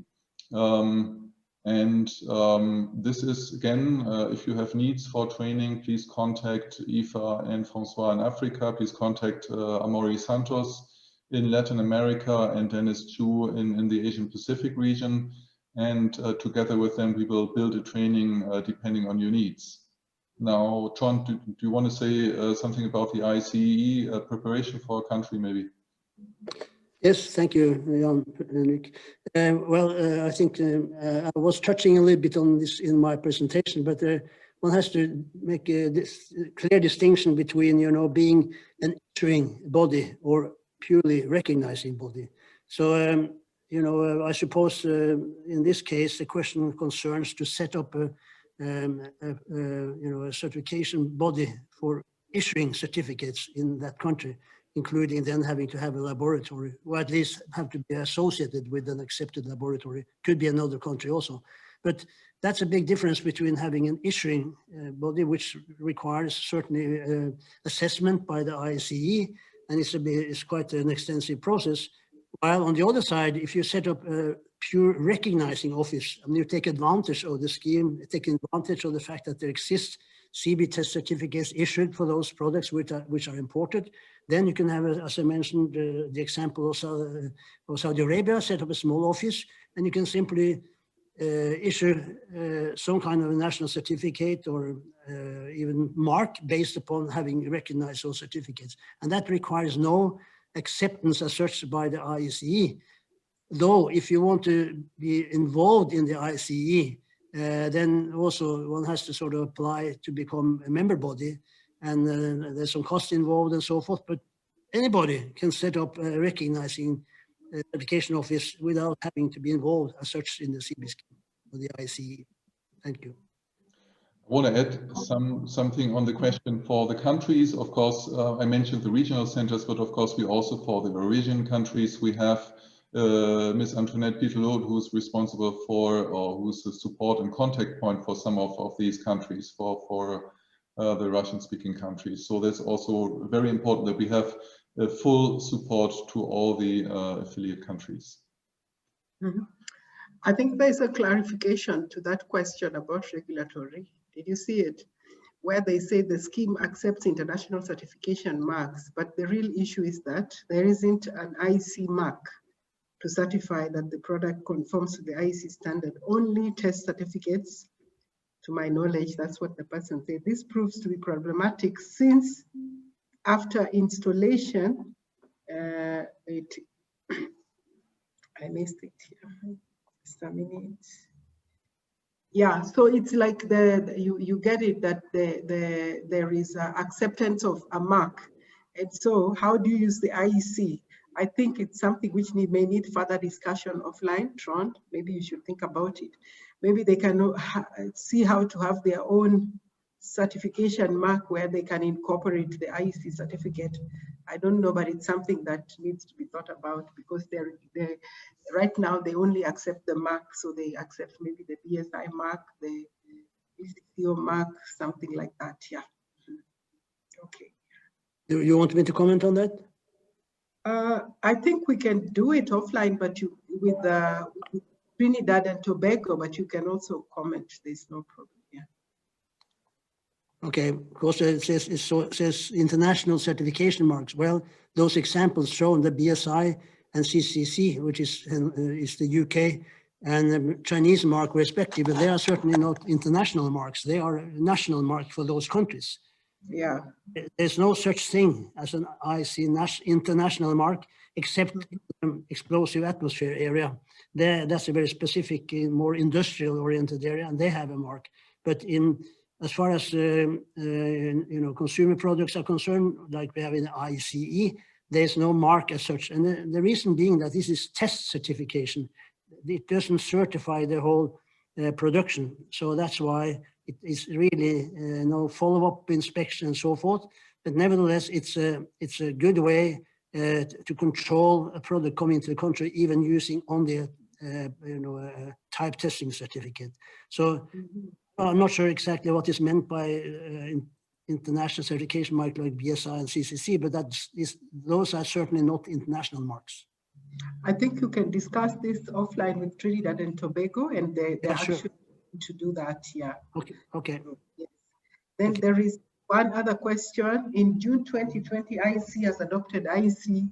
This is, again, if you have needs for training, please contact IFA and François in Africa. Please contact Amaury Santos in Latin America and Dennis Chu in the Asian Pacific region. And together with them, we will build a training depending on your needs. Now, Trond, do you want to say something about the IEC preparation for a country, maybe? Yes, thank you, Jan-Henrik. Well, I think I was touching a little bit on this in my presentation, but one has to make this clear distinction between, you know, being an issuing body or purely recognizing body. So, you know, I suppose in this case, the question concerns to set up a certification body for issuing certificates in that country, including then having to have a laboratory, or at least have to be associated with an accepted laboratory. Could be another country also. But that's a big difference between having an issuing body, which requires certainly assessment by the IEC, and it's quite an extensive process. While on the other side, if you set up a pure recognizing office and you take advantage of the scheme, take advantage of the fact that there exists CB test certificates issued for those products which are imported, then you can have, as I mentioned, the example of Saudi Arabia, set up a small office, and you can simply issue some kind of a national certificate or even mark based upon having recognized those certificates. And that requires no acceptance as such by the IEC. Though if you want to be involved in the IEC, then also one has to sort of apply to become a member body, and there's some cost involved and so forth, but anybody can set up a recognizing certification office without having to be involved as such in the CB scheme or the IEC. Thank you. I want to add something on the question for the countries. Of course, I mentioned the regional centers, but of course we also, for the Eurasian countries, we have Ms. Antoinette Pitelot, who's responsible for, or who's the support and contact point for some of these countries, for the Russian-speaking countries. So that's also very important that we have full support to all the affiliate countries. Mm-hmm. I think there's a clarification to that question about regulatory. Did you see it? Where they say the scheme accepts international certification marks, but the real issue is that there isn't an IEC mark to certify that the product conforms to the IEC standard. Only test certificates, to my knowledge, that's what the person said. This proves to be problematic since after installation, I missed it here. Just a minute. Yeah, so it's like you get it that there is acceptance of a mark. And so how do you use the IEC? I think it's something which may need further discussion offline, Trond. Maybe you should think about it. Maybe they can see how to have their own certification mark where they can incorporate the IEC certificate. I don't know, but it's something that needs to be thought about because right now they only accept the mark. So they accept maybe the BSI mark, the BCCO mark, something like that, yeah. Okay. You want me to comment on that? I think we can do it offline, but with Trinidad and Tobago, but you can also comment. There's no problem. Yeah. Okay, because it says international certification marks. Well, those examples shown the BSI and CCC, which is the UK, and the Chinese mark respectively, they are certainly not international marks. They are national marks for those countries. Yeah. There's no such thing as an IEC international mark, except explosive atmosphere area. That's a very specific, more industrial oriented area, and they have a mark. But as far as consumer products are concerned, like we have in the IECE, there's no mark as such. And the reason being that this is test certification. It doesn't certify the whole production. So that's why it is really no follow-up inspection and so forth. But nevertheless, it's a good way to control a product coming into the country, even using only a type testing certificate. So I'm not sure exactly what is meant by international certification mark like BSI and CCC, but those are certainly not international marks. I think you can discuss this offline with Trinidad and Tobago, and they're sure. actually to do that. Yeah. Okay. Okay. Yes. Then there is one other question. In June 2020, IEC has adopted IEC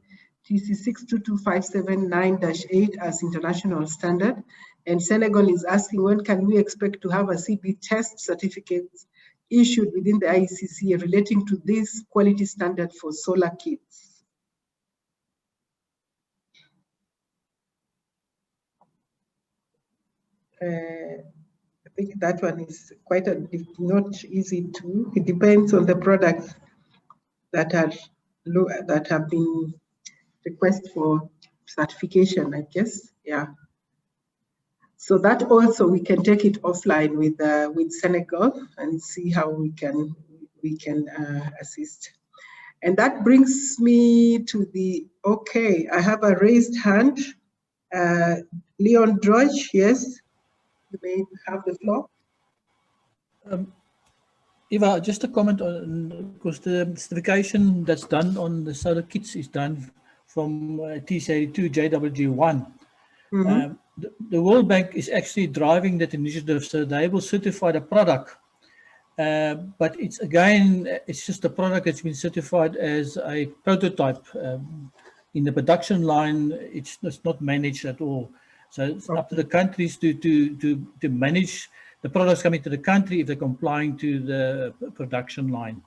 TC 622579-8 as international standard, and Senegal is asking, when can we expect to have a CB test certificate issued within the IECC relating to this quality standard for solar kits? I think that one is not easy to. It depends on the products that have been requested for certification, I guess. Yeah. So that also we can take it offline with Senegal and see how we can assist. And that brings me to okay, I have a raised hand. Leon Drudge, yes. You may have the floor. Eva, just a comment on, because the certification that's done on the solar kits is done from TC82 JWG1. Mm-hmm. The World Bank is actually driving that initiative, so they will certify the product. But it's just a product that's been certified as a prototype. In the production line, it's not managed at all. So it's up to the countries to manage the products coming to the country if they're complying to the production line.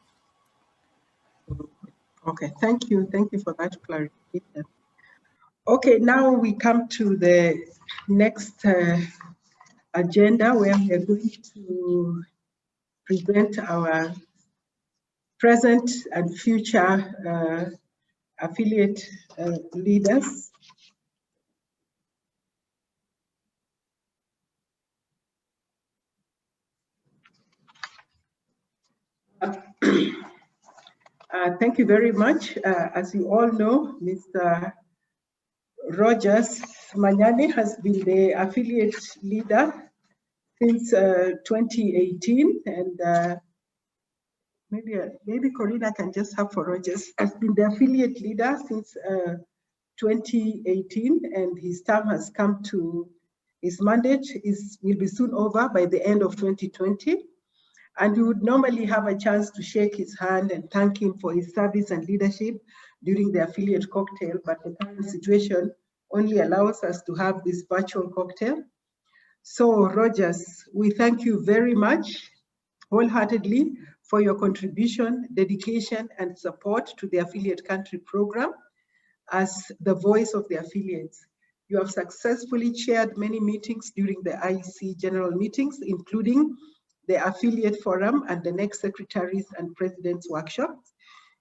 Okay, thank you for that clarification. Okay, now we come to the next agenda where we are going to present our present and future affiliate leaders. Thank you very much. As you all know, Mr. Rojas Manyame has been the affiliate leader since 2018, and maybe Corina can just have for Rojas, has been the affiliate leader since 2018, and his term has come to, his mandate will be soon over by the end of 2020. And we would normally have a chance to shake his hand and thank him for his service and leadership during the affiliate cocktail, but the current situation only allows us to have this virtual cocktail. So Rojas, we thank you very much wholeheartedly for your contribution, dedication, and support to the affiliate country program as the voice of the affiliates. You have successfully chaired many meetings during the IEC general meetings, including the affiliate forum and the next secretaries and presidents workshops.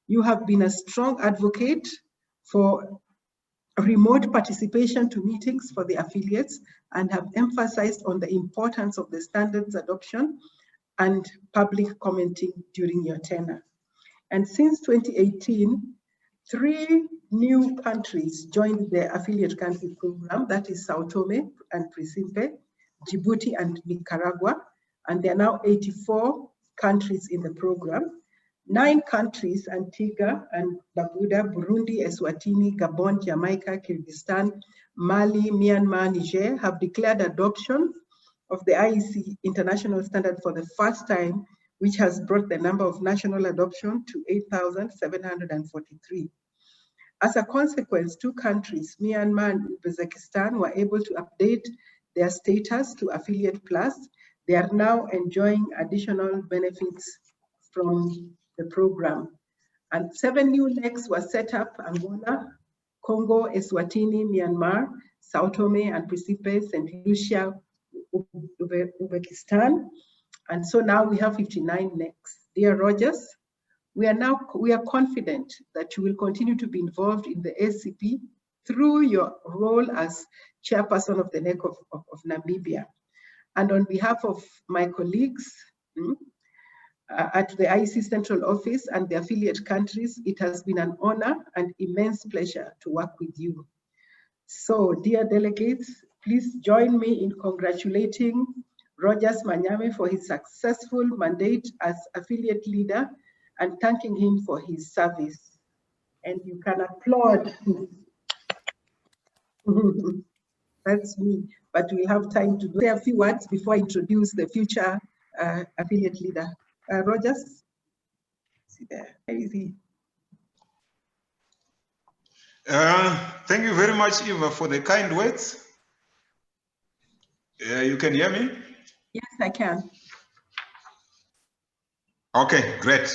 You have been a strong advocate for remote participation to meetings for the affiliates and have emphasized on the importance of the standards adoption and public commenting during your tenure. And since 2018, 3 new countries joined the affiliate country program, that is Sao Tome and Principe, Djibouti and Nicaragua, and there are now 84 countries in the program. 9 countries, Antigua and Barbuda, Burundi, Eswatini, Gabon, Jamaica, Kyrgyzstan, Mali, Myanmar, Niger, have declared adoption of the IEC international standard for the first time which has brought the number of national adoption to 8,743. As a consequence, 2 countries, Myanmar and Uzbekistan, were able to update their status to Affiliate Plus. They are now enjoying additional benefits from the program. And 7 new legs were set up: Angola, Congo, Eswatini, Myanmar, Sao Tome and Principe, St. Lucia, Uzbekistan. And so now we have 59 legs. Dear Rojas, we are confident that you will continue to be involved in the ACP through your role as chairperson of the NEC of Namibia. And on behalf of my colleagues at the IEC Central Office and the affiliate countries, it has been an honor and immense pleasure to work with you. So, dear delegates, please join me in congratulating Rojas Manyame for his successful mandate as affiliate leader and thanking him for his service. And you can applaud. That's me, but we'll have time to say a few words before I introduce the future affiliate leader. Rojas? See there, where is he? Thank you very much, Eva, for the kind words. You can hear me? Yes, I can. Okay, great.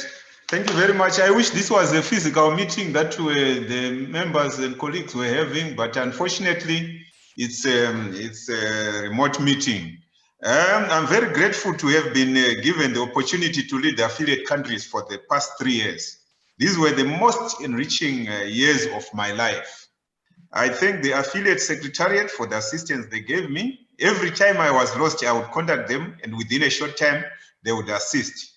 Thank you very much. I wish this was a physical meeting that the members and colleagues were having, but unfortunately, it's a remote meeting. I'm very grateful to have been given the opportunity to lead the affiliate countries for the past 3 years. These were the most enriching years of my life. I thank the affiliate secretariat for the assistance they gave me. Every time I was lost, I would contact them, and within a short time, they would assist.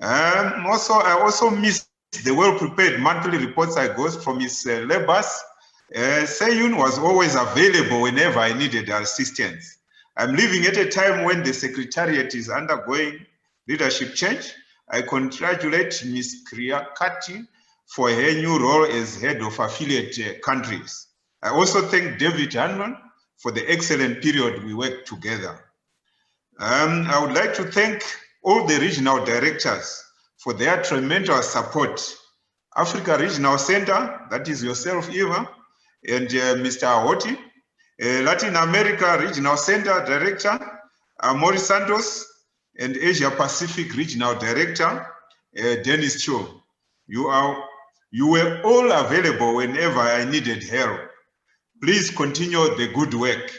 I also missed the well-prepared monthly reports I got from his labors. Seyun was always available whenever I needed assistance. I'm living at a time when the Secretariat is undergoing leadership change. I congratulate Ms. Kriakati for her new role as head of affiliate countries. I also thank David Hanlon for the excellent period we worked together. I would like to thank all the regional directors for their tremendous support. Africa Regional Center, that is yourself, Eva, and Mr. Ahoti. Latin America Regional Center Director, Maurice Santos, and Asia Pacific Regional Director, Dennis Cho. You were all available whenever I needed help. Please continue the good work.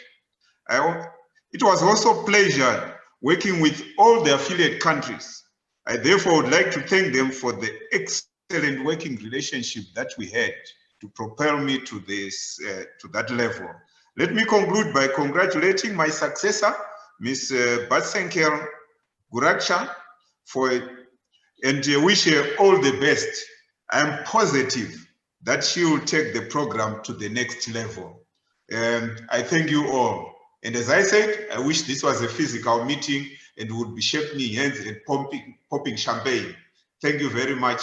It was also a pleasure working with all the affiliate countries. I therefore would like to thank them for the excellent working relationship that we had to propel me to to that level. Let me conclude by congratulating my successor, Ms. Batsenkel Guracha, and wish her all the best. I am positive that she will take the program to the next level. I thank you all. And as I said, I wish this was a physical meeting and would be shaking hands and popping champagne. Thank you very much,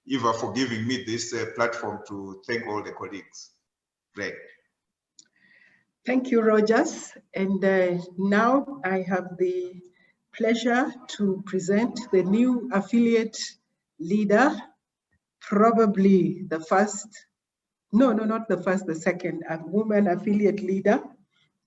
Eva, for giving me this platform to thank all the colleagues. Great. Thank you, Rojas. And now I have the pleasure to present the new affiliate leader, probably the first, no, not the first, the second, a woman affiliate leader.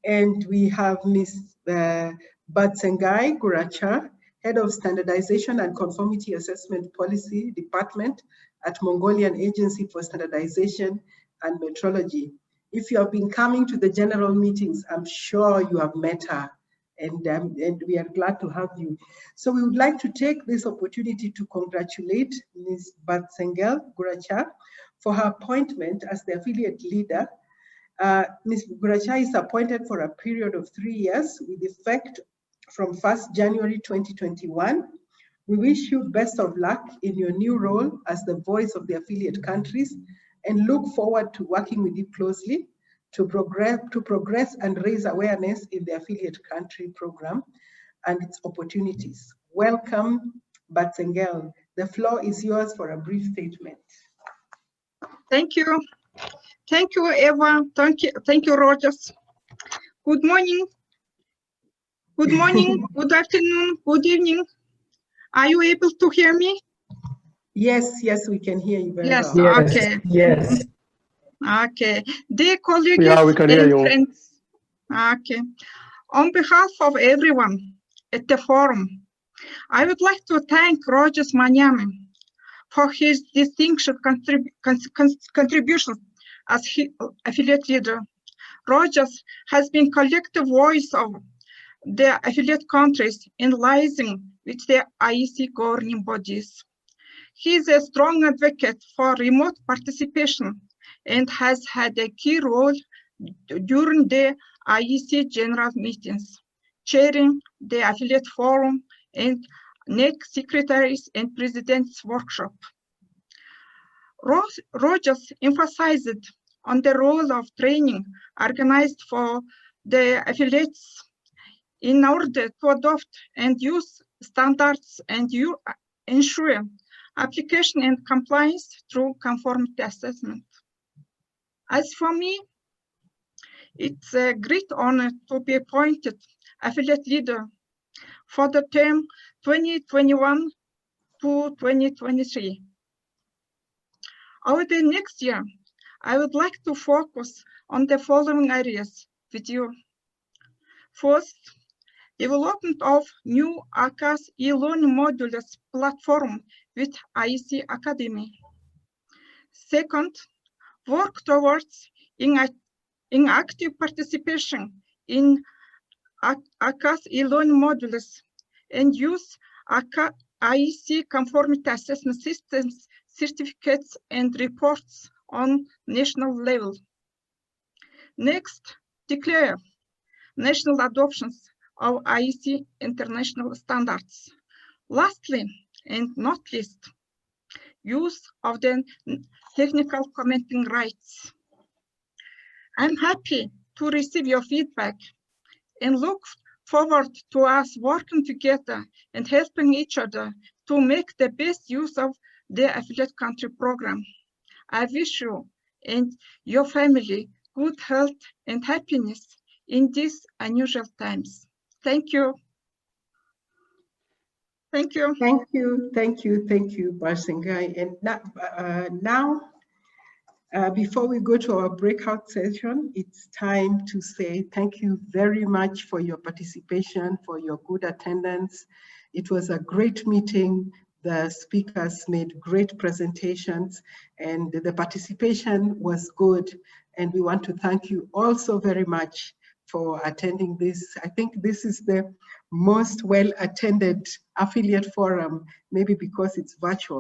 And we have Ms. Batsengai Guracha, Head of Standardization and Conformity Assessment Policy Department at Mongolian Agency for Standardization and Metrology. If you have been coming to the general meetings, I'm sure you have met her, and we are glad to have you. So we would like to take this opportunity to congratulate Ms. Batsengai Guracha for her appointment as the affiliate leader. Ms. Guracha is appointed for a period of 3 years with effect from 1st January 2021. We wish you best of luck in your new role as the voice of the affiliate countries and look forward to working with you closely to progress and raise awareness in the affiliate country program and its opportunities. Welcome, Batsengai. The floor is yours for a brief statement. Thank you. Thank you, Eva. Thank you, Rojas. Good morning. Good morning, good afternoon, good evening. Are you able to hear me? Yes, yes, we can hear you very yes, well. Yes, okay. yes. Okay. Dear colleagues Yeah, we can hear and you. friends. Okay. On behalf of everyone at the forum, I would like to thank Rojas Manyame for his distinguished contribution as affiliate leader. Rojas has been collective voice of the affiliate countries in liaising with the IEC governing bodies. He is a strong advocate for remote participation and has had a key role during the IEC general meetings, chairing the affiliate forum and NEC secretaries and president's workshop. Rojas emphasized on the role of training organized for the affiliates in order to adopt and use standards and ensure application and compliance through conformity assessment. As for me, it's a great honor to be appointed affiliate leader for the term 2021 to 2023. Over the next year, I would like to focus on the following areas with you. First, development of new ACAS e-learning modules platform with IEC Academy. Second, work towards active participation in ACAS e-learning modules and use IEC conformity assessment systems, certificates and reports on national level. Next, declare national adoptions of IEC international standards. Lastly, and not least, use of the technical commenting rights. I'm happy to receive your feedback and look forward to us working together and helping each other to make the best use of the affiliate country program. I wish you and your family good health and happiness in these unusual times. Thank you. Thank you. Thank you, thank you, thank you, Barsingai. And now, before we go to our breakout session, it's time to say thank you very much for your participation, for your good attendance. It was a great meeting. The speakers made great presentations and the participation was good. And we want to thank you also very much for attending this. I think this is the most well-attended affiliate forum, maybe because it's virtual.